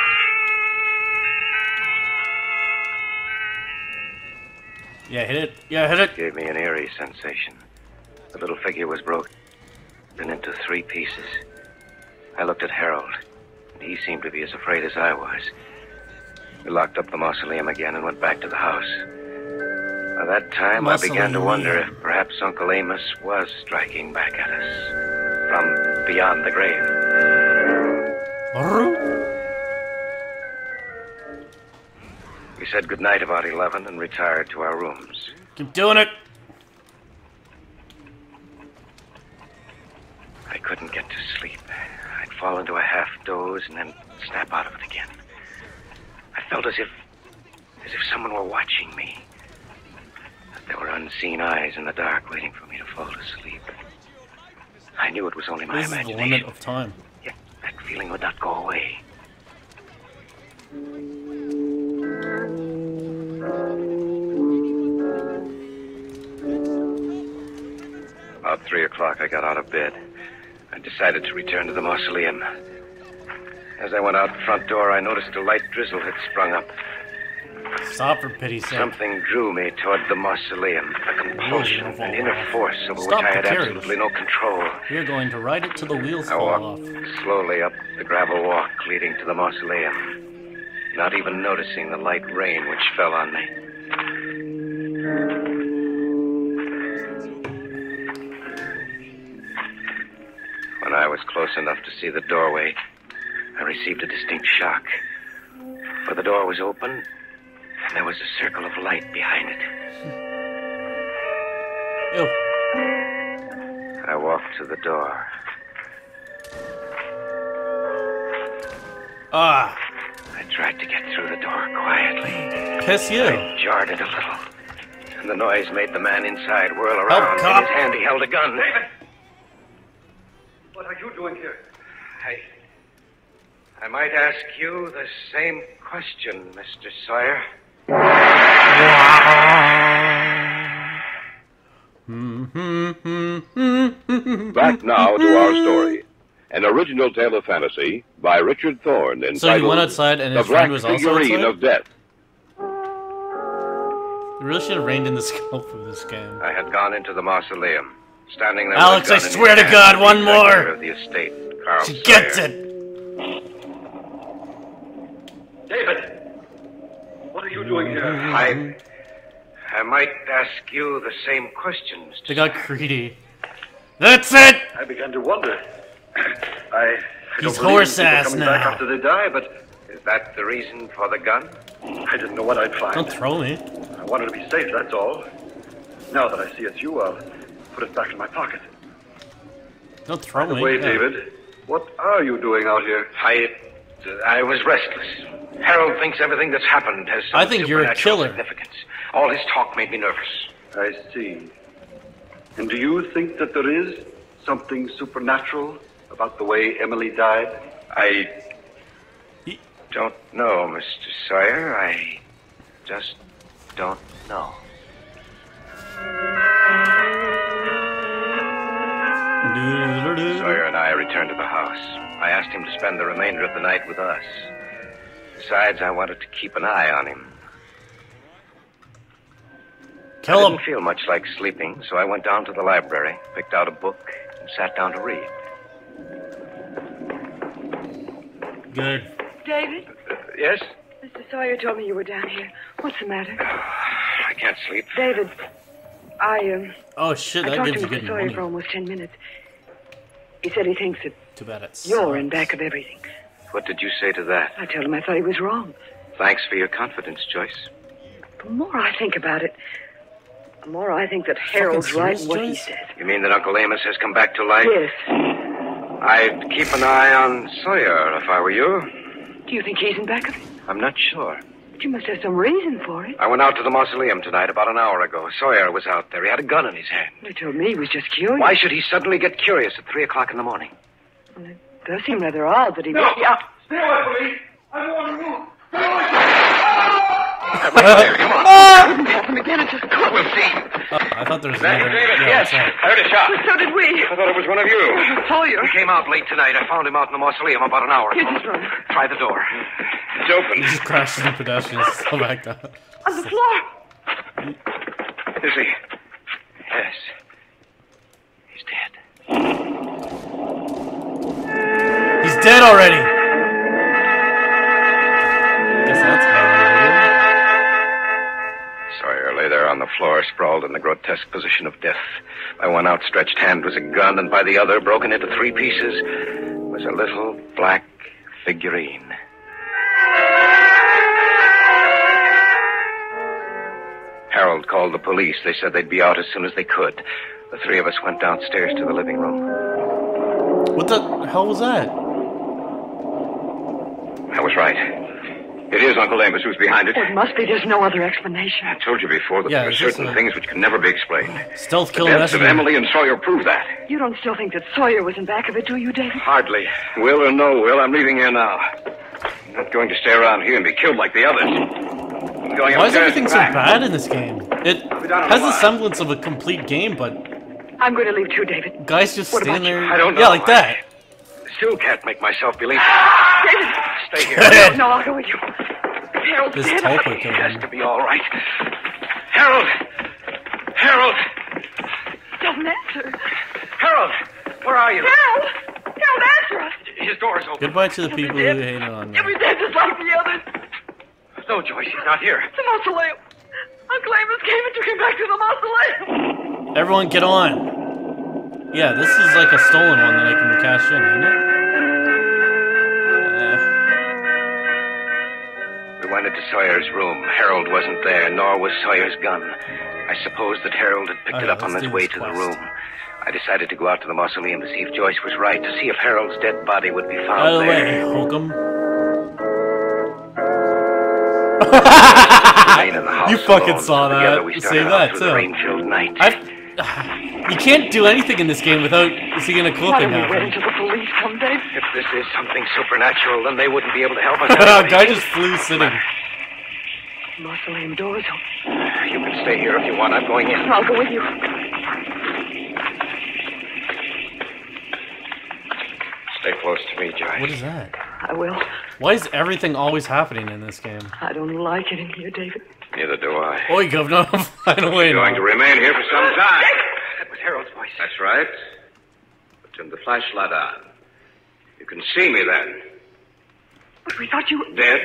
Yeah, hit it. Yeah, hit it. Gave me an eerie sensation. The little figure was broken into 3 pieces. I looked at Harold, and he seemed to be as afraid as I was. We locked up the mausoleum again and went back to the house. By that time, I began to wonder if perhaps Uncle Amos was striking back at us from beyond the grave. We said goodnight about 11 and retired to our rooms. Keep doing it. I couldn't get to sleep. I'd fall into a half doze and then snap out of it again. I felt as if someone were watching me. That there were unseen eyes in the dark waiting for me to fall asleep. I knew it was only my This is the imagination. limit of time. Yet that feeling would not go away. About 3 o'clock, I got out of bed. I decided to return to the mausoleum. As I went out the front door, I noticed a light drizzle had sprung up. Stop for pity's sake. Something drew me toward the mausoleum. A compulsion, an inner force over Stop which I had the carriage. absolutely no control. We're going to ride it till the wheels I fall walked off. slowly up the gravel walk leading to the mausoleum, not even noticing the light rain which fell on me. When I was close enough to see the doorway, I received a distinct shock. For the door was open, and there was a circle of light behind it. Ew. I walked to the door. Ah. I tried to get through the door quietly. Piss you. I jarred it a little, and the noise made the man inside whirl around. cop. In his hand, he held a gun. David! What are you doing here? I might ask you the same question, Mr. Sawyer. Back now to our story. An original tale of fantasy by Richard Thorne entitled So he went outside and his friend was also Figurine outside? of Death. You really should have reined in the scope of this game. I had gone into the mausoleum, standing there. Alex, with a I gun in swear his to hand, God, the one executor more! Of the estate, Carl She gets Sawyer. it! David! What are you doing here? I might ask you the same questions. They got greedy. That's it! I began to wonder. I He's don't believe in horse people ass coming now. back after they die, but Is that the reason for the gun? I didn't know what I'd find. Don't throw me. I wanted to be safe, that's all. Now that I see it's you, I'll put it back in my pocket. Don't throw By the me. way, Yeah. David, what are you doing out here? I was restless. Harold thinks everything that's happened has some I think you're a supernatural killer. significance. All his talk made me nervous. I see. And do you think that there is something supernatural about the way Emily died? I don't know, Mr. Sawyer. I just don't know. Sawyer and I returned to the house. I asked him to spend the remainder of the night with us. Besides, I wanted to keep an eye on him. Kill I him. didn't feel much like sleeping, so I went down to the library, picked out a book, and sat down to read. Good. David? Yes? Mr. Sawyer told me you were down here. What's the matter? I can't sleep. David, I Oh shit, that talked gives to you Mr. good Sawyer money. for almost 10 minutes. He said he thinks that Too bad it's. you're in back of everything. What did you say to that? I told him I thought he was wrong. Thanks for your confidence, Joyce. The more I think about it, the more I think that Harold's right in what he says. You mean that Uncle Amos has come back to life? Yes. I'd keep an eye on Sawyer if I were you. Do you think he's in back of it? I'm not sure. But you must have some reason for it. I went out to the mausoleum tonight about an hour ago. Sawyer was out there. He had a gun in his hand. They told me he was just curious. Why should he suddenly get curious at 3 o'clock in the morning? Well, it does seem rather odd that he No! would... Yeah. Stay away from me! I don't want to move! Stay away Come on. Couldn't happen again. It just could. We'll see. I thought there was David, another. David, Yeah, yes. what's up? I heard a shot. So did we. I thought it was one of you. Sawyer. He came out late tonight. I found him out in the mausoleum about an hour ago. Here's his room. Try the door. It's open. He just crashed into pedestrians. Oh my god. On the floor. Is he? Yes. He's dead. He's dead already. Guess that's how Sawyer lay there on the floor, sprawled in the grotesque position of death. By one outstretched hand was a gun, and by the other, broken into 3 pieces, was a little black figurine. Harold called the police. They said they'd be out as soon as they could. The 3 of us went downstairs to the living room. What the hell was that? I was right. It is Uncle Amos who's behind it. Well, it must be. There's no other explanation. I told you before that Yeah, there are is this certain a- things which can never be explained. Stealth The kill deaths of messenger. Emily and Sawyer prove that. You don't still think that Sawyer was in back of it, do you, David? Hardly. Will or no will, I'm leaving here now. I'm not going to stay around here and be killed like the others. I'm going Why is upstairs everything and so back. bad in this game? It I'll be down in has a the while. semblance of a complete game, but I'm going to leave too, David. guys just What stand about you? there. I don't know. Yeah, like that. Still can't make myself believe. David! Stay here. No, I'll go with you. Harold's This dead. teleport killed It has him. to be all right. Harold! Harold! Don't answer. Harold! Where are you? Harold! Harold, answer us! His door's open. Goodbye to the people who hated on me. Every day just like the others. No, Joyce, he's not here. The mausoleum. Uncle Amos came and took him back to the mausoleum. Everyone, get on. Yeah, this is like a stolen one that I can cash in, isn't it? We went into Sawyer's room. Harold wasn't there, nor was Sawyer's gun. I suppose that Harold had picked Oh, it yeah, up on let's his do way this to the quest. room. I decided to go out to the mausoleum to see if Joyce was right, to see if Harold's dead body would be By found the way, there. Hokum. Remain in the house You fucking alone, saw so that. together we Say started that, out through the too. rain-filled night. You can't do anything in this game without seeing a cool Why thing don't we wait happen. until the police come, Dave? If this is something supernatural, then they wouldn't be able to help us. Guy just flew sitting. Mausoleum doors open. You can stay here if you want. I'm going in. I'll go with you. Stay close to me, Joyce. What is that? I will. Why is everything always happening in this game? I don't like it in here, David. Neither do I. Oi, Governor, find a way You're going to remain here for some time. That was Harold's voice. That's right. But turn the flashlight on. You can see me then. But we thought you were... Dead?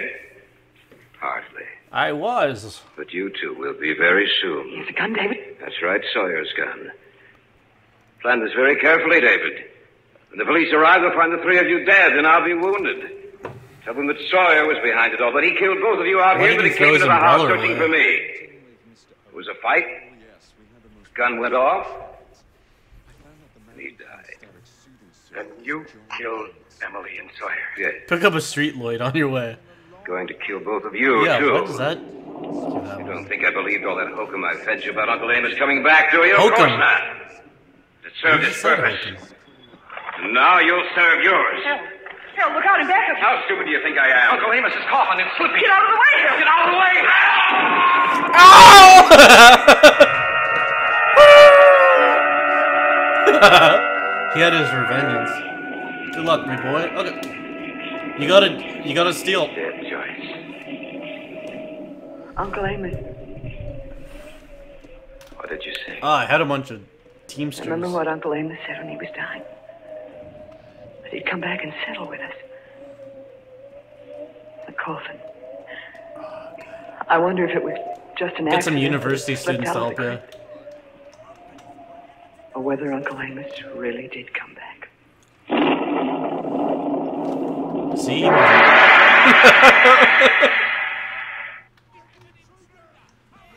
Hardly. I was. But you two will be very soon. He has a gun, David. That's right, Sawyer's gun. Plan this very carefully, David. When the police arrive, they'll find the three of you dead, and I'll be wounded. Tell them that Sawyer was behind it all, that he killed both of you out here, but he came into the house searching for me. It was a fight. His gun went off, and he died. Then you killed Emily and Sawyer. Yes. Pick up a street, Lloyd, on your way. Going to kill both of you, yeah, too. what is that? You don't think I believed all that hokum I fed you about Uncle Amos coming back, do you? Hokum. Of course not. It served its purpose. And now you'll serve yours. Harold, look out in back of you. How stupid do you think I am? Uncle Amos is coughing and slipping. Get out of the way, Harold. Get out of the way! He had his revenge. Good luck, my boy. Okay. You gotta steal. Dead, Joyce. Uncle Amos. What did you say? I had a bunch of teamsters. Remember what Uncle Amos said when he was dying? That he'd come back and settle with us. The coffin. I wonder if it was just an accident. Get some university students to help you. Or whether Uncle Amos really did come back. See?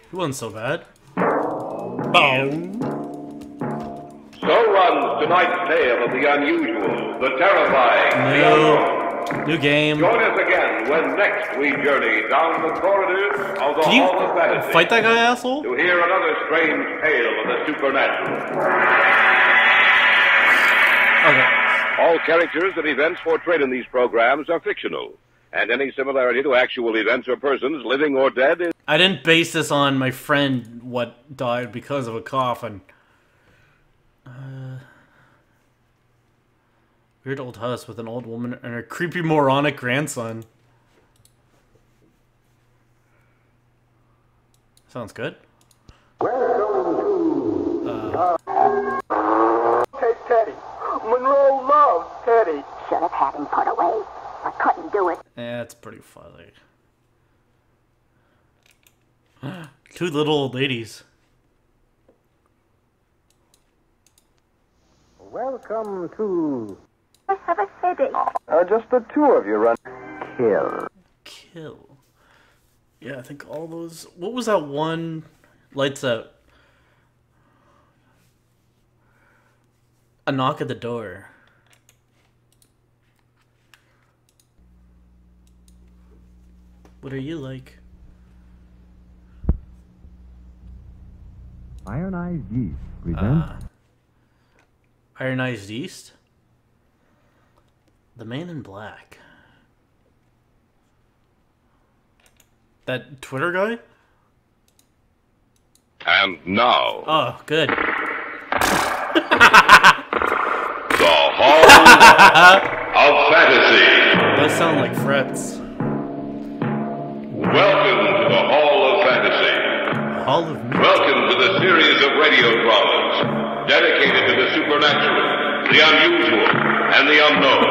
He wasn't so bad. Boom. So runs tonight's tale of the unusual, the terrifying, the unknown. New game. Join us again when next we journey down the corridors of the Hall of Fantasy. Fight that guy, asshole? To hear another strange tale of the supernatural. Okay. All characters and events portrayed in these programs are fictional, and any similarity to actual events or persons, living or dead, is... I didn't base this on my friend what died because of a coffin. Weird old house with an old woman and her creepy moronic grandson. Sounds good. Hey, Teddy. Monroe loves Teddy. Should have had him put away. I couldn't do it. Yeah, it's pretty funny. Two little old ladies. Welcome to... I have a headache. Just the two of you run... Kill. Yeah, I think all those... What was that one? Lights Out. A Knock at the Door. What are you like? Ironized Yeast presents... Ironized Yeast? The Man in Black. That Twitter guy? And now... Oh, good. The Hall of Fantasy. Those sound like frets. Welcome to the Hall of Fantasy. Hall of Music. Welcome to the series of radio dramas dedicated to the supernatural, the unusual, and the unknown.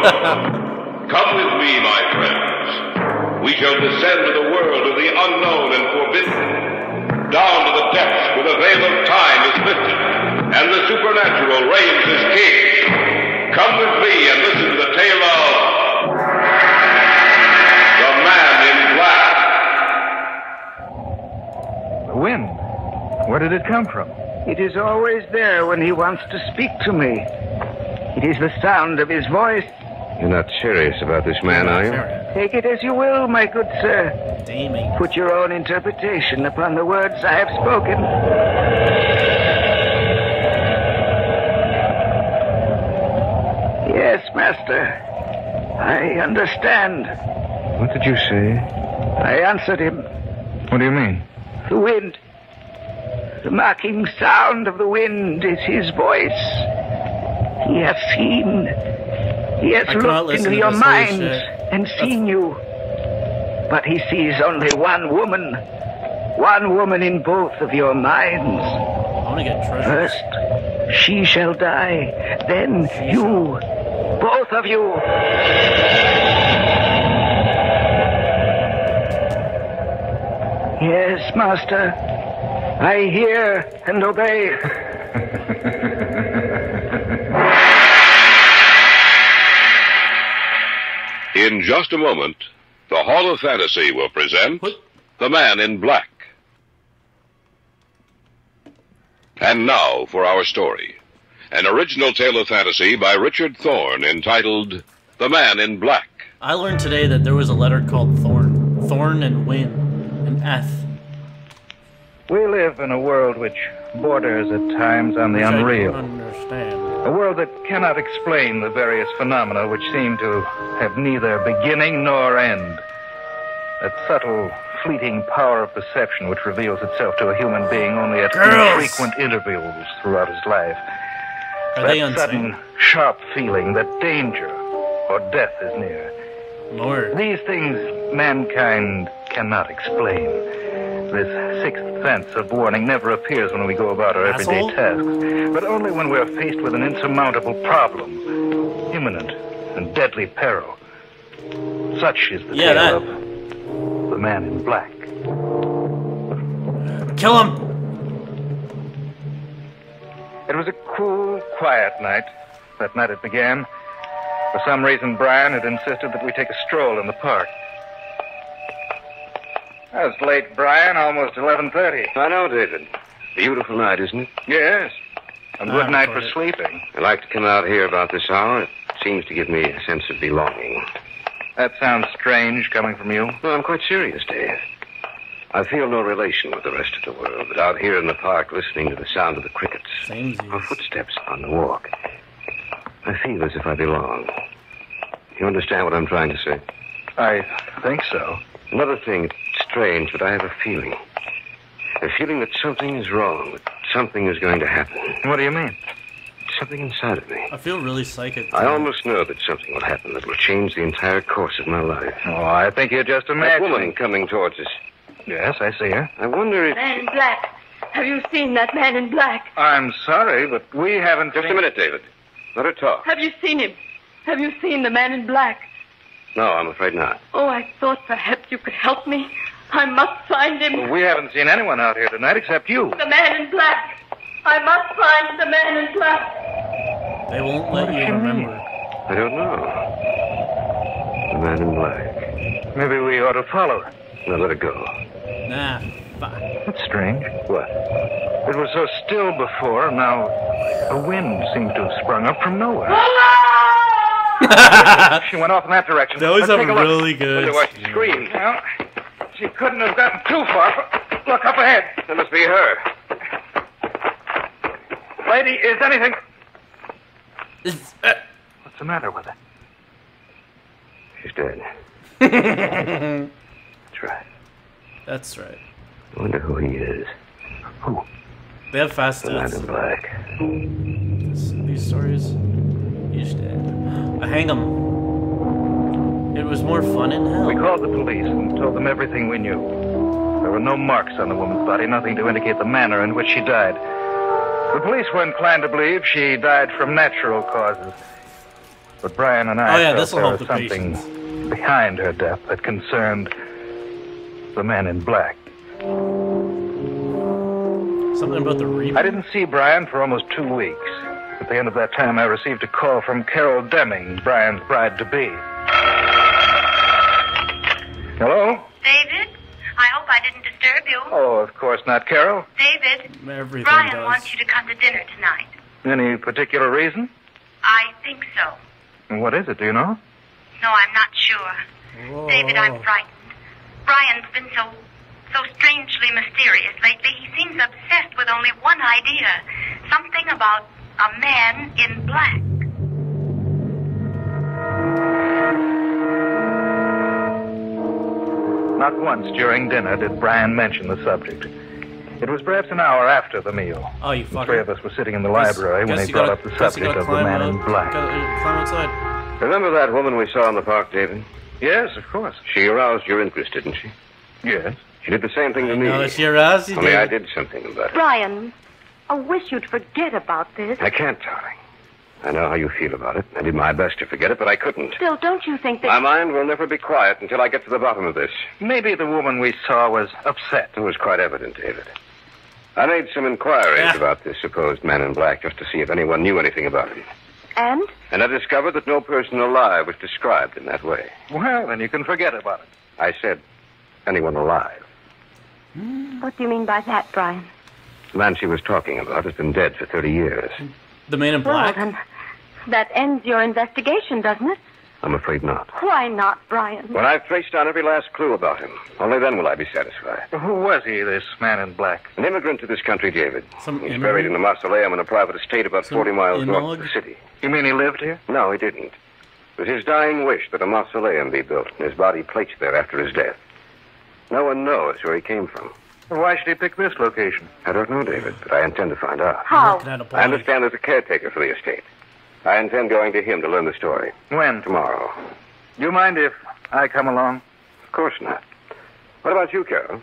Come with me, my friends. We shall descend to the world of the unknown and forbidden, down to the depths where the veil of time is lifted, and the supernatural reigns as king. Come with me and listen to the tale of the Man in Black. The wind. Where did it come from? It is always there when he wants to speak to me. It is the sound of his voice. You're not serious about this man, are you? Take it as you will, my good sir. Damning. Put your own interpretation upon the words I have spoken. Yes, master. I understand. What did you say? I answered him. What do you mean? The wind. The mocking sound of the wind is his voice. He hath seen He has looked into your minds and seen you. But he sees only one woman. One woman in both of your minds. I want to get treasures. First, she shall die. Then you. Both of you. Yes, Master. I hear and obey. In just a moment, the Hall of Fantasy will present The Man in Black. And now for our story. An original tale of fantasy by Richard Thorne entitled The Man in Black. I learned today that there was a letter called Thorn. Thorn and Win. And Eth. We live in a world which borders at times on the unreal. I don't understand. A world that cannot explain the various phenomena which seem to have neither beginning nor end. That subtle, fleeting power of perception which reveals itself to a human being only at infrequent intervals throughout his life. That sudden, sharp feeling that danger or death is near. Lord. These things mankind cannot explain. This sixth sense of warning never appears when we go about our everyday tasks, but only when we're faced with an insurmountable problem, imminent and deadly peril. Such is the tale of The Man in Black. Kill him! It was a cool, quiet night. That night it began. For some reason, Brian had insisted that we take a stroll in the park. That was late, Brian, almost 11:30. I know, David. Beautiful night, isn't it? Yes. A good night for sleeping. I like to come out here about this hour. It seems to give me a sense of belonging. That sounds strange coming from you. No, I'm quite serious, Dave. I feel no relation with the rest of the world, but out here in the park, listening to the sound of the crickets, our footsteps on the walk, I feel as if I belong. You understand what I'm trying to say? I think so. Another thing, it's strange, but I have a feeling. A feeling that something is wrong, that something is going to happen. What do you mean? Something inside of me. I feel really psychic. I almost know that something will happen that will change the entire course of my life. Oh, I think you're just imagining. That woman coming towards us. Yes, I see her. I wonder if... Man in black. Have you seen that man in black? I'm sorry, but we haven't... Just a minute, David. Let her talk. Have you seen him? Have you seen the man in black? No, I'm afraid not. Oh, I thought perhaps you could help me. I must find him. Well, we haven't seen anyone out here tonight except you. The man in black. I must find the man in black. They won't let you remember. I don't know. The man in black. Maybe we ought to follow her. Now let it go. Nah, fuck. That's strange. What? It was so still before, now a wind seems to have sprung up from nowhere. She went off in that direction. That was Let's a take look. really good... Wonder why she screamed. Well, she couldn't have gotten too far. Look up ahead. That must be her. Lady, is anything... What's the matter with her? She's dead. That's right. That's right. I wonder who he is. Who? They have fast The man deaths. in black. These stories. He's dead. I hang him. It was more fun in hell. We called the police and told them everything we knew. There were no marks on the woman's body, nothing to indicate the manner in which she died. The police were inclined to believe she died from natural causes. But Brian and I felt there was something behind her death that concerned the man in black. Something about the reaper. I didn't see Brian for almost 2 weeks. At the end of that time, I received a call from Carol Deming, Brian's bride-to-be. Hello? David? I hope I didn't disturb you. Oh, of course not, Carol. David, Everything Brian does. wants you to come to dinner tonight. Any particular reason? I think so. What is it, do you know? No, I'm not sure. Whoa. David, I'm frightened. Brian's been so strangely mysterious lately. He seems obsessed with only one idea. Something about a man in black. Not once during dinner did Brian mention the subject. It was perhaps an hour after the meal. Oh, you The fucker. three of us were sitting in the library when he brought up the subject of the man in black. Climb outside. Remember that woman we saw in the park, David? Yes, of course. She aroused your interest, didn't she? Yes. She did the same thing to me. No, she aroused you, Only David. I did something about it. Brian, I wish you'd forget about this. I can't, darling. I know how you feel about it. I did my best to forget it, but I couldn't. Still, don't you think that... My mind will never be quiet until I get to the bottom of this. Maybe the woman we saw was upset. It was quite evident, David. I made some inquiries about this supposed man in black just to see if anyone knew anything about him. And? And I discovered that no person alive was described in that way. Well, then you can forget about it. I said, anyone alive. What do you mean by that, Brian? The man she was talking about has been dead for 30 years. The man in black? Well, then, that ends your investigation, doesn't it? I'm afraid not. Why not, Brian? When I've traced down every last clue about him, only then will I be satisfied. Who was he, this man in black? An immigrant to this country, David. Some He's immigrant? buried in a mausoleum in a private estate about 40 miles north immigrant? of the city. You mean he lived here? No, he didn't. It was his dying wish that a mausoleum be built and his body placed there after his death. No one knows where he came from. Well, why should he pick this location? I don't know, David, but I intend to find out. How? I understand there's a caretaker for the estate. I intend going to him to learn the story. When? Tomorrow. Do you mind if I come along? Of course not. What about you, Carol?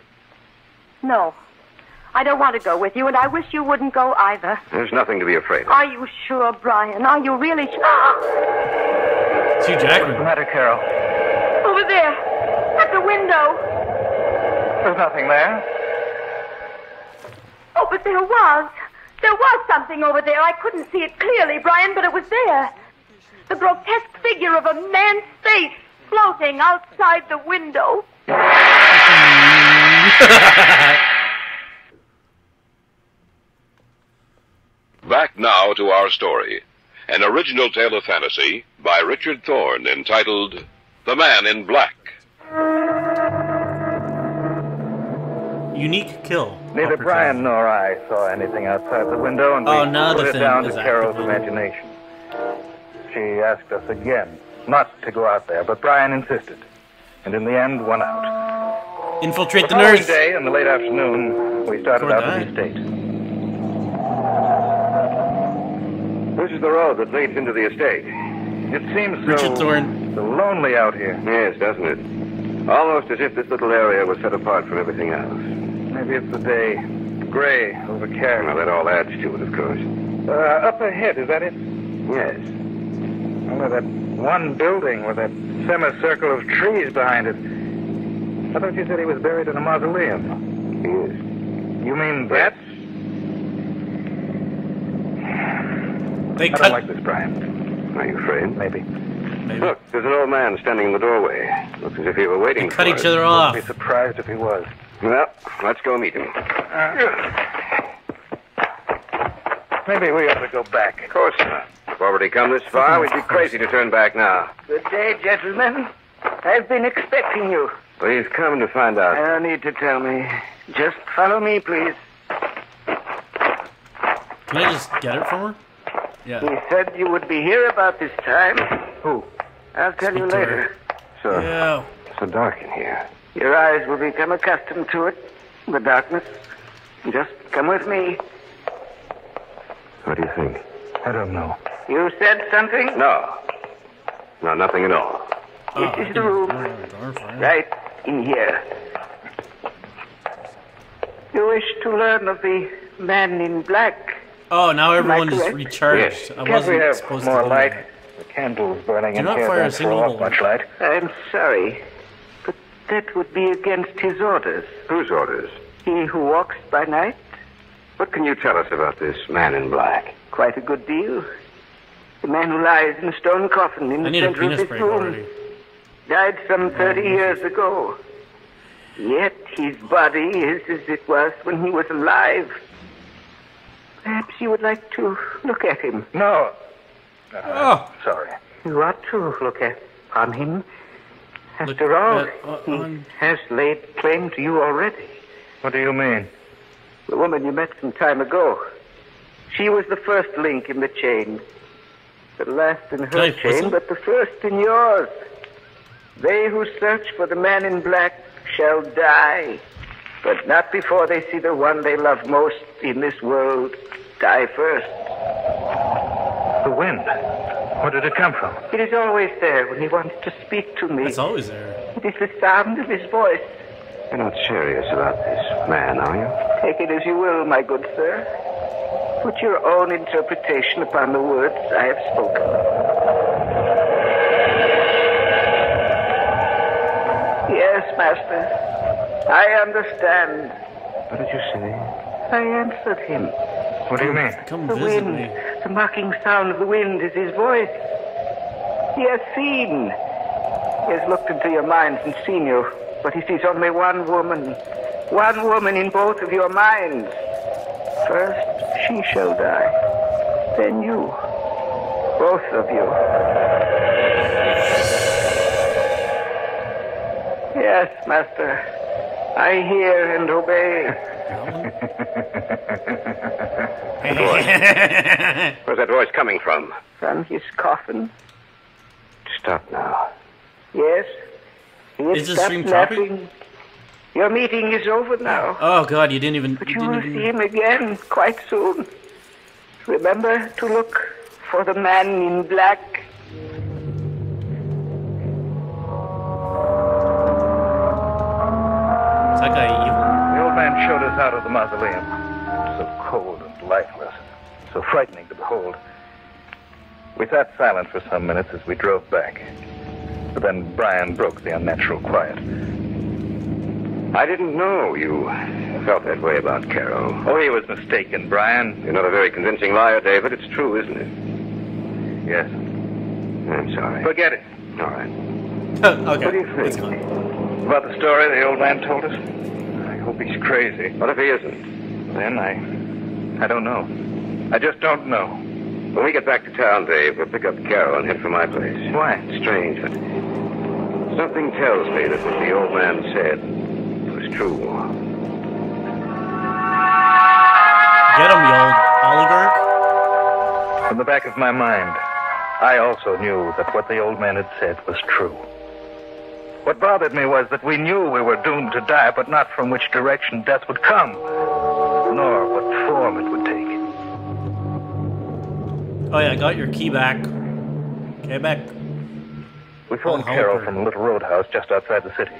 No. I don't want to go with you, and I wish you wouldn't go either. There's nothing to be afraid of. Are you sure, Brian? Are you really sure? It's Hugh Jackman. What's the matter, Carol? Over there, at the window. There's nothing there. Oh, but there was. There was something over there. I couldn't see it clearly, Brian, but it was there. The grotesque figure of a man's face floating outside the window. Back now to our story. An original tale of fantasy by Richard Thorne entitled The Man in Black. Unique kill. Neither Brian nor I saw anything outside the window, and we put it down to Carol's imagination. She asked us again not to go out there, but Brian insisted, and in the end went out. Infiltrate the following nurse. day, in the late afternoon, we started out to the estate. This is the road that leads into the estate. It seems Richard Thorne. so lonely out here. Yes, doesn't it? Almost as if this little area was set apart from everything else. Maybe it's the day. Gray over care. Well, that all adds to it, of course. Up ahead, is that it? Yes. Well, that one building with that semicircle of trees behind it. I thought you said he was buried in a mausoleum. He is. You mean that? They I don't like this, Brian. Are you afraid? Maybe. Look, there's an old man standing in the doorway. Looks as if he were waiting for Cut each other off. I'd be surprised if he was. Well, let's go meet him. Maybe we ought to go back. Of course not. We've already come this far. We'd be crazy to turn back now. Good day, gentlemen. I've been expecting you. Please come to find out. No need to tell me. Just follow me, please. Can I just get it from her? Yeah. He said you would be here about this time. Who? I'll tell you to later. So dark in here. Your eyes will become accustomed to it, the darkness. Just come with me. What do you think? I don't know. You said something? No. No, nothing at all. This is the room. Right in here. You wish to learn of the man in black? Oh, now everyone is correct? recharged. Yes. I Can't wasn't we have supposed more to. light? The candles burning Do in not here fire a don't single throw off bullet. much light. I'm sorry, but that would be against his orders. Whose orders? He who walks by night? What can you tell us about this man in black? Quite a good deal. The man who lies in a stone coffin in I the need a center of penis this break room. already. Died some 30 years ago. Yet his body is as it was when he was alive. Perhaps you would like to look at him. No. Sorry. You ought to look upon him. After all, he has laid claim to you already. What do you mean? The woman you met some time ago. She was the first link in the chain. The last in her chain, but the first in yours. They who search for the man in black shall die, but not before they see the one they love most in this world die first. The wind. Where did it come from? It is always there when he wants to speak to me. It's always there. It is the sound of his voice. You're not serious about this man, are you? Take it as you will, my good sir. Put your own interpretation upon the words I have spoken. Yes, master. I understand. What did you say? I answered him. What do you mean? Come The visit wind, me. the mocking sound of the wind is his voice. He has seen. He has looked into your minds and seen you, but he sees only one woman. One woman in both of your minds. First, she shall die. Then you. Both of you. Yes, master. I hear and obey. Where's that voice coming from? From his coffin. Stop now. Yes. He has Is the stopped stream laughing. choppy? Your meeting is over now. Oh God, you didn't even. But you will see him again quite soon. Remember to look for the man in black. Is that guy evil? The old man showed us out of the mausoleum. So cold and lifeless. So frightening to behold. We sat silent for some minutes as we drove back. But then Brian broke the unnatural quiet. I didn't know you felt that way about Carol. Oh, he was mistaken, Brian. You're not a very convincing liar, David. It's true, isn't it? Yes. I'm sorry. Forget it. All right. Okay. What do you think? It's gone. About the story the old man told us? I hope he's crazy. What if he isn't? Then I don't know. I just don't know. When we get back to town, Dave, we'll pick up Carol and head for my place. Why? It's strange, but something tells me that what the old man said was true. Get him, you old oligarch. From the back of my mind, I also knew that what the old man had said was true. What bothered me was that we knew we were doomed to die, but not from which direction death would come, nor what form it would take. Oh yeah, I got your key back. Okay, back. We phoned Carol from a little roadhouse just outside the city.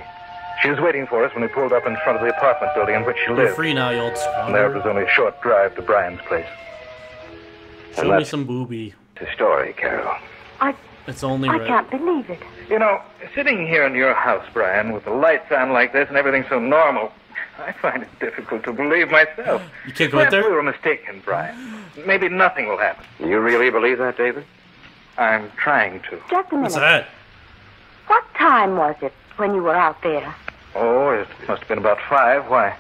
She was waiting for us when we pulled up in front of the apartment building in which she You're lived. free now, you old And squatter. there was only a short drive to Brian's place. Show me some booby. The story, Carol. It's only I right. can't believe it. You know, sitting here in your house, Brian, with the lights on like this and everything so normal, I find it difficult to believe myself. You can't go out there? We were mistaken, Brian. Maybe nothing will happen. You really believe that, David? I'm trying to. Just a minute. What's that? What time was it when you were out there? Oh, it must have been about 5. Why?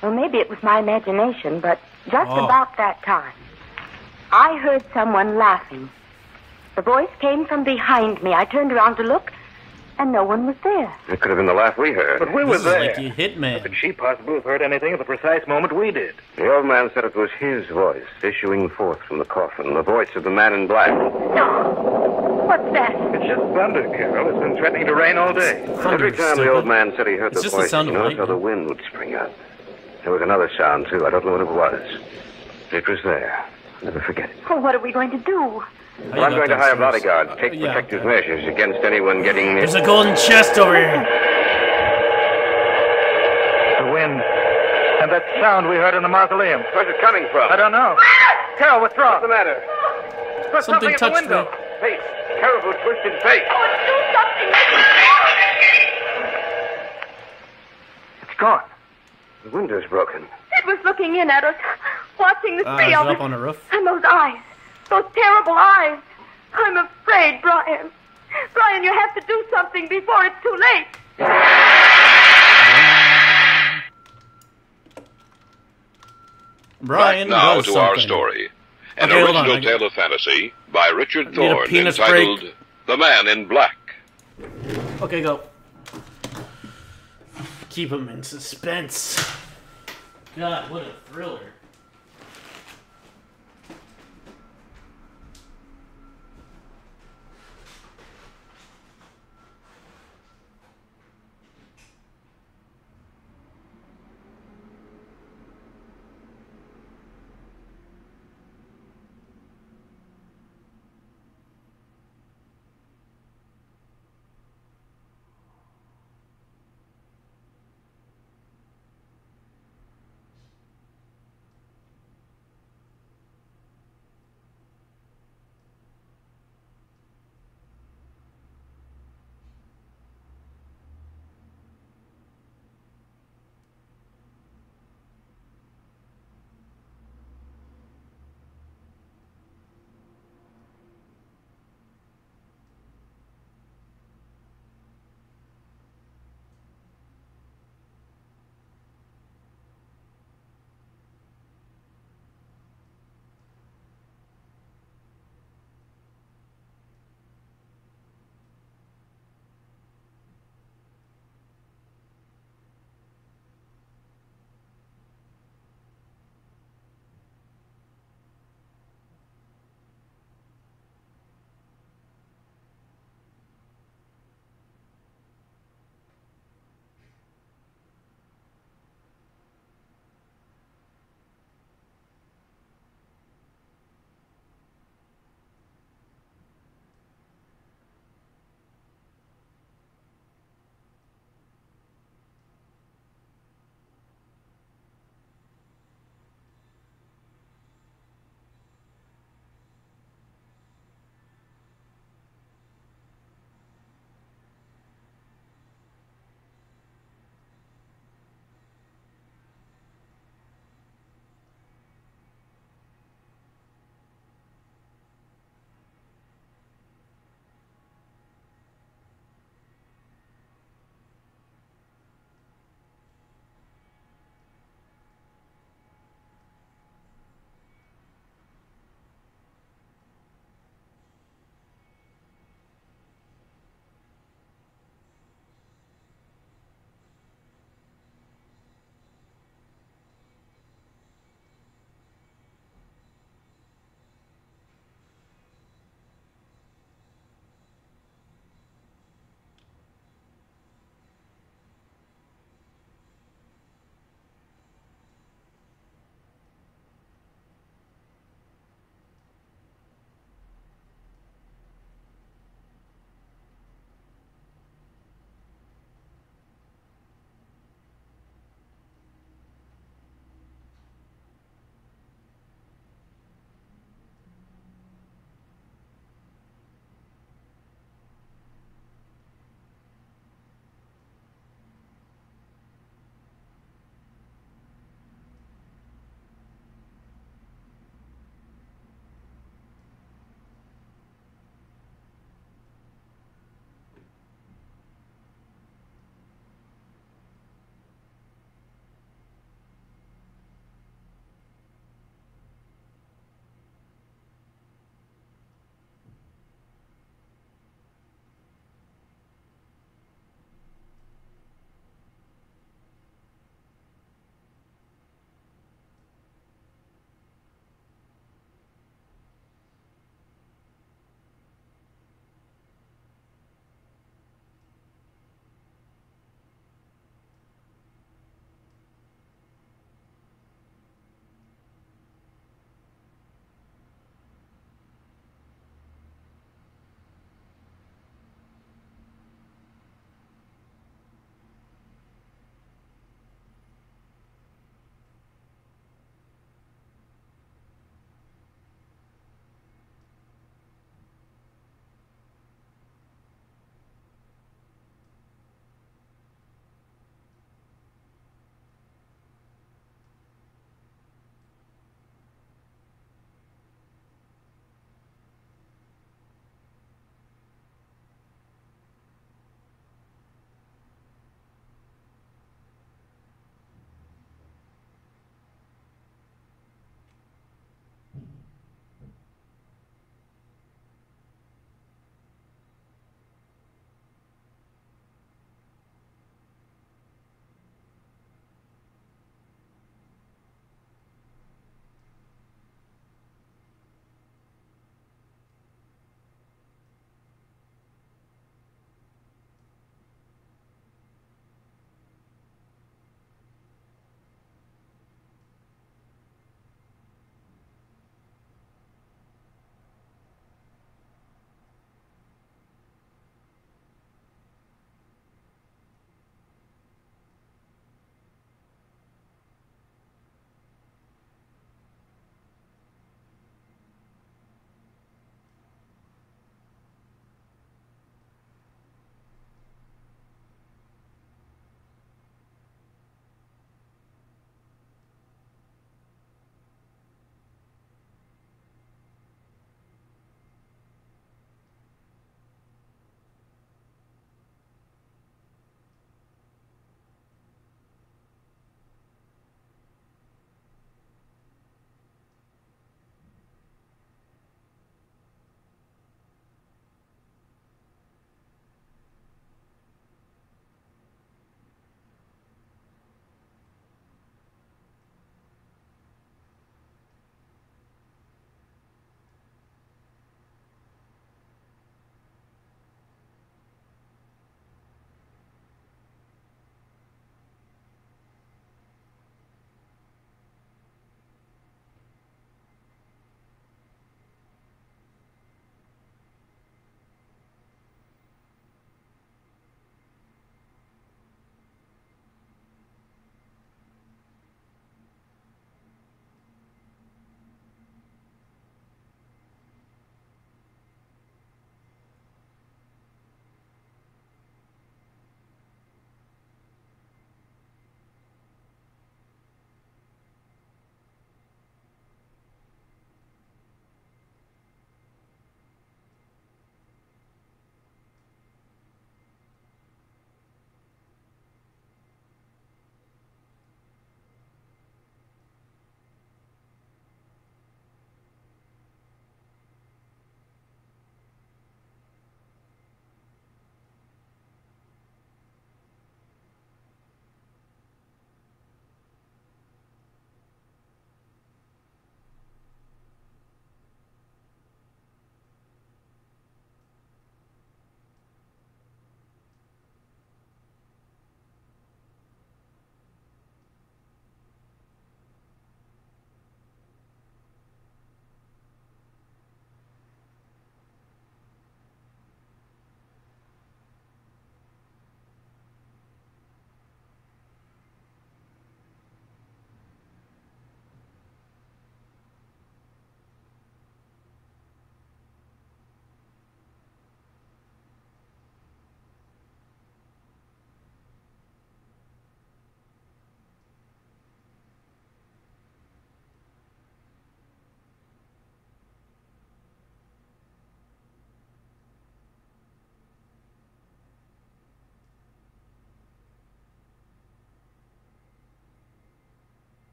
Well, maybe it was my imagination, but just Oh. about that time, I heard someone laughing. The voice came from behind me. I turned around to look, and no one was there. It could have been the laugh we heard. But we were This is there. like you hit me. How could she possibly have heard anything at the precise moment we did? The old man said it was his voice issuing forth from the coffin, the voice of the man in black. What's that? It's just thunder, Carol. It's been threatening to rain all day. Every time the old man said he heard It's the just the voice, sound he of noticed how the wind would spring up. There was another sound, too. I don't know what it was. It was there. I'll never forget it. Well, what are we going to do? Well, I'm going to hire bodyguards, take protective measures against anyone getting near. There's a golden chest over here. The wind. And that sound we heard in the mausoleum. Where's it coming from? I don't know. Carol, what's wrong? What's the matter? There's something at the touched window. Face. Terrible twisted face. Do something. It's gone. The window's broken. It was looking in at us, watching the Is three it of up us. on the roof? And those eyes. Those terrible eyes. I'm afraid, Brian. Brian, you have to do something before it's too late. Brian, Back now does to our something. story. An Okay, hold on. original tale of fantasy by Richard need a Thorne penis entitled break. The Man in Black. Okay, go. Keep him in suspense. God, what a thriller.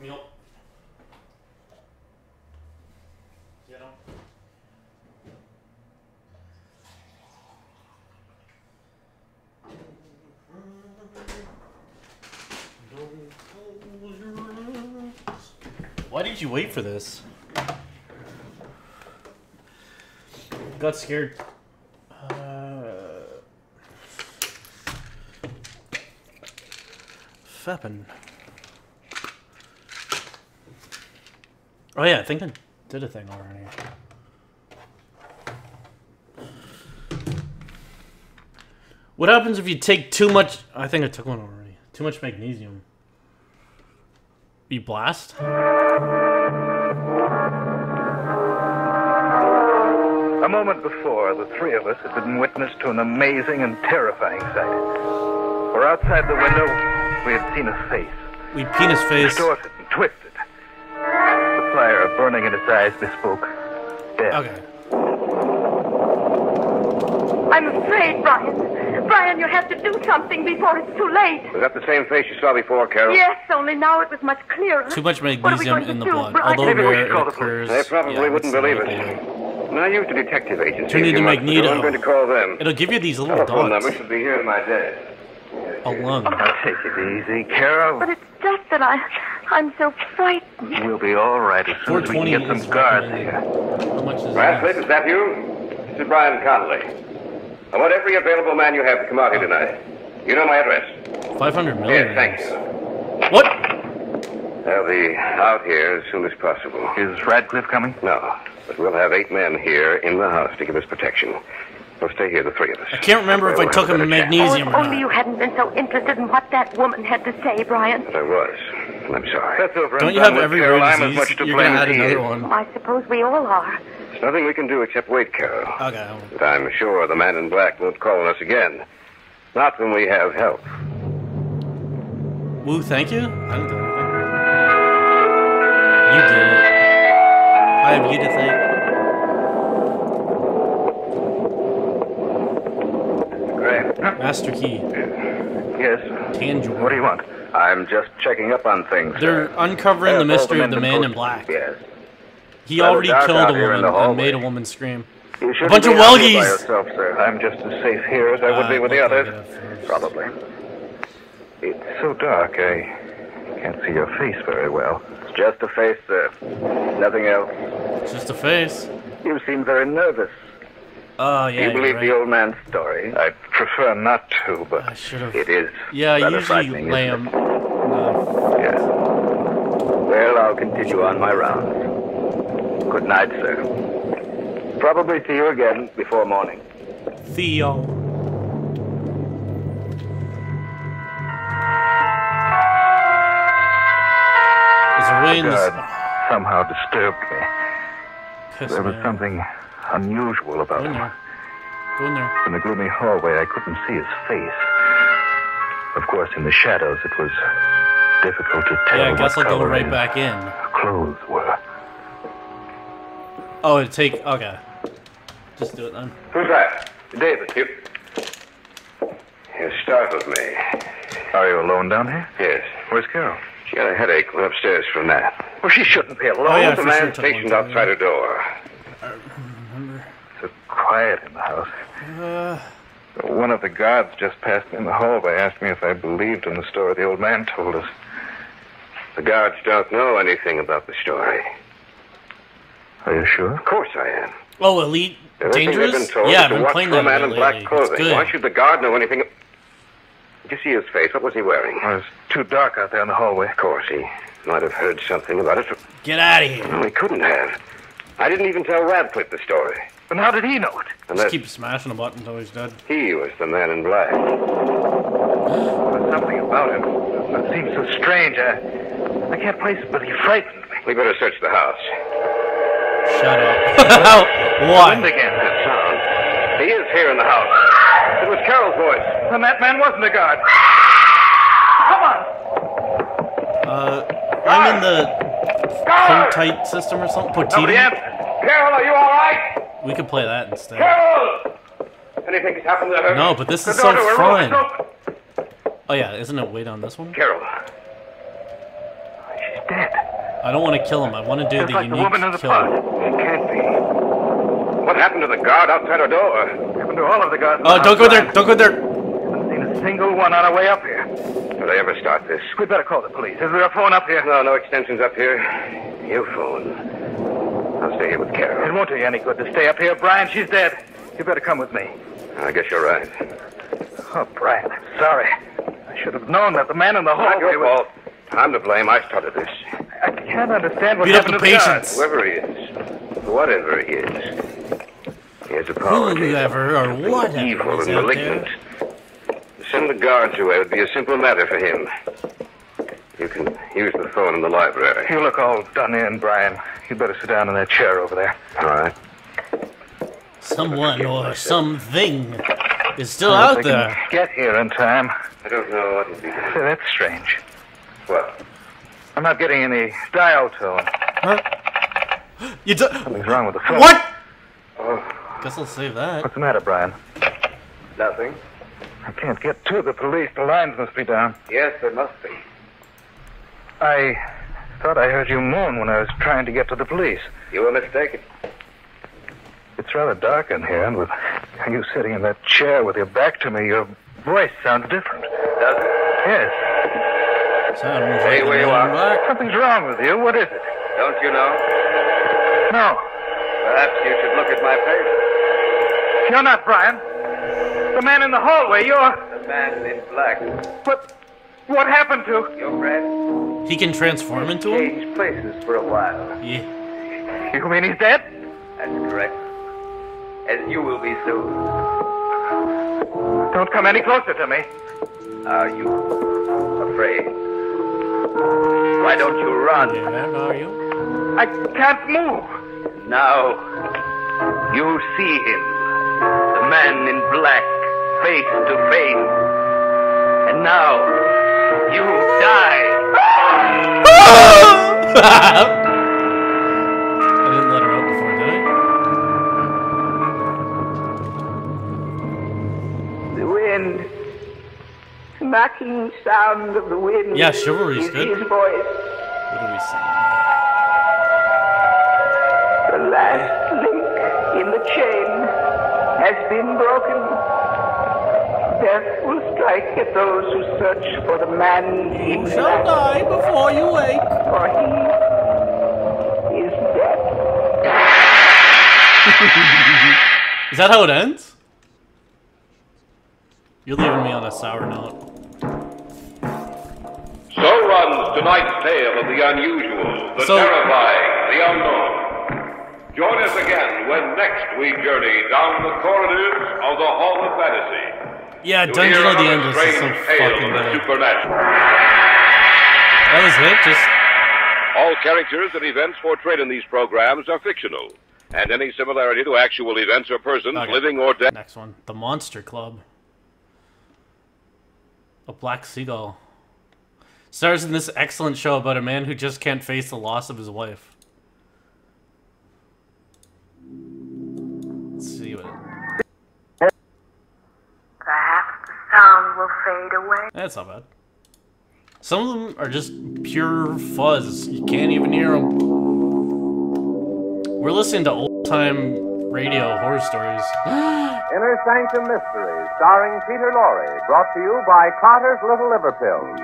Yep. You know. Why did you wait for this? Got scared. Feppin'. Oh yeah, I think I did a thing already. What happens if you take too much? I think I took one already. Too much magnesium. You blast? A moment before, the three of us had been witness to an amazing and terrifying sight. For outside the window, we had seen a face. We'd penis face. Distorted and twisted. The fire burning in its eyes bespoke death. Okay. I'm afraid, Brian. Brian, you have to do something before it's too late. Was that the same face you saw before, Carol? Yes, only now it was much clearer. Too much magnesium in the blood. Brian? Although rare, it occurs. They probably wouldn't believe it. And I used a detective agency. Turn into Magneto. I'm going to call them. It'll give you these little telephone dots. number should be here in my desk. A lung. Take it easy, Carol. But it's just that I'm so frightened. We'll be all right as soon as we can get some guards here. How much is Radcliffe, is that you? This is Brian Connolly. I want every available man you have to come out here tonight. You know my address. 500 million. Yes, thank you. What? I'll be out here as soon as possible. Is Radcliffe coming? No, but we'll have 8 men here in the house to give us protection. We'll stay here, the 3 of us. I can't remember if I took him magnesium If or only not. you hadn't been so interested in what that woman had to say, Brian. I was. I'm sorry. That's over. Don't you have every rare disease? You're going to add another one. I suppose we all are. There's nothing we can do except wait, Carol. Okay. But I'm sure the man in black won't call on us again. Not when we have help. Woo, thank you? I didn't do anything. You did it. I have you to thank. Graham. Master Key. Yes. Tangible. What do you want? I'm just checking up on things. They're uncovering the mystery of the man in black. Yes. He already killed a woman and made a woman scream. A bunch of By Welgies! yourself, sir. I'm just as safe here as I would be with the others. Probably. It's so dark, I can't see your face very well. It's just a face, sir. Nothing else. It's just a face. You seem very nervous. Oh, yeah. Do you believe the old man's story? I'd prefer not to, but it is. Yeah, I rather usually frightening, lay isn't him. it? Yes. Well, I'll continue on my rounds. Good night, sir. Probably see you again before morning. Theo. Is there a way in this? Somehow disturbed me. Piss There me was off. something unusual about Go in him. there. Go in there. In the gloomy hallway, I couldn't see his face. Of course, in the shadows, it was difficult to tell Yeah, I guess what I'll go color right his back in. clothes were. Oh, it'd take. Okay. Just do it then. Who's that? David. You startled me. Are you alone down here? Yes. Where's Carol? She had a headache. Went upstairs for a nap. Well, she shouldn't be alone. Oh, yeah, the for man sure took stationed one time, outside her door. So quiet in the house. One of the guards just passed me in the hallway, asked me if I believed in the story the old man told us. The guards don't know anything about the story. Are you sure? Of course I am. Oh, Elite Everything Dangerous? they've been told Yeah, is I've to been watch playing for a that man a in bit black lately. It's clothing. good. Why should the guard know anything? Did you see his face? What was he wearing? Well, it's too dark out there in the hallway. Of course, he might have heard something about it. Get out of here. No, he couldn't have. I didn't even tell Radcliffe the story. But how did he know it? Just keep smashing the button until he's dead. He was the man in black. There's something about him that seems so strange. I can't place it, but he frightened me. We better search the house. Shut up. Why? Wind again. That sound. He is here in the house. It was Carol's voice. And that man wasn't a guard. Come on! I'm in the Potite system or something. Nobody Potiti? answered. Carol, are you all right? We could play that instead. Carol! Anything's happened to her? No, but this is The so door to her room fun. is open. Oh yeah, isn't it wait on this one? Carol. She's dead. I don't want to kill him. I want to do It's the like the unique woman in the kill. pot. It can't be. What happened to the guard outside our door? What happened to all of the guards? Oh, don't go there! Don't go there! Haven't seen a single one on our way up here. Will they ever start this? We'd better call the police. Is there a phone up here? No, no extensions up here. You phone. I'll stay here with Carol. It won't do you any good to stay up here, Brian. She's dead. You better come with me. I guess you're right. Oh, Brian, I'm sorry. I should have known that the man in the Not hallway your was... fault. I'm to blame. I started this. I can't understand what Beat up happened the to the patients. guards. Whoever he is, whatever he is, he has a power. Whoever or whatever Evil is and out malignant. there. To send the guards away would be a simple matter for him. You can use the phone in the library. You look all done in, Brian. You'd better sit down in that chair over there. All right. Someone or something is still I don't out think there. I can get here in time. I don't know what it'll be. Say, that's strange. What? I'm not getting any dial tone. Huh? You do- Something's wrong with the phone. What? Oh, Guess I'll save that. What's the matter, Brian? nothing. I can't get to the police. The lines must be down. Yes, there must be. I thought I heard you moan when I was trying to get to the police. You were mistaken. It's rather dark in here, and with you sitting in that chair with your back to me, your voice sounds different. Does it? Yes. Sounds Stay like where the you man in are. black. Something's wrong with you. What is it? Don't you know? No. Perhaps you should look at my face. You're not Brian. The man in the hallway, you're... The man in black. What happened to... Your friend? He can transform into him? Changed places for a while. Yeah. You mean he's dead? That's correct. As you will be soon. Don't come any closer to me. Are you afraid? Why don't you run? Yeah, are you? I can't move. Now, you see him. The man in black, face to face. And now, you die. I didn't let her out before, did I? The wind. Smacking sound of the wind. Yeah, chivalry's is good. his voice. What are we saying? The last link in the chain has been broken. Death will strike at those who search for the man in You shall black. die before you wake. For he is dead. Is that how it ends? You're leaving me on a sour note. So runs tonight's tale of the unusual, the terrifying, the unknown. Join us again when next we journey down the corridors of the Hall of Fantasy. Yeah, to Dungeon hear of the another Endless is so strange tale fucking of the good. supernatural. That was it? Just... All characters and events portrayed in these programs are fictional, and any similarity to actual events or persons, Okay. living or dead. Next one. The Monster Club. A black seagull. Stars in this excellent show about a man who just can't face the loss of his wife. Let's see what... Perhaps the sound will fade away. That's not bad. Some of them are just pure fuzz. You can't even hear them. We're listening to old-time radio horror stories. Inner Sanctum Mysteries, starring Peter Lorre, brought to you by Carter's Little Liver Pills.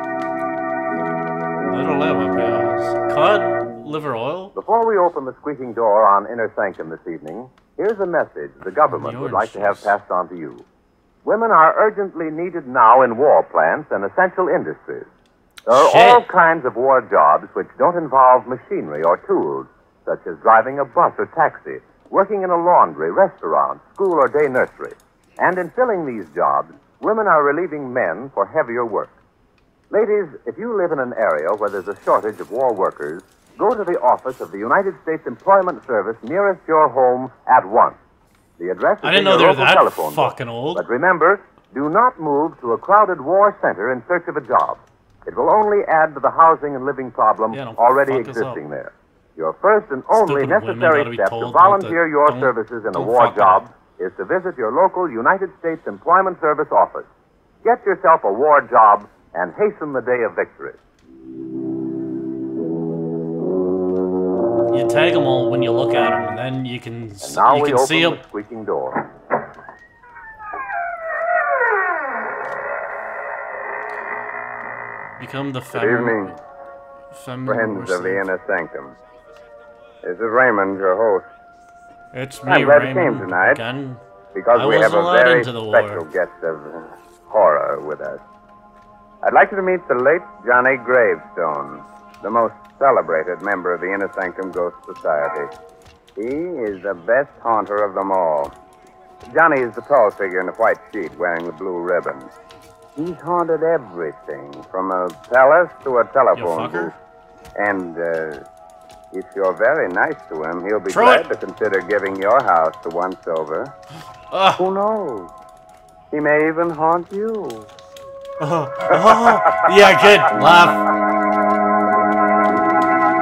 Little liver pills. Cod liver oil? Before we open the squeaking door on Inner Sanctum this evening, here's a message the government would like to have passed on to you. Women are urgently needed now in war plants and essential industries. There are all kinds of war jobs which don't involve machinery or tools, such as driving a bus or taxi, working in a laundry, restaurant, school, or day nursery. And in filling these jobs, women are relieving men for heavier work. Ladies, if you live in an area where there's a shortage of war workers, go to the office of the United States Employment Service nearest your home at once. The address is I didn't in know your they were local that telephone book. fucking old. But remember, do not move to a crowded war center in search of a job. It will only add to the housing and living problem already fuck us up. existing there. Your first and only Stupid women necessary gotta be step to told volunteer don't- your don't- services in a don't war fuck it up. job is to visit your local United States Employment Service office. Get yourself a war job and hasten the day of victory. tag them all when you look at them, and then you can Now you we can open see the them. squeaking door. Become the Good evening, friends of the Inner Sanctum. This is Raymond, your host. It's me, I'm glad Raymond. you came tonight Again. because I we have wasn't a allowed very into the special war. guest of horror with us. I'd like you to meet the late Johnny Gravestone, the most celebrated member of the Inner Sanctum Ghost Society. He is the best haunter of them all. Johnny is the tall figure in the white sheet wearing the blue ribbon. He's haunted everything, from a palace to a telephone booth. And if you're very nice to him, he'll be glad to consider giving your house the once-over. Who knows? He may even haunt you. Yeah, good. Laugh.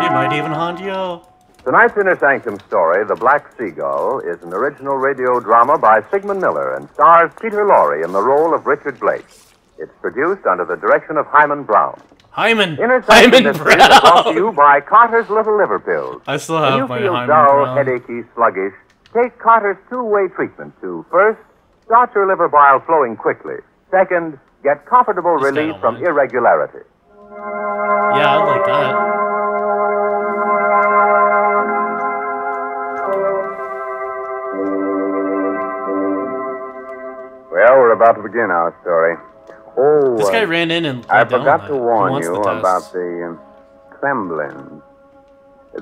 He might even haunt you. Tonight's Inner Sanctum story, The Black Seagull, is an original radio drama by Sigmund Miller and stars Peter Lorre in the role of Richard Blake. It's produced under the direction of Hyman Brown. Hyman. Inner Sanctum Hyman Mysteries is brought to you by Carter's Little Liver Pills. I still have my When you feel Hyman dull, Brown. headachy, sluggish, take Carter's two-way treatment to, first, start your liver bile flowing quickly. Second, get comfortable relief from irregularity. Yeah, I like that. Well, we're about to begin our story. Oh, This guy ran in and I laid down forgot on to that. He warn wants you the test. about the Kremlins.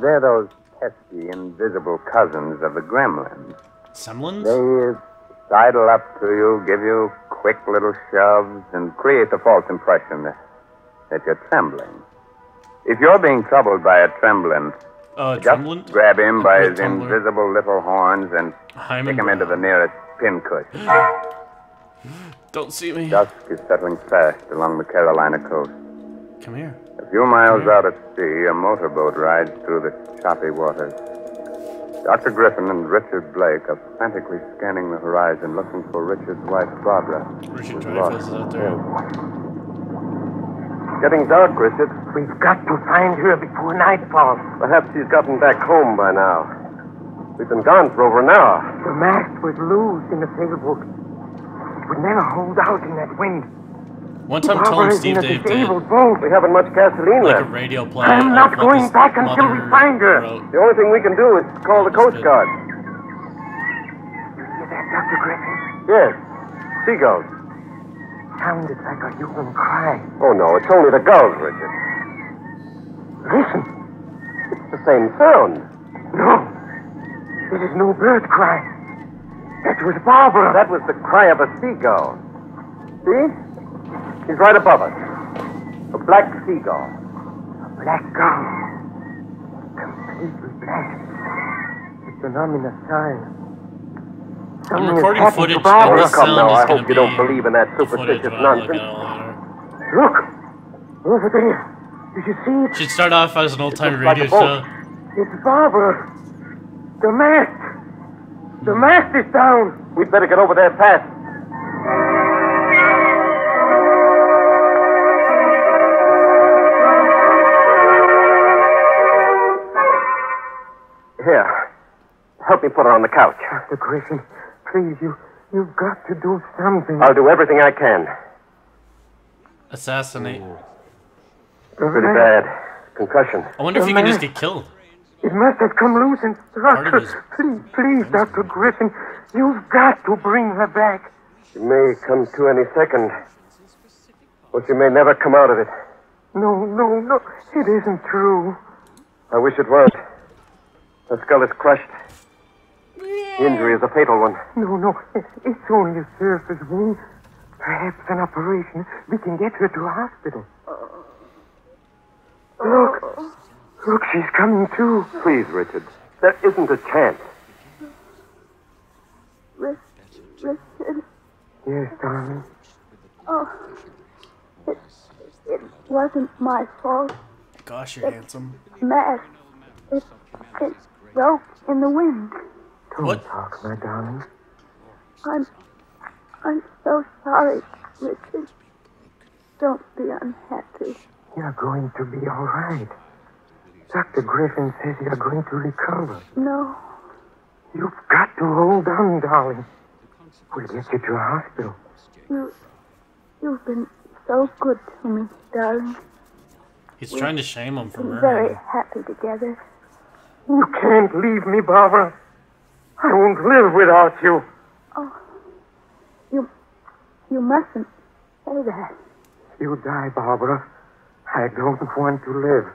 They're those pesky, invisible cousins of the gremlins. Semblins? They sidle up to you, give you quick little shoves, and create the false impression that you're trembling. If you're being troubled by a trembling, just trembling? grab him by his Tumbler. invisible little horns and Hyman stick him into the nearest pincushion. Don't see me. Dusk is settling fast along the Carolina coast. Come here. A few miles out at sea, a motorboat rides through the choppy waters. Dr. Griffin and Richard Blake are frantically scanning the horizon, looking for Richard's wife, Barbara. Richard who's Dreyfuss lost is out there. Getting dark, Richard. We've got to find her before nightfall. Perhaps she's gotten back home by now. We've been gone for over an hour. The mast was loose in the sailboat. It would never hold out in that wind. One time Barbara telling is Steve in a Dave did disabled boat. We haven't much gasoline like a left. radio play. I'm not of what going his back until we mother find her. wrote. The only thing we can do is call the Coast Guard. Is that Dr. Griffin? Yes. Seagulls. Sounded like a human cry. Oh, no, it's only the gulls, Richard. Listen. It's the same sound. No. It is no bird cry. That was Barbara. That was the cry of a seagull. See? He's right above us. A black seagull. A black gull. Completely black. It's an ominous sign. I'm Something recording has happened footage, to Barbara. and this Come sound now, is I going hope to you don't be believe in that the footage superstitious when I look nonsense. at it later. Look! Over there. Did you see it? Should start off as an old-time looks like radio a boat. show. It's Barbara. The mast. The mast is down. We'd better get over there fast. Here. Help me put her on the couch. Dr. Griffin, please, you've got to do something. I'll do everything I can. Assassinate. Pretty bad. Concussion. I wonder if you can just get killed. It must have come loose and struck Part of her. his- Please, Dr. Griffin, you've got to bring her back. She may come to any second. Or she may never come out of it. No, it isn't true. I wish it weren't. Her skull is crushed. The injury is a fatal one. No, it's only a surface wound. Perhaps an operation. We can get her to a hospital. Look, she's coming to. Please, Richard. There isn't a chance. Richard. Yes, darling. Oh, it wasn't my fault. Gosh, you're handsome. Mast. It broke in the wind. Don't talk, my darling. I'm so sorry, Richard. Don't be unhappy. You're going to be all right. Dr. Griffin says you're going to recover. No. You've got to hold on, darling. We'll get you to a hospital. You've been so good to me, darling. He's trying to shame him for We're murdering very him. happy together. You can't leave me, Barbara. I won't live without you. Oh, you mustn't say that. You die, Barbara. I don't want to live.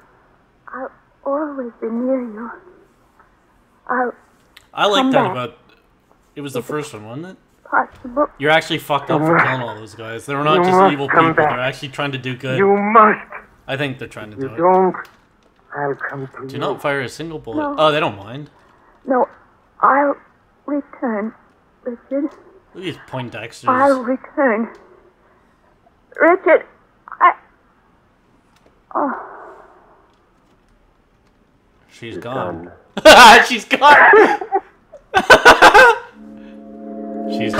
I'll always be near you. I like come that back. about... It was the first one, wasn't it? Possible. You're actually fucked up for killing all those guys. They're not You just must evil come people. back. They're actually trying to do good. You must. I think they're trying to do You it. don't. I'll come to you. Do not fire a single bullet. No. Oh, they don't mind. No, I'll return, Richard. Look at these Poindexters. I'll return. Richard, Oh. She's gone. She's gone. She's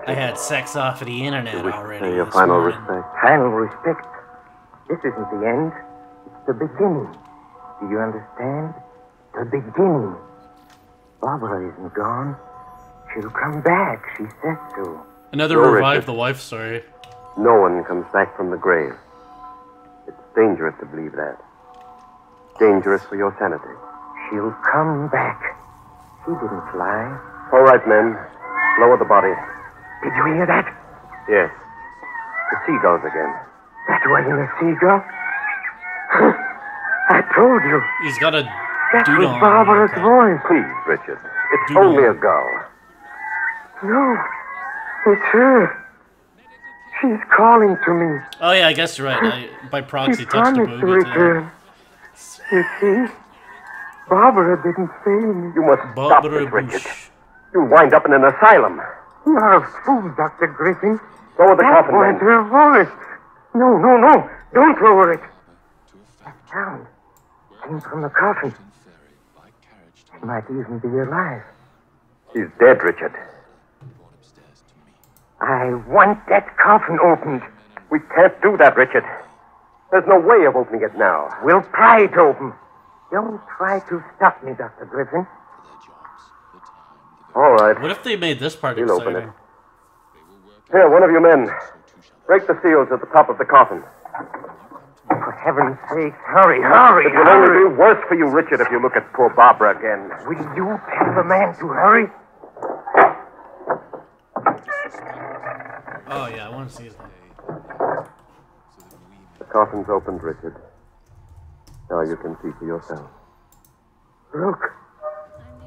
I had sex off of the internet already. Say your this final morning. respect. Final respect. This isn't the end. It's the beginning. Do you understand? The beginning. Barbara isn't gone. She'll come back. She said so. Another No, revive Richard. the wife story. No one comes back from the grave. It's dangerous to believe that. Dangerous for your sanity. She'll come back. She didn't fly. All right, men. Lower the body. Did you hear that? Yes. The seagulls again. That wasn't a seagull. I told you. He's got a That dude was on. Barbara's voice. Please, Richard. It's Dude only on. a gull. No. It's her. She's calling to me. Oh yeah, I guess you're right. By proxy, She touched the promised to booby too. return. You see? Barbara didn't fail me. You must stop Barbara this, Richard. You'll wind up in an asylum. You're a fool, Dr. Griffin. Lower the That coffin, was men. her voice. No, no, no. Don't lower it. That sound came from the coffin. She might even be alive. She's dead, Richard. I want that coffin opened. We can't do that, Richard. There's no way of opening it now. We'll pry it open. Don't try to stop me, Dr. Griffin. All right. What if they made this part We'll open exciting? it. Here, one of you men. Break the seals at the top of the coffin. For heaven's sake, hurry, hurry, It will hurry. only be worse for you, Richard, if you look at poor Barbara again. Will you tell the man to hurry? Oh yeah, I want to see his name. The coffin's opened, Richard. Now you can see for yourself. Look.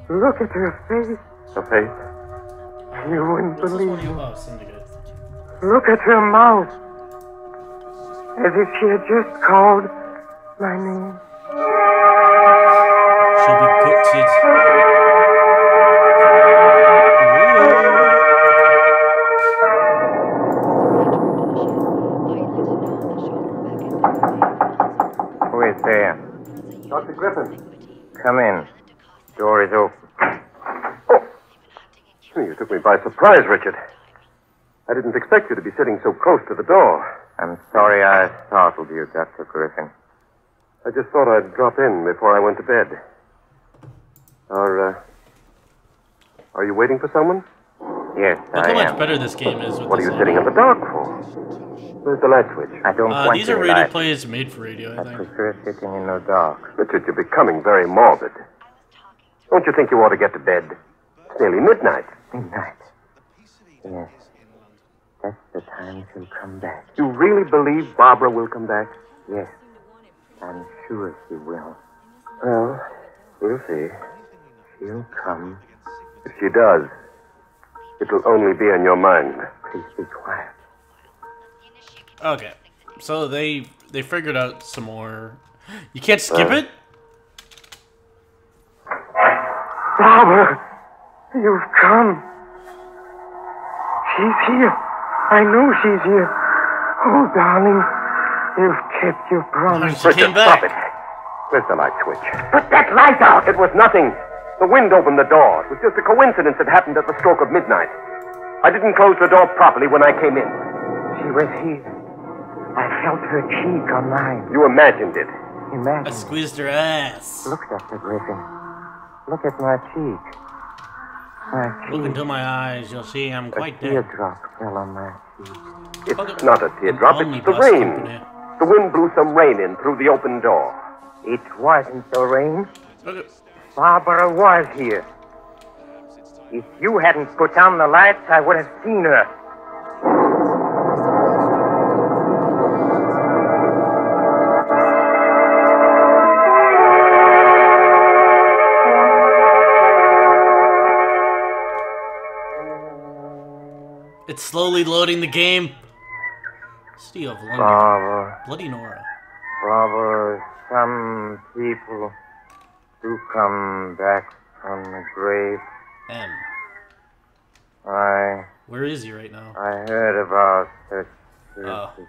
Look at her face. Her face? You wouldn't What's this believe one you me. love, Syndicate? Look at her mouth. As if she had just called my name. She'll be gutted. Who is there? Dr. Griffin. Come in. Door is open. You took me by surprise, Richard. I didn't expect you to be sitting so close to the door. I'm sorry I startled you, Dr. Griffin. I just thought I'd drop in before I went to bed. Are you waiting for someone? Yes, Look I how much am. better this game is with What are this you sitting in the dark for? Where's the light switch? I don't want These are any radio light. plays made for radio, I I think. prefer sitting in the dark. Richard, you're becoming very morbid. Don't you think you ought to get to bed? It's nearly midnight. Midnight. Yes. That's the time she'll come back. You really believe Barbara will come back? Yes. I'm sure she will. Well, we'll see. She'll come. If she does, it'll only be in your mind. Please be quiet. Okay, so they figured out some more. You can't skip it? Barbara, you've come. She's here. I know she's here. Oh, darling, you've kept your promise. She came back. Stop it. Where's the light switch? Put that light out. It was nothing. The wind opened the door. It was just a coincidence that happened at the stroke of midnight. I didn't close the door properly when I came in. She was here. I felt her cheek on mine. You imagined it. Imagine. I squeezed her ass. Look, Dr. Griffin. Look at my cheek. My cheek. Look into my eyes. You'll see I'm quite dead. A teardrop fell on my cheek. It's not a teardrop. It's the rain. The wind blew some rain in through the open door. It wasn't the rain. Okay. Barbara was here. If you hadn't put on the lights, I would have seen her. It's slowly loading the game. City of London. Barbara. Bloody Nora. Barbara, some people do come back from the grave. M. Where is he right now? I heard about such services.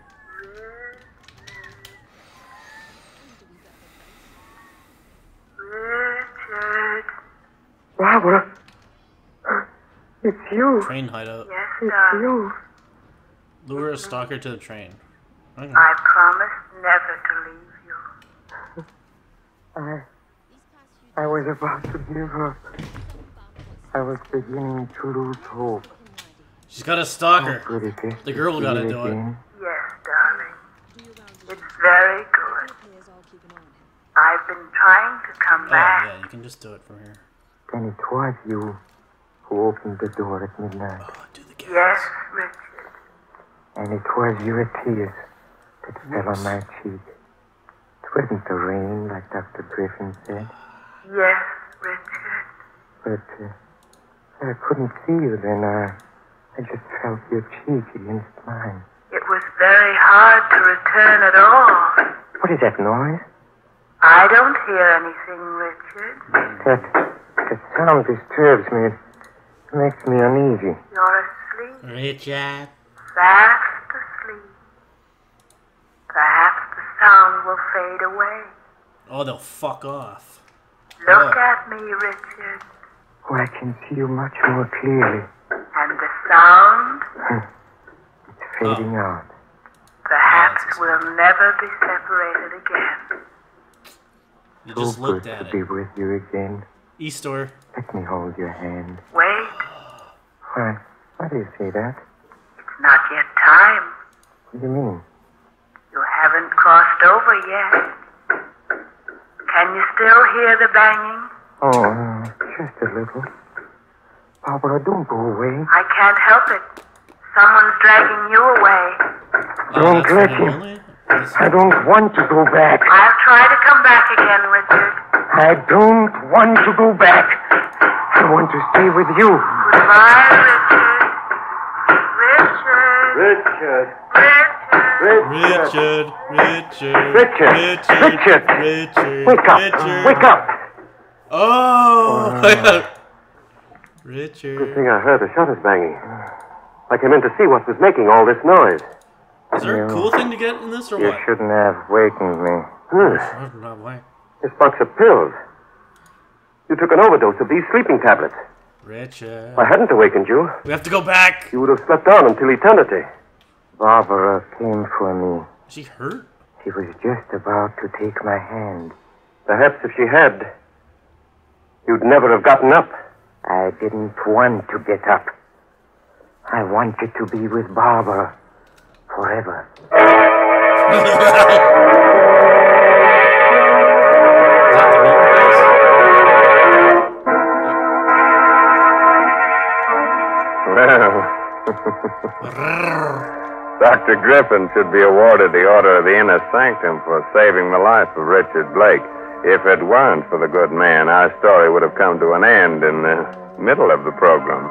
Richard. Barbara. It's you. Train hideout. Yes, it's darling. you. Lure a stalker to the train. Okay. I promised never to leave you. I was about to give up. I was beginning to lose hope. She's got a stalker. How good it is The girl got to do it. Yes, darling. It's very good. I've been trying to come back. Yeah, you can just do it from here. Then it was you who opened the door at midnight. Yes, Richard. And it was your tears that fell on my cheek. It wasn't the rain, like Dr. Griffin said. Yes, Richard. But I couldn't see you then. I just felt your cheek against mine. It was very hard to return at all. What is that noise? I don't hear anything, Richard. That sound disturbs me. It makes me uneasy. You're asleep. Richard. Fast asleep. Perhaps the sound will fade away. Oh, they'll fuck off. Look at me, Richard. Oh, I can see you much more clearly. And the sound? It's fading out. Perhaps we'll never be separated again. You just so looked good at to it. be with you again. Eastor. Let me hold your hand. Wait. Why do you say that? It's not yet time. What do you mean? You haven't crossed over yet. Can you still hear the banging? Oh, just a little. Barbara, don't go away. I can't help it. Someone's dragging you away. Don't let him. I don't want to go back. I'll try to come back again, Richard. I don't want to go back. I want to stay with you. Goodbye, Richard. Richard. Wake up. Wake up. Oh. Richard. Good thing I heard the shutters banging. I came in to see what was making all this noise. Is there a cool thing to get in this or You what? shouldn't have wakened me. This box of pills. You took an overdose of these sleeping tablets. Richard. If I hadn't awakened you, We have to go back. you would have slept on until eternity. Barbara came for me. Is she hurt? She was just about to take my hand. Perhaps if she had, you'd never have gotten up. I didn't want to get up. I wanted to be with Barbara forever. Dr. Griffin should be awarded the Order of the Inner Sanctum for saving the life of Richard Blake. If it weren't for the good man, our story would have come to an end in the middle of the program.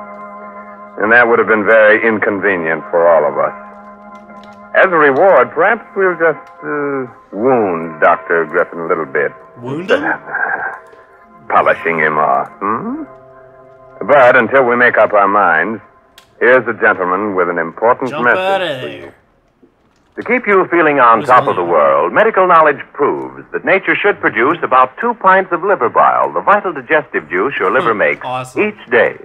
And that would have been very inconvenient for all of us. As a reward, perhaps we'll just wound Dr. Griffin a little bit. Wound him? Polishing him off, But until we make up our minds, here's a gentleman with an important Jump message out of for there. you. To keep you feeling on top of the world, medical knowledge proves that nature should produce about 2 pints of liver bile, the vital digestive juice your liver makes, each day.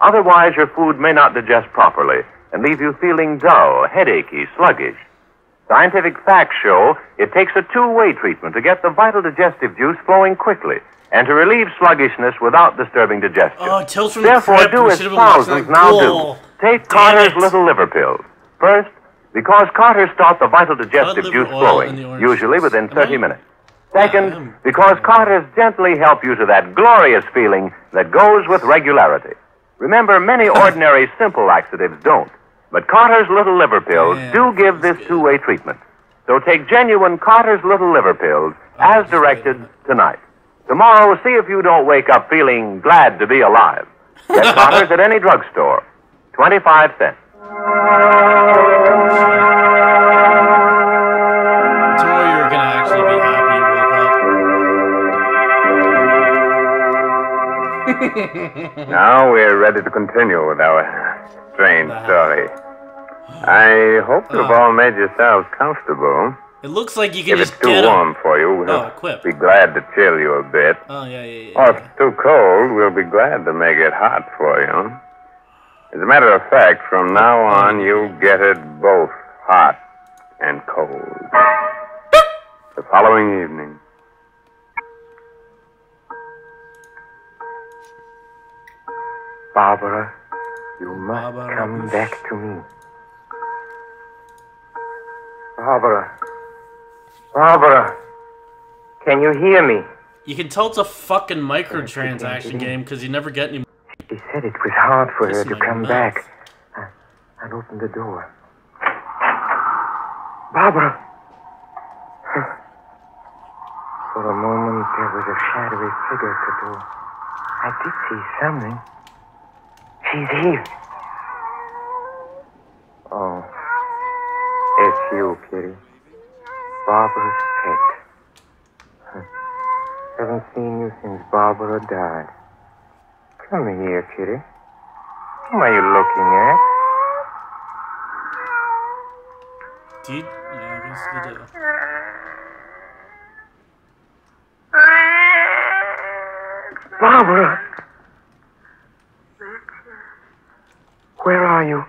Otherwise, your food may not digest properly and leave you feeling dull, headachy, sluggish. Scientific facts show it takes a two-way treatment to get the vital digestive juice flowing quickly and to relieve sluggishness without disturbing digestion. Oh, it tells from Therefore, the do as thousands now do. Take Carter's Little Liver Pills. First, because Carter starts the vital digestive juice flowing, usually within 30 minutes. Second, because Carter's gently help you to that glorious feeling that goes with regularity. Remember, many ordinary simple laxatives don't, but Carter's Little Liver Pills do give this two-way treatment. So take genuine Carter's Little Liver Pills as directed tonight. Tomorrow, see if you don't wake up feeling glad to be alive. Get Carter's at any drugstore. 25 cents. Tomorrow you're gonna actually be happy you woke up. Now we're ready to continue with our strange story. I hope you've all made yourselves comfortable. It looks like you can if just it's too get warm for you, we'll be glad to chill you a bit. Oh, yeah. Or if it's too cold, we'll be glad to make it hot for you. As a matter of fact, from now on, you get it both hot and cold. The following evening. Barbara, you must come back to me. Barbara, can you hear me? You can tell it's a fucking microtransaction game because you never get any. She said it was hard for her to come back. I opened the door. Barbara! For a moment, there was a shadowy figure at the door. I did see something. She's here. Oh, it's you, Kitty. Barbara's pet. Haven't seen you since Barbara died. Come here, Kitty. Whom are you looking at? Dude, yeah, I guess you do. Barbara! Where are you?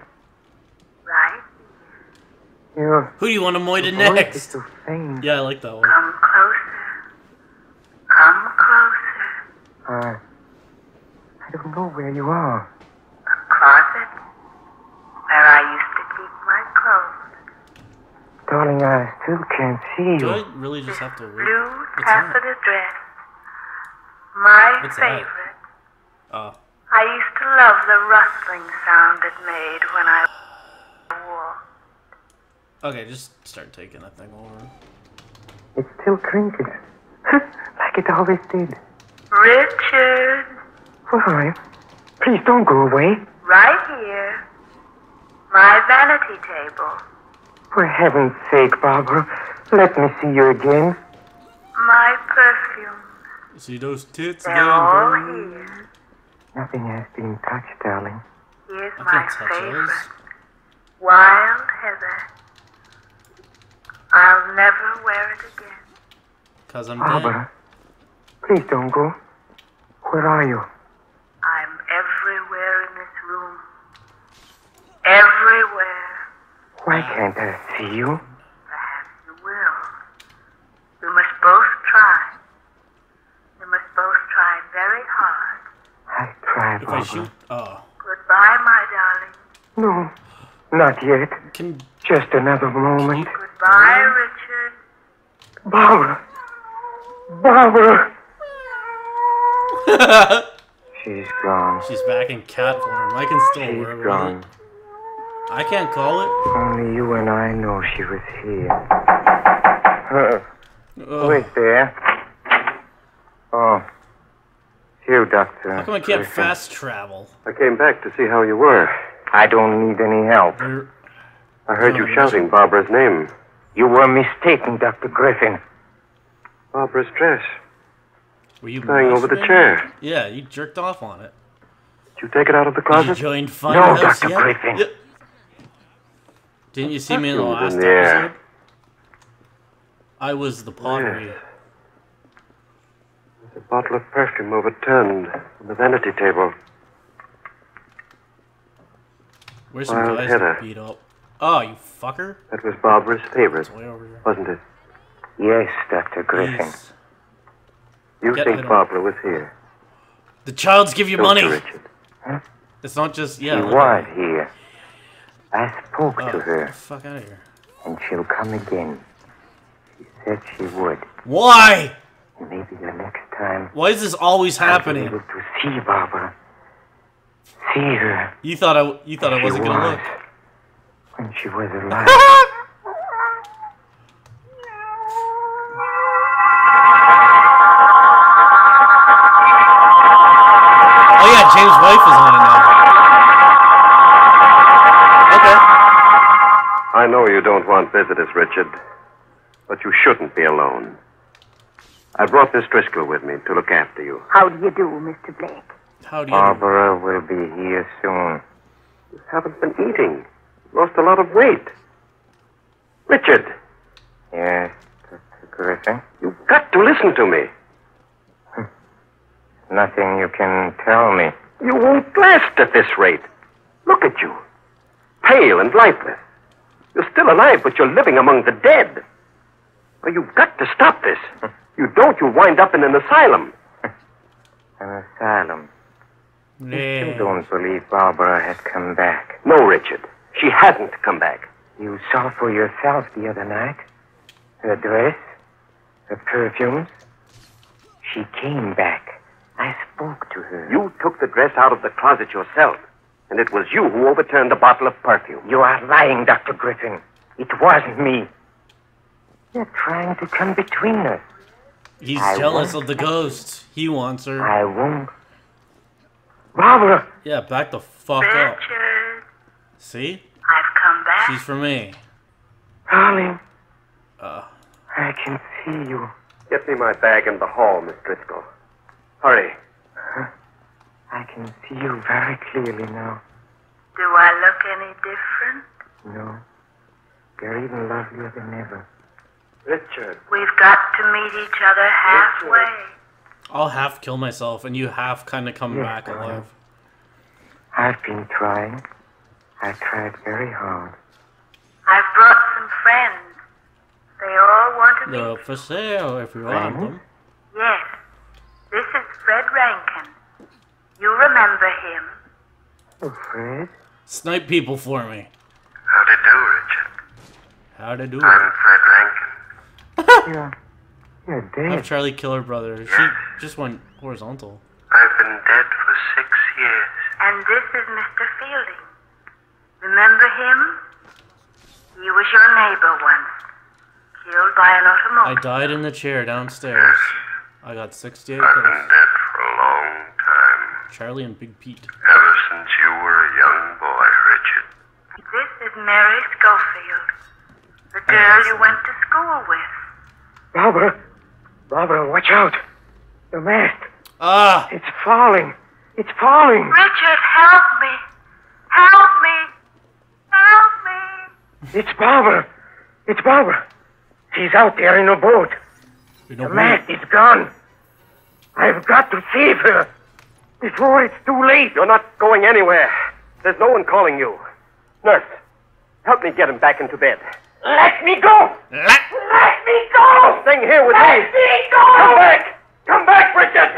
Right. Who do you want to moid Your voice next? is so faint. Yeah, I like that one. Come closer. Come closer. I don't know where you are. Closet where I used to keep my clothes. Darling, I still can't see Do you. I really just have to read? Blue What's that? taffeta dress. My What's that? favorite. Oh. I used to love the rustling sound it made when I wore. Okay, just start taking that thing over. It still crinkles. Like it always did. Richard, Where are you? Please don't go away. right here. My vanity table. For heaven's sake, Barbara, let me see you again. My perfume. See those tits They're again, all bro? here. Nothing has been touched, darling. Here's I my can't touch favorite. those. Wild heather. I'll never wear it again. Cause I'm dead. Barbara, please don't go. Where are you? I'm everywhere in this room. Everywhere. Why can't I see you? Perhaps you will. We must both try. We must both try very hard. I tried, If I Barbara. shoot, oh, Goodbye, my darling. No, not yet. Just another moment. Goodbye, Richard. Barbara! Barbara! She's gone. she's back in cat form. I can still She's work with gone. it. I can't call it. Only you and I know she was here. Who is there? Oh. It's you, Doctor. How come I can't Griffin. fast travel? I came back to see how you were. I don't need any help. I heard you shouting Barbara's name. You were mistaken, Dr. Griffin. Barbara's dress. Were you lying over the masturbating? chair? Yeah, you jerked off on it. Did you take it out of the Did you closet? join No, Funhouse Dr. yet? Griffin. Yeah. Didn't you see me in the It was last in there. episode? I was the pottery. Yes. There's a bottle of perfume overturned on the vanity table. Where's some Wild guys header. that beat up? Oh, you fucker. That was Barbara's favorite, Way over here. wasn't it? Yes, Dr. Griffin. Jeez. You I think don't- Barbara was here? The childs give you Don't money. you, Richard? Huh? It's not just, She yeah. look was at it. here. I spoke Oh, to her, get the fuck out of here. and she'll come again. She said she would. Why? Maybe the next time Why is this always I'll be happening? able to see Barbara. See her You thought I wasn't gonna look. when she was alive. Oh yeah, James' wife is on it now. Okay. I know you don't want visitors, Richard, but you shouldn't be alone. I brought Miss Driscoll with me to look after you. How do you do, Mr. Blake? How do you? Barbara will be here soon. You haven't been eating. Lost a lot of weight. Richard, Yes, Dr. Griffin. you've got to listen to me. Nothing you can tell me. You won't last at this rate. Look at you. Pale and lifeless. You're still alive, but you're living among the dead. Well, you've got to stop this. You don't, you'll wind up in an asylum. An asylum. You Yeah. don't believe Barbara had come back. No, Richard. She hasn't come back. You saw for yourself the other night. Her dress, her perfumes. She came back. I spoke to her. You took the dress out of the closet yourself, and it was you who overturned the bottle of perfume. You are lying, Dr. Griffin. It wasn't me. You're trying to come between us. He's I jealous won't. of the ghost. He wants her. I won't. Barbara! Yeah, back the fuck up. Richard, See? I've come back. She's for me. Darling, Uh, I can see you. Get me my bag in the hall, Miss Driscoll. Hurry. I can see you very clearly now. Do I look any different? No. You're even lovelier than ever. Richard. We've got to meet each other halfway. I'll half kill myself, and you half kind of come Yes, back darling. alive. I've been trying. I tried very hard. I've brought some friends. They all want to meet. They're up for sale if you want them. Yes. This is Fred Rankin. You remember him. Oh, Fred? Snipe people for me. How'd it do, Richard? How'd I do I'm it? Fred Rankin. You're I'm dead. Charlie Killer Brother. She just went horizontal. I've been dead for 6 years. And this is Mr. Fielding. Remember him? He was your neighbor once. Killed by an automobile. I died in the chair downstairs. I got 68 I've been ghosts. dead for a long time. Charlie and Big Pete. Ever since you were a young boy, Richard. This is Mary Schofield. The girl you went to school with. Barbara! Barbara, watch out! The mast! Ah! It's falling! It's falling! Richard, help me! Help me! Help me! It's Barbara! It's Barbara! She's out there in a boat. The mast is gone. I've got to save her before it's too late. You're not going anywhere. There's no one calling you. Nurse, help me get him back into bed. Let me go! Let me go! Staying here with Let me. me go! Come back! Come back, Richard!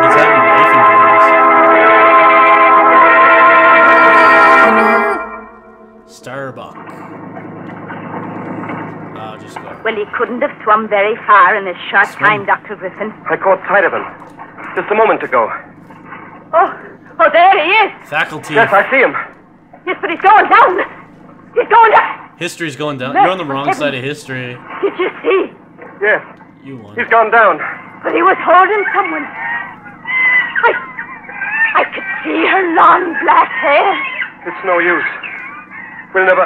He's having life dreams. Starbuck. I'll just go. Well, he couldn't have swum very far in this short time, Dr. Griffin. I caught sight of him just a moment ago. Oh, there he is. Faculty. Yes, I see him. Yes, but he's going down. He's going down. History's going down. You're on the wrong side of history. Did you see? Yes, You won. he's gone down. But he was holding someone. I could see her long black hair. It's no use. We'll never...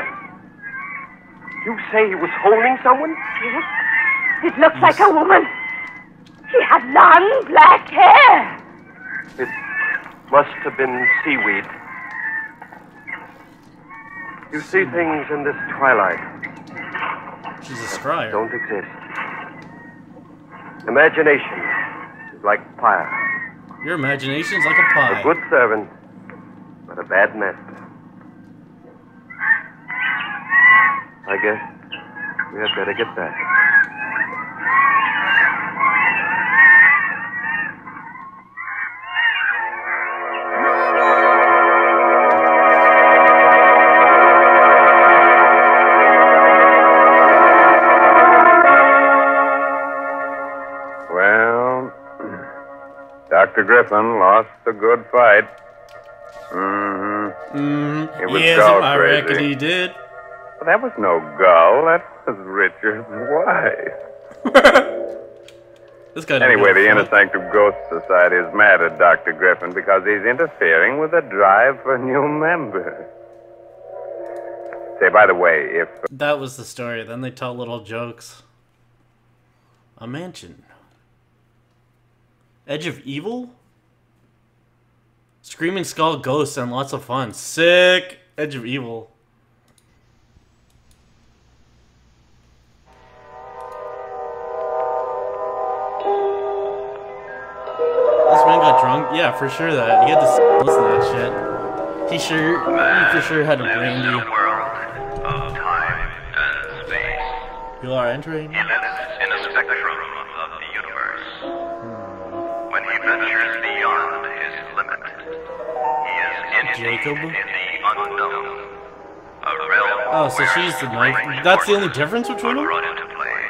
You say he was holding someone? Yes. It looked like a woman. She had long black hair. It must have been seaweed. You see things in this twilight. She's a scryer. Don't exist. Imagination is like fire. Your imagination's like a pie. A good servant, but a bad master. I guess we had better get back. Well, Dr. Griffin lost a good fight. It was Yes, Gull I crazy. reckon he did. But that was no Gull. That was Richard's wife. This guy. Anyway, the Inner Sanctum Ghost Society is mad at Dr. Griffin because he's interfering with the drive for new members. Say, by the way, if... That was the story. Then they tell little jokes. A mansion. Edge of Evil? Screaming Skull Ghosts and lots of fun. Sick! Edge of Evil. This man got drunk? Yeah, for sure that. He had to listen to that shit. He for sure had a brandy. You are entering? He lives in a spectrum of the universe. When he ventures beyond his limit, he is Jacob? in the unknown. A realm Oh, so she's the knife. That's the only difference between them? brought into play.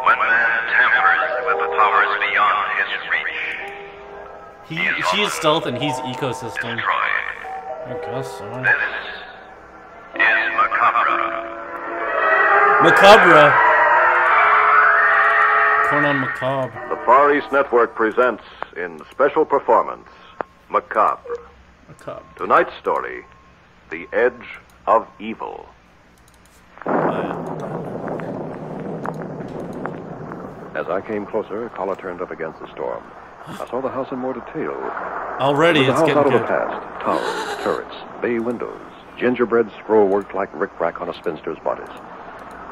When man tampers with the powers beyond his reach, She is stealth and he's ecosystem. I guess so. is Macabre. Macabre. Conan Macabre. The Far East Network presents in special performance Macabre. Macabre. Tonight's story, The Edge of Evil. As I came closer, collar turned up against the storm. I saw the house in more detail. Already, it was it's a house getting out of good. the past. Towers, turrets, bay windows, gingerbread scroll worked like rickrack on a spinster's bodice.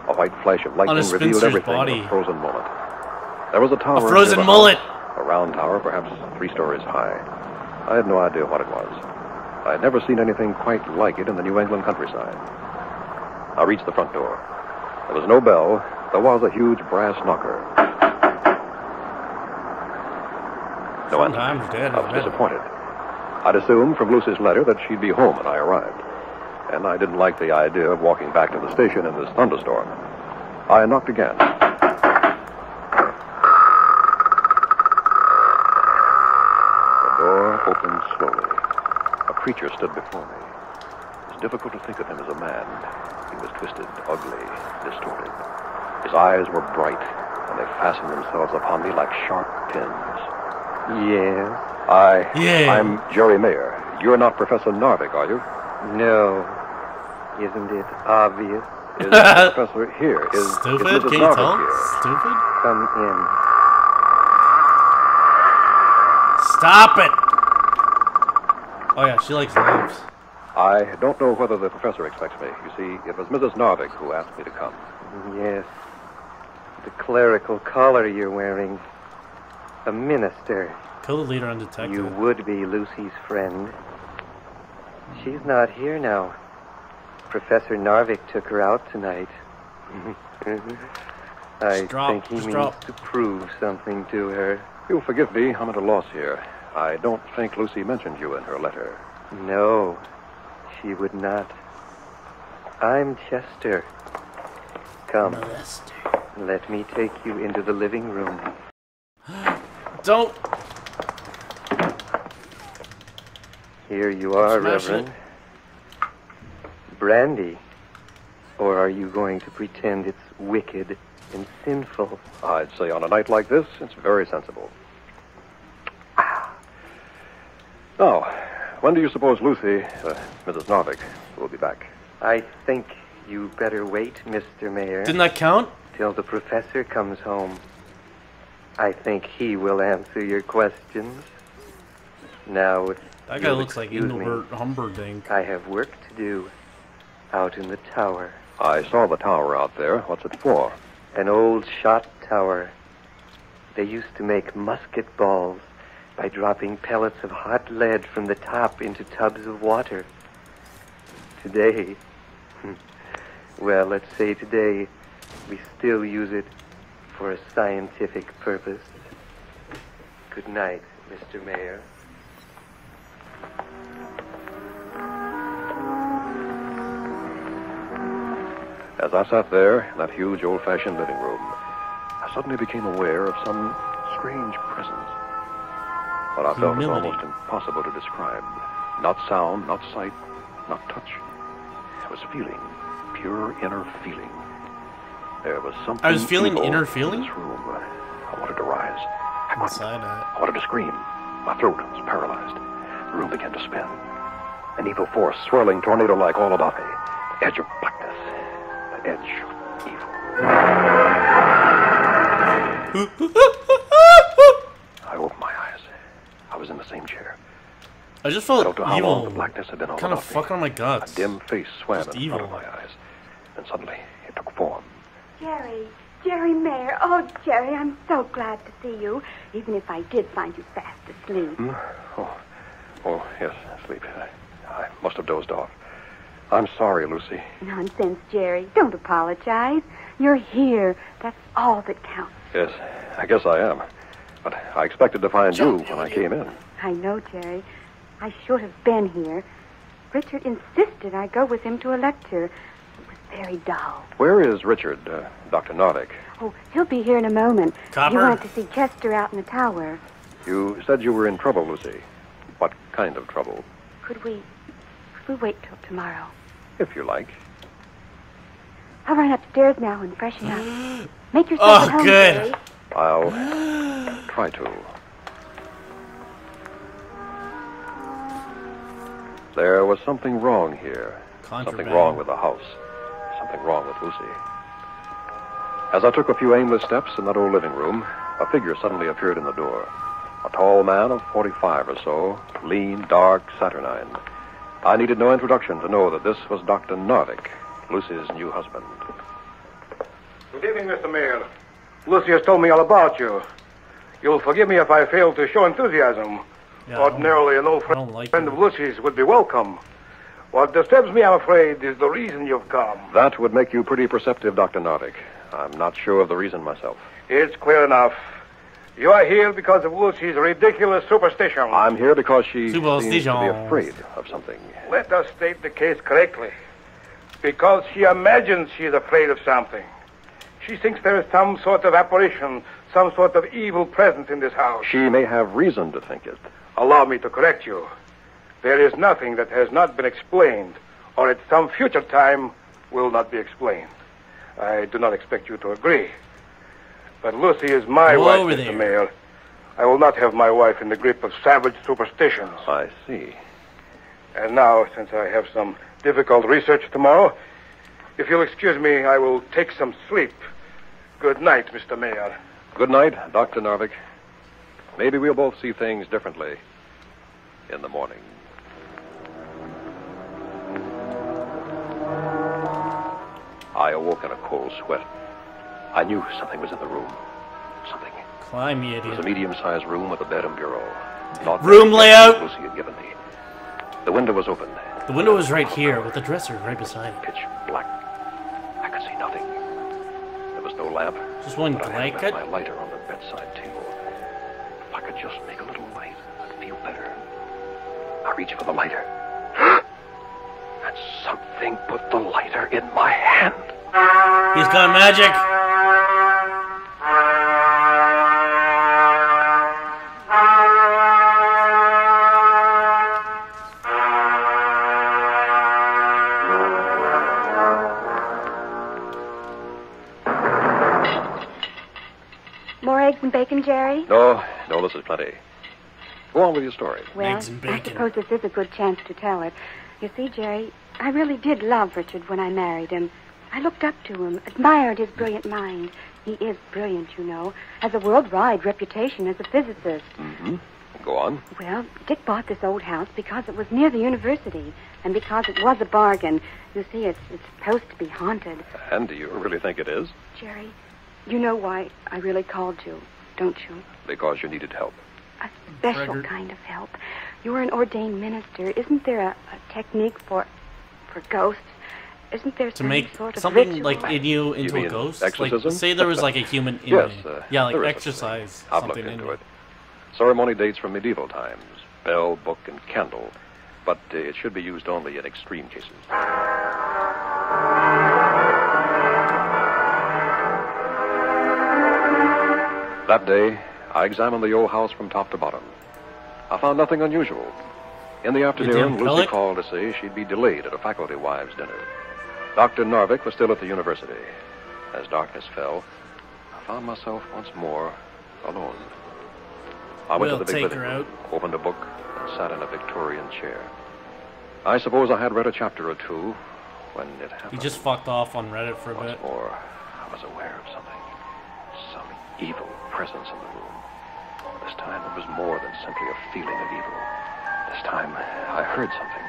A white flash of lightning revealed spinster's everything body. of a frozen mullet. There was a tower. A frozen near the mullet! house, a round tower, perhaps 3 stories high. I had no idea what it was. I had never seen anything quite like it in the New England countryside. I reached the front door. There was no bell. There was a huge brass knocker. No answer. Sometimes dead I is was better. disappointed. I'd assumed from Lucy's letter that she'd be home when I arrived. And I didn't like the idea of walking back to the station in this thunderstorm. I knocked again. The door opened slowly. A creature stood before me. It was difficult to think of him as a man. He was twisted, ugly, distorted. His eyes were bright, and they fastened themselves upon me like sharp pins. Yes? I'm Jerry Mayer. You're not Professor Narvik, are you? No. Isn't it obvious? Is the professor here? Is Stupid? Mrs. Can you Narvik tell? here? Stupid? Come in. Stop it! Oh yeah, she likes knives. I don't know whether the professor expects me. You see, it was Mrs. Narvik who asked me to come. Yes. The clerical collar you're wearing. A minister. Kill the leader undetected. You would be Lucy's friend. She's not here now. Professor Narvik took her out tonight. I think he means to prove something to her. You'll forgive me, I'm at a loss here. I don't think Lucy mentioned you in her letter. No, she would not. I'm Chester. Come. Let me take you into the living room. Don't. Here you are, Smash Reverend. Brandy. Or are you going to pretend it's wicked and sinful? I'd say on a night like this, it's very sensible. Now, when do you suppose Lucy, Mrs. Narvik, will be back? I think you better wait, Mr. Mayor. Didn't that count? Till the professor comes home. I think he will answer your questions. Now, if That guy you'll looks like excuse me, Engelbert Humperdinck. I have work to do out in the tower. I saw the tower out there. What's it for? An old shot tower. They used to make musket balls by dropping pellets of hot lead from the top into tubs of water. Today, well, let's say today, we still use it for a scientific purpose. Good night, Mr. Mayor. As I sat there in that huge old-fashioned living room, I suddenly became aware of some strange presence. What I felt was almost impossible to describe. Not sound, not sight, not touch. I was feeling, pure inner feeling. There was something. I was feeling evil inner feeling? in this room. I wanted to rise. I couldn't. I wanted to scream. My throat was paralyzed. The room began to spin. An evil force swirling tornado-like all about me. The edge of blackness. The edge of evil. I opened my eyes. I was in the same chair. I just felt I don't know how long the evil. blackness had been all Kind of about me. fucking on my guts. A dim face swam Just in front of evil. my eyes. And suddenly, it took form. Jerry Mayer. Oh, Jerry, I'm so glad to see you, even if I did find you fast asleep. Hmm? Oh, yes, sleep. I must have dozed off. I'm sorry, Lucy. Nonsense, Jerry. Don't apologize. You're here. That's all that counts. Yes, I guess I am. But I expected to find you when I came in. I know, Jerry. I should have been here. Richard insisted I go with him to a lecture. It was very dull. Where is Richard, Dr. Nordic? Oh, he'll be here in a moment. Copper? He went to see Chester out in the tower. You said you were in trouble, Lucy. What kind of trouble? Could we wait till tomorrow? If you like. I'll run upstairs now and freshen up. Make yourself at home, Jerry. I'll try to. There was something wrong here. Something wrong with the house. Something wrong with Lucy. As I took a few aimless steps in that old living room, a figure suddenly appeared in the door. A tall man of 45 or so, lean, dark, saturnine. I needed no introduction to know that this was Dr. Nordic, Lucy's new husband. Good evening, Mr. Mayor. Lucy has told me all about you. You'll forgive me if I fail to show enthusiasm. Yeah, Ordinarily, an old friend of Lucy's would be welcome. What disturbs me, I'm afraid, is the reason you've come. That would make you pretty perceptive, Dr. Nordic. I'm not sure of the reason myself. It's clear enough. You are here because of Lucy's ridiculous superstition. I'm here because she seems to be Superstition. afraid of something. Let us state the case correctly. Because she imagines she is afraid of something. She thinks there is some sort of apparition, some sort of evil presence in this house. She may have reason to think it. Allow me to correct you. There is nothing that has not been explained, or at some future time will not be explained. I do not expect you to agree. But Lucy is my wife, Mr. Mayor. I will not have my wife in the grip of savage superstitions. I see. And now, since I have some difficult research tomorrow, if you'll excuse me, I will take some sleep. Good night, Mr. Mayor. Good night, Dr. Nordic. Maybe we'll both see things differently in the morning. I awoke in a cold sweat. I knew something was in the room. Something. Climb, you It was a idiot. medium-sized room with a bed and bureau. Not Room the layout. Lucy had given me. The window was open. The window was right here, with the dresser right beside it. Pitch black. I could see nothing. There was no lamp. Just one but I had blanket? left my lighter on the bedside table. If I could just make a little light, I'd feel better. I reached for the lighter. And something put the lighter in my hand. He's got magic. More eggs and bacon, Jerry? No, this is plenty. Go on with your story. Well, I suppose this is a good chance to tell it. You see, Jerry, I really did love Richard when I married him. I looked up to him, admired his brilliant mind. He is brilliant, you know, has a worldwide reputation as a physicist. Mm-hmm. Go on. Well, Dick bought this old house because it was near the university and because it was a bargain. You see, it's supposed to be haunted. And do you really think it is? Jerry, you know why I really called you, don't you? Because you needed help. A special kind of help. You're an ordained minister. Isn't there a technique for ghosts? Isn't there To some make sort of something ritual? like in you into mean a ghost? exorcism? Like, say there was like a human in Yes, me. Yeah, like there is exercise such a thing. I've something looked in into me. it. Ceremony dates from medieval times. Bell, book, and candle. But it should be used only in extreme cases. That day, I examined the old house from top to bottom. I found nothing unusual. In the afternoon, Lucy Pellick? called to say she'd be delayed at a faculty wives' dinner. Dr. Narvik was still at the university. As darkness fell, I found myself once more alone. I went We'll to the big take living her room, opened a book, and sat in a Victorian chair. I suppose I had read a chapter or two when it happened. He just fucked off on Reddit for a bit. Or I was aware of something. Some evil presence in the room. This time it was more than simply a feeling of evil. This time I heard something.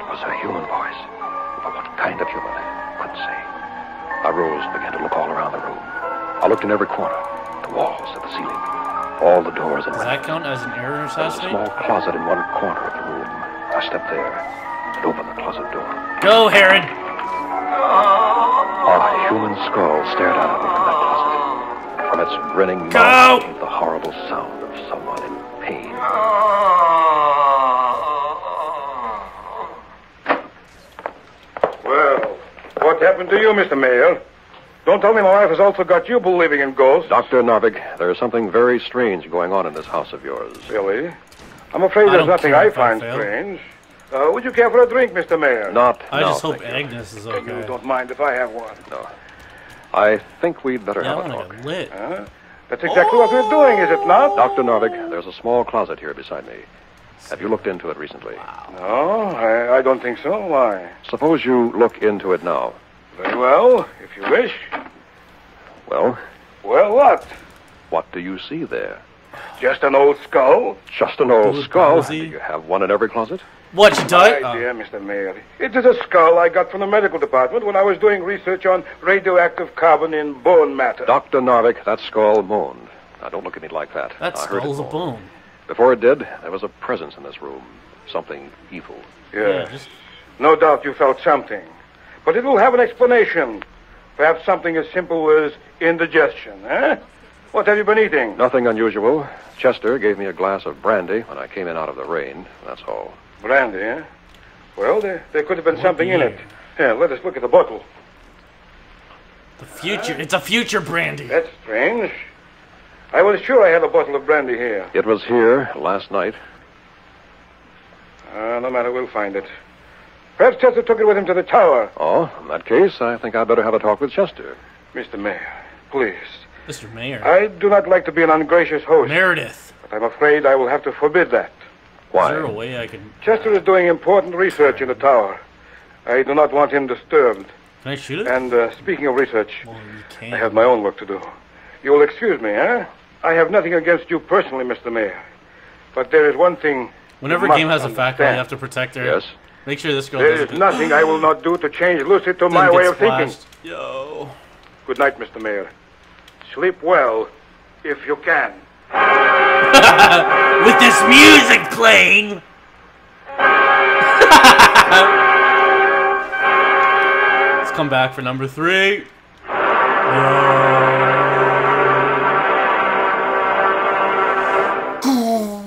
It was a human voice. But what kind of human? Couldn't say. I rose and began to look all around the room. I looked in every corner. The walls, to the ceiling. All the doors and Does that count as an error there was a assassinate? small closet in one corner of the room. I stepped there and opened the closet door. Go, Herod! A human skull stared out at me from that closet. From its grinning Go! mouth came the horrible sound of someone in pain. Well, what happened to you, Mr. Mayor? Don't tell me my wife has also got you believing in ghosts. Dr. Narvik, there's something very strange going on in this house of yours. Really? I'm afraid there's nothing I find strange. Would you care for a drink, Mr. Mayor? I just hope Agnes is okay. You don't mind if I have one? No. I think we'd better Yeah, I have a wanna talk. get lit. Huh? That's exactly what we're doing, is it not? Dr. Narvik, there's a small closet here beside me. Have you looked into it recently? No, I don't think so. Why? Suppose you look into it now. Very well, if you wish. Well? Well, what? What do you see there? Just an old skull? Just an old Old skull? palsy? Do you have one in every closet? What, you died? My dear Mr. Mayor, it is a skull I got from the medical department when I was doing research on radioactive carbon in bone matter. Dr. Narvik, that skull moaned. Now, don't look at me like that. That I heard it skull's a moan. bone. Before it did, there was a presence in this room. Something evil. Yes. No doubt you felt something. But it will have an explanation. Perhaps something as simple as indigestion, eh? What have you been eating? Nothing unusual. Chester gave me a glass of brandy when I came in out of the rain. That's all. Brandy, eh? Well, there could have been something in it. Here, let us look at the bottle. The future. It's a future brandy. That's strange. I was sure I had a bottle of brandy here. It was here last night. No matter, we'll find it. Perhaps Chester took it with him to the tower. Oh, in that case, I think I'd better have a talk with Chester. Mr. Mayor, please. Mr. Mayor. I do not like to be an ungracious host. Meredith. But I'm afraid I will have to forbid that. Why? Is there a way I can... Chester is doing important research in the tower. I do not want him disturbed. Can I shoot it? And speaking of research, Well, you can't. I have my own work to do. You will excuse me, eh? I have nothing against you personally, Mr. Mayor. But there is one thing. Whenever a you game must has a faculty, you understand. have to protect her. Yes. Make sure this girl There doesn't is nothing I will not do to change Lucy to my doesn't way get of thinking. splashed. Yo. Good night, Mr. Mayor. Sleep well, if you can. With this music playing. Let's come back for number 3.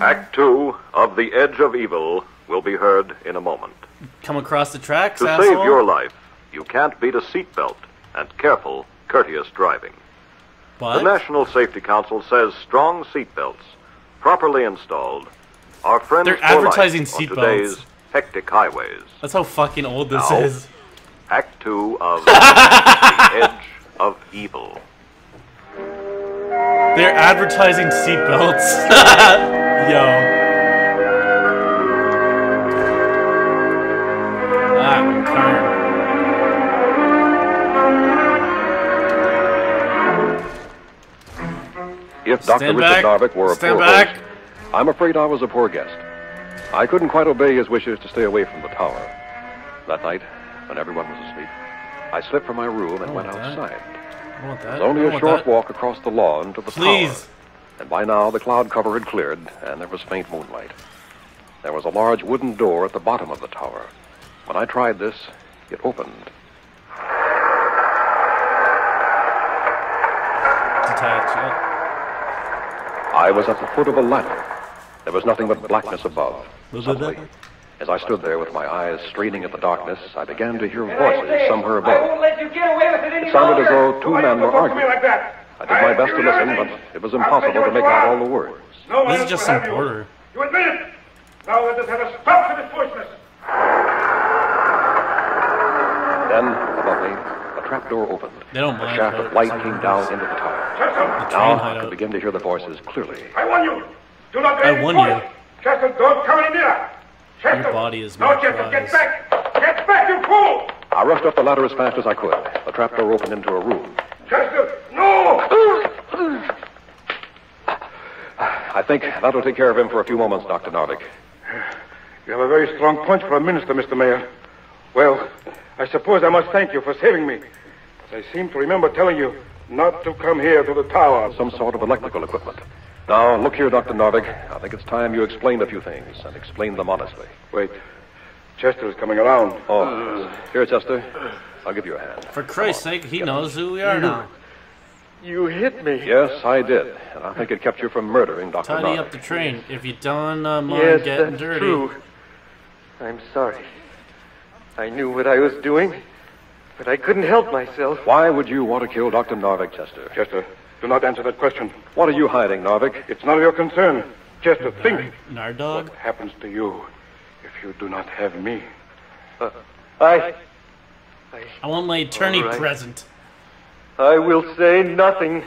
Act 2 of The Edge of Evil will be heard in a moment. Come across the tracks, To asshole. save your life, you can't beat a seatbelt and careful, courteous driving. What? The National Safety Council says strong seatbelts, properly installed, are friends They're for life advertising on seatbelts. today's hectic highways. That's how fucking old this Now, is. Act 2 of The Edge of Evil. They're advertising seatbelts. Yo. If Dr. Richard Narvik were a poor host, I'm afraid I was a poor guest. I couldn't quite obey his wishes to stay away from the tower. That night, when everyone was asleep, I slipped from my room and went outside. It was only a short walk across the lawn to the tower. And by now, the cloud cover had cleared, and there was faint moonlight. There was a large wooden door at the bottom of the tower. When I tried this, it opened. I was at the foot of a ladder. There was nothing but blackness above. Suddenly, as I stood there with my eyes straining at the darkness, I began to hear voices somewhere above. I won't let you get away with it any It sounded as longer. though two men were arguing. I did my best to listen, but it was impossible to make out all the words. This is just some border. You admit it. Now let us have a stop to this foolishness. Then, above me, a trapdoor opened. They don't A mind, shaft but of light it's came like down this. into the tower. The Now train I could begin to hear the voices clearly. I warn you. Do not I warn you. Chester, don't come any nearer. Chester. Your body is No, my Chester, prize. get back. Get back, you fool. I rushed up the ladder as fast as I could. The trapdoor opened into a room. Chester, no. I think that'll take care of him for a few moments, Dr. Narvik. You have a very strong punch for a minister, Mr. Mayor. Well, I suppose I must thank you for saving me. But I seem to remember telling you not to come here to the tower. Some sort of electrical equipment. Now, look here, Dr. Narvik. I think it's time you explained a few things, and explained them honestly. Wait. Chester is coming around. Oh, yes. Here, Chester. I'll give you a hand. For Christ's sake, he knows who we are now. You hit me. Yes, I did. And I think it kept you from murdering Dr. Tidy Narvik. up the train if you don't mind Yes, getting that's dirty. true. I'm sorry. I knew what I was doing, but I couldn't help myself. Why would you want to kill Dr. Narvik, Chester? Chester, do not answer that question. What are you hiding, Narvik? It's none of your concern. Chester, think. Nardog? What happens to you if you do not have me? I want my attorney All right. present. I will say nothing.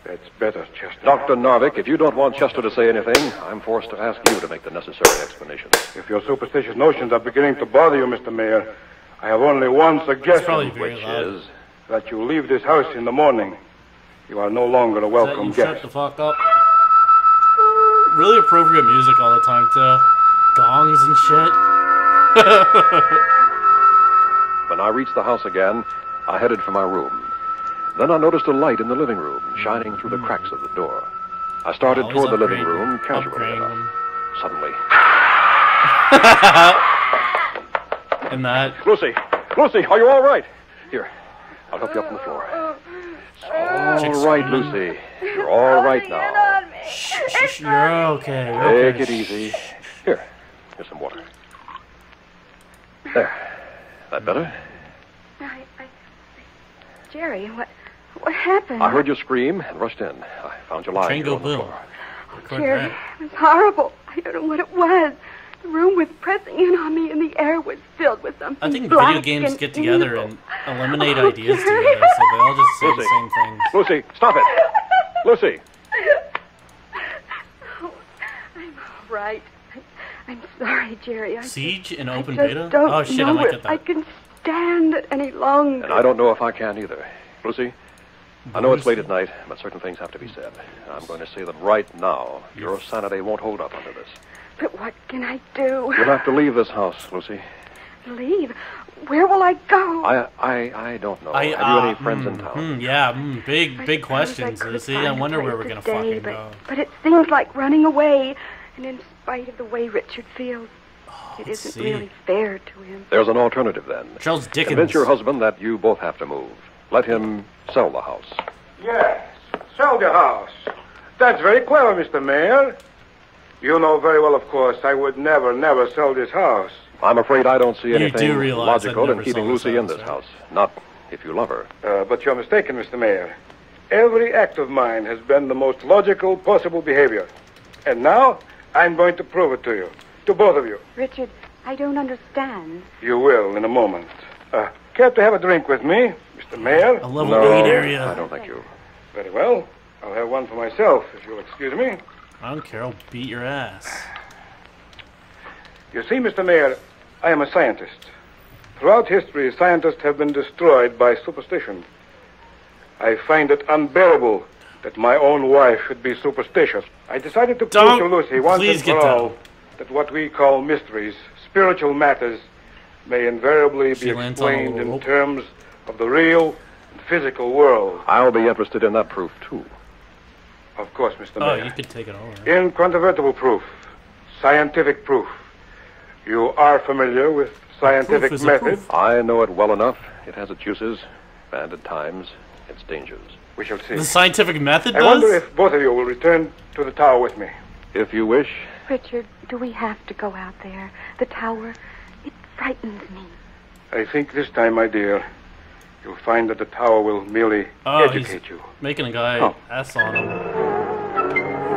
That's better, Chester. Dr. Narvik, if you don't want Chester to say anything, I'm forced to ask you to make the necessary explanations. If your superstitious notions are beginning to bother you, Mr. Mayor, I have only one suggestion, very which loud. is that you leave this house in the morning. You are no longer a welcome You shut guest. the fuck up. Really appropriate music all the time, too. Gongs and shit. When I reached the house again, I headed for my room. Then I noticed a light in the living room, shining through the cracks of the door. I started Always toward the living upgrading. room casually Upgrading enough. them. Suddenly... And that... Lucy! Lucy, are you all right? Here, I'll help you up on the floor. All right, Lucy. You're all right now. Shh, you're okay. You're Take okay. it easy. Here, here's some water. There. That better? Jerry, what happened? I heard you scream and rushed in. I found you lying Train here go on the boom. floor. Jerry, it was horrible. I don't know what it was. The room was pressing in on me, and the air was filled with something I think black video games and get together evil. and eliminate Oh, ideas Jerry. together, so they all just say the Lucy. same things. Lucy, stop it! Lucy! I'm all right. I'm sorry, Jerry. Siege in open I just beta? don't Oh shit, I know might if get I that. can stand it any longer. And I don't know if I can either. Lucy, I know it's late at night, but certain things have to be said. I'm going to say them right now. Your sanity won't hold up under this. But what can I do? You'll have to leave this house, Lucy. Leave? Where will I go? I don't know. Have you any friends in town? Big questions, Lucy. I wonder where we're gonna fucking go. But it seems like running away, and in spite of the way Richard feels, it isn't see. really fair to him. There's an alternative then. Charles Dickens. Convince your husband that you both have to move. Let him sell the house. Yes, sell the house. That's very clever, Mr. Mayor. You know very well, of course, I would never sell this house. I'm afraid I don't see You anything do realize logical I'd in never keeping sell this Lucy in house, this right? house. Not if you love her. But you're mistaken, Mr. Mayor. Every act of mine has been the most logical possible behavior. And now, I'm going to prove it to you. To both of you. Richard, I don't understand. You will in a moment. Care to have a drink with me, Mr. Mayor? A level 8 area. I don't think you. Very well. I'll have one for myself, if you'll excuse me. I don't care, I'll beat your ass. You see, Mr. Mayor, I am a scientist. Throughout history, scientists have been destroyed by superstition. I find it unbearable that my own wife should be superstitious. I decided to prove to Lucy once and for all that what we call mysteries, spiritual matters, may invariably be explained in terms of the real and physical world. I'll be interested in that proof, too. Of course, Mr. Oh, Mayor. you could take it over. Incontrovertible proof. Scientific proof. You are familiar with scientific method? I know it well enough. It has its uses, and at times, its dangers. We shall see. The scientific method I does? wonder if both of you will return to the tower with me. If you wish. Richard, do we have to go out there? The tower, it frightens me. I think this time, my dear, you'll find that the tower will merely educate you. Making a guy ass on him.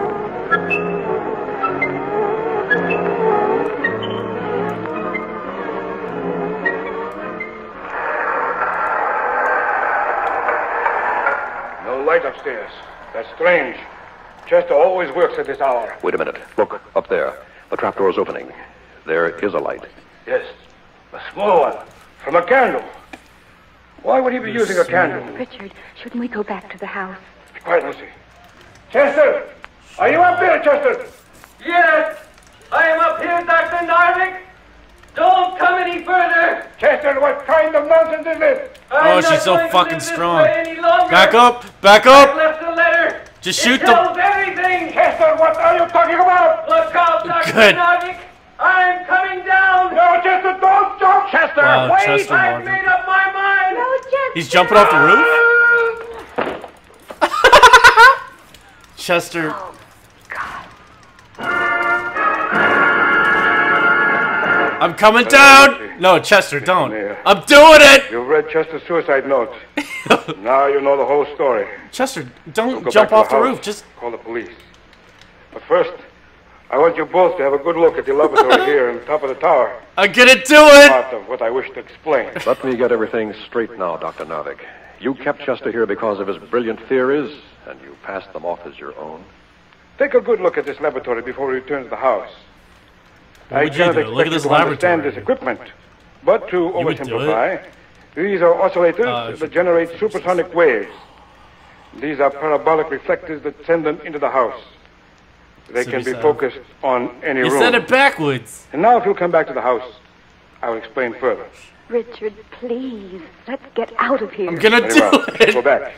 No light upstairs. That's strange. Chester always works at this hour. Wait a minute. Look, up there. The trapdoor is opening. There is a light. Yes, a small one. From a candle. Why would he be using a candle? Richard, shouldn't we go back to the house? Be quiet, Lucy. Chester! Are you up there, Chester? Yes, I am up here, Dr. Narvik. Don't come any further. Chester, what kind of nonsense is this? Oh, she's so fucking strong. Back up! Back up! I left a letter. Just shoot it tells everything. Chester, what are you talking about? Look out, Dr. Good. Narvik. I'm coming down. No, Chester, don't jump. Chester, Wow, wait. Chester I've Martin. made up my mind. No, Chester. He's jumping off the roof? Chester. I'm coming down! No, Chester, don't. I'm doing it! You've read Chester's suicide note. Now you know the whole story. Chester, don't Go jump back to off the house. roof. Just call the police. But first, I want you both to have a good look at the laboratory here on top of the tower. I'm gonna do it! Part of what I wish to explain. Let me get everything straight now, Dr. Narvik. You kept Chester here because of his brilliant theories, and you passed them off as your own. Take a good look at this laboratory before we return to the house. What I would you cannot do? expect Look at you this to understand laboratory. this equipment. But to would do oversimplify, these are oscillators that generate supersonic waves. These are parabolic reflectors that send them into the house. They So can we be said- focused on any You room. said it backwards. And now if you'll come back to the house, I will explain further. Richard, please, let's get out of here. I'm gonna Very do well. it. Go back.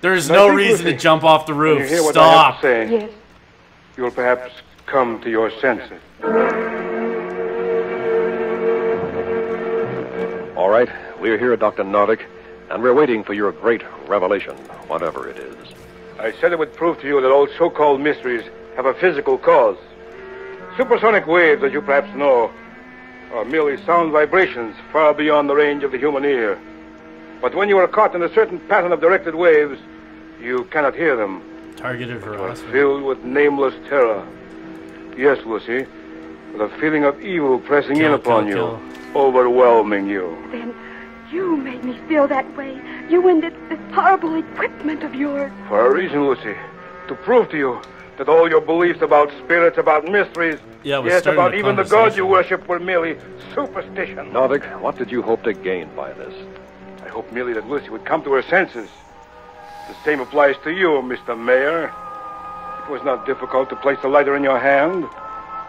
There's Now, no think, reason to Lucy, jump off the when roof. you hear what I have Stop. to say, Yes. you'll perhaps come to your senses. All right, we're here, Dr. Narvik, and we're waiting for your great revelation, whatever it is. I said it would prove to you that all so-called mysteries have a physical cause. Supersonic waves, as you perhaps know, are merely sound vibrations far beyond the range of the human ear. But when you are caught in a certain pattern of directed waves, you cannot hear them. Targeted harassment. Filled with nameless terror. Yes, Lucy, with a feeling of evil pressing in upon you, overwhelming you. Then you made me feel that way. You and this horrible equipment of yours. For a reason, Lucy. To prove to you that all your beliefs about spirits, about mysteries, Yeah, we're yes, starting about the even the gods you worship were merely superstition. Narvik, what did you hope to gain by this? I hope merely that Lucy would come to her senses. The same applies to you, Mr. Mayor. It was not difficult to place a lighter in your hand,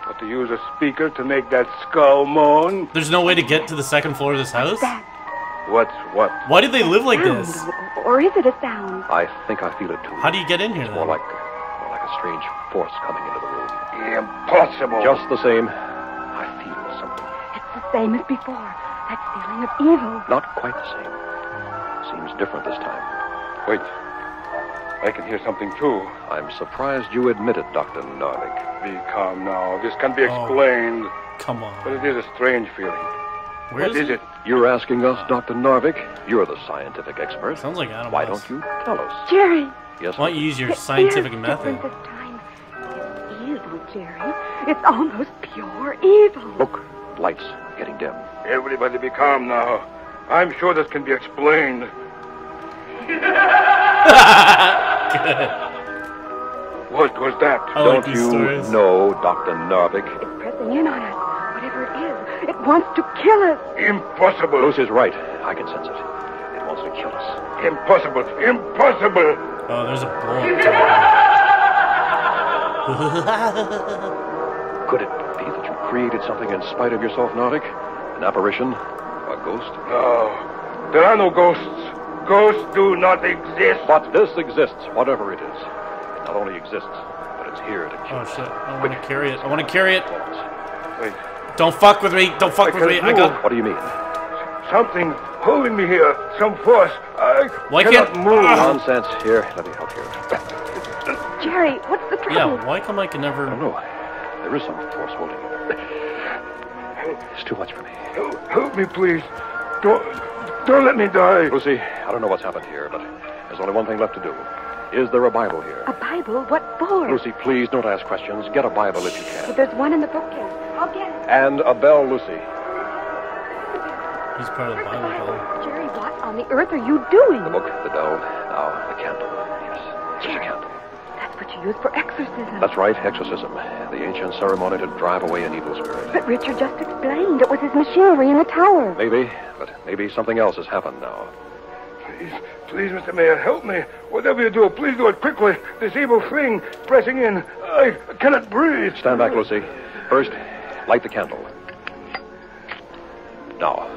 but to use a speaker to make that skull moan. There's no way to get to the second floor of this house? What's what? Why do they live like this? Or is it a sound? I think I feel it too. How do you get in here It's then? more like a strange force coming into the room. Impossible. Just the same, I feel something. It's the same as before. That feeling of evil. Not quite the same. Seems different this time. Wait. I can hear something too. I'm surprised you admit it, Dr. Narvik. Be calm now. This can be explained. Come on. But it is a strange feeling. Where What is it? You're asking us, Dr. Narvik? You're the scientific expert. Sounds like animals. Why don't you tell us? Jerry! Yes, Why don't you use your It scientific is method? different this time. It's evil, Jerry. It's almost pure evil. Look, lights getting dim. Everybody be calm now. I'm sure this can be explained. What was that? Don't you know, Dr. Narvik? Pressing in on us. Whatever it is, it wants to kill us. Impossible. Lucy's right. I can sense it. It wants to kill us. Impossible. Impossible. Oh, there's a blow up. Could it be that you created something in spite of yourself, Narvik? An apparition? A ghost? No. There are no ghosts. Ghosts do not exist. But this exists, whatever it is. It not only exists, but it's here to kill. Oh, shit. I want to carry it. I want to carry it. Wait. Don't fuck with me. Don't fuck with me. I got... What do you mean? Something holding me here. Some force. Why cannot can't... move. Nonsense. Here, let me help you. Jerry, what's the trouble? Yeah, why come I can never... I don't know. There is some force holding you. It's too much for me. Help me, please. Don't let me die. Lucy, I don't know what's happened here, but there's only one thing left to do. Is there a Bible here? A Bible? What for? Lucy, please don't ask questions. Get a Bible if you can. Well, there's one in the bookcase. I'll get it. And a bell, Lucy. He's part of the Bible bell. Jerry, what on the earth are you doing? The book, the bell, now the candle. Yes, just a candle. That's what you use for exorcism. That's right, exorcism. The ancient ceremony to drive away an evil spirit. But Richard just explained it was his machinery in the tower. Maybe, but maybe something else has happened now. Please, Mr. Mayor, help me. Whatever you do, please do it quickly. This evil thing pressing in. I cannot breathe. Stand back, Lucy. First, light the candle. Now,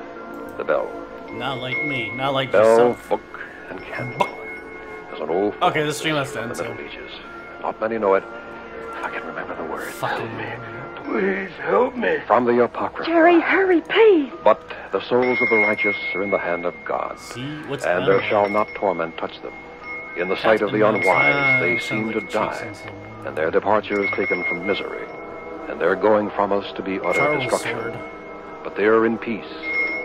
the bell. Not like me. Not like bell, yourself. Book, and candle. There's an old... Okay, the stream has to end, so... Not many know it. I can remember the words. Fucking me. Please, help me. From the Apocrypha. Jerry, hurry, please. But the souls of the righteous are in the hand of God. See? What's and there shall not torment touch them. In the sight of the unwise, they seem to die. And their departure is taken from misery. And their going from us to be utter destruction. But they are in peace.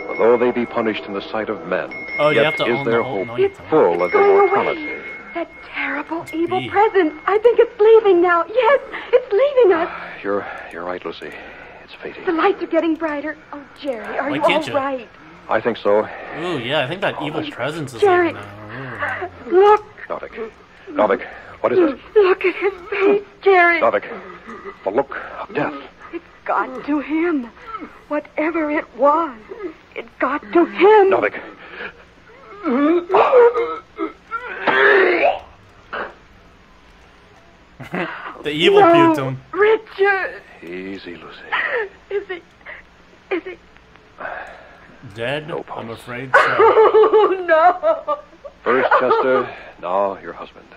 For though they be punished in the sight of men, yet is their hope full of immortality. That terrible evil presence. I think it's leaving now. Yes, it's leaving us. You're right, Lucy. It's fading. The lights are getting brighter. Oh, Jerry, are you all right? I think so. Ooh, yeah, I think that evil presence is Jerry, leaving now. Look. Novik, what is it? Look at his face, Jerry. Novik, the look of death. It got to him. Whatever it was, it got to him. Novik. The evil puked him. Richard. Easy, Lucy. Is he dead? No, I'm afraid so. Oh, no. First Chester, now your husband.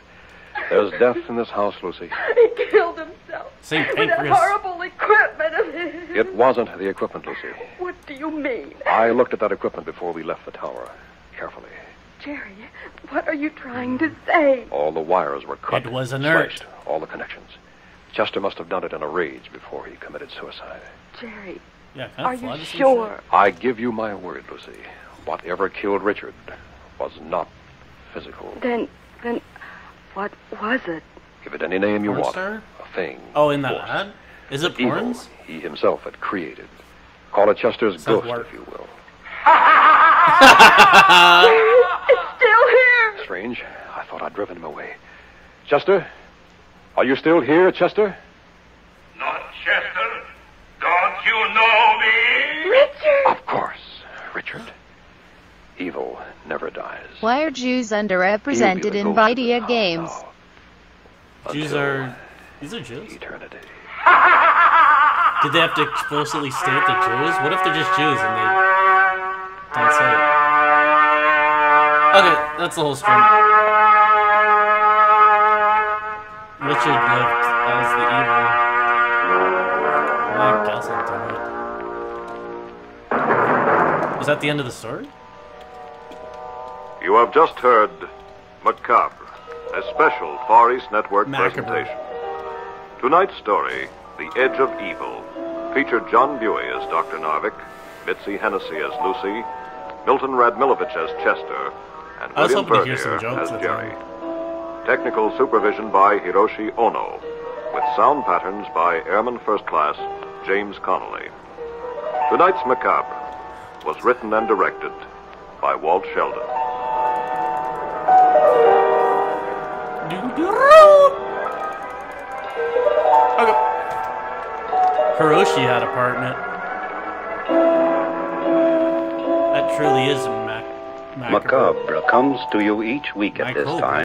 There's death in this house, Lucy. He killed himself. St. With Pancreas. that horrible equipment of his. It wasn't the equipment, Lucy. What do you mean? I looked at that equipment before we left the tower. Carefully. Jerry, what are you trying to say? All the wires were cut. It was inert. Slashed, all the connections. Chester must have done it in a rage before he committed suicide. Jerry, yeah, are you sure? I give you my word, Lucy. Whatever killed Richard was not physical. Then, what was it? Give it any name you want. Star? A thing. Oh, in that ad? Is it Evil porns? He himself had created. Call it Chester's ghost, if you will. It's still here. Strange. I thought I'd driven him away. Chester? Are you still here, Chester? Not Chester. Don't you know me? Richard! Of course, Richard. Evil never dies. Why are Jews underrepresented in video games? Jews are... These are Jews? Eternity. Did they have to explicitly state the Jews? What if they're just Jews and they don't say it? Okay, that's the whole stream. Richard lived as the evil. I guess I'll do it. Is that the end of the story? You have just heard Macabre, a special Far East Network presentation. Tonight's story, The Edge of Evil, featured John Buey as Dr. Narvik, Mitzi Hennessy as Lucy, Milton Radmilovich as Chester, and William Bernier as Jerry. Technical supervision by Hiroshi Ono, with sound patterns by Airman First Class James Connolly. Tonight's Macabre was written and directed by Walt Sheldon. Okay. Hiroshi had a part in it. That truly is Macabre comes to you each week at this time.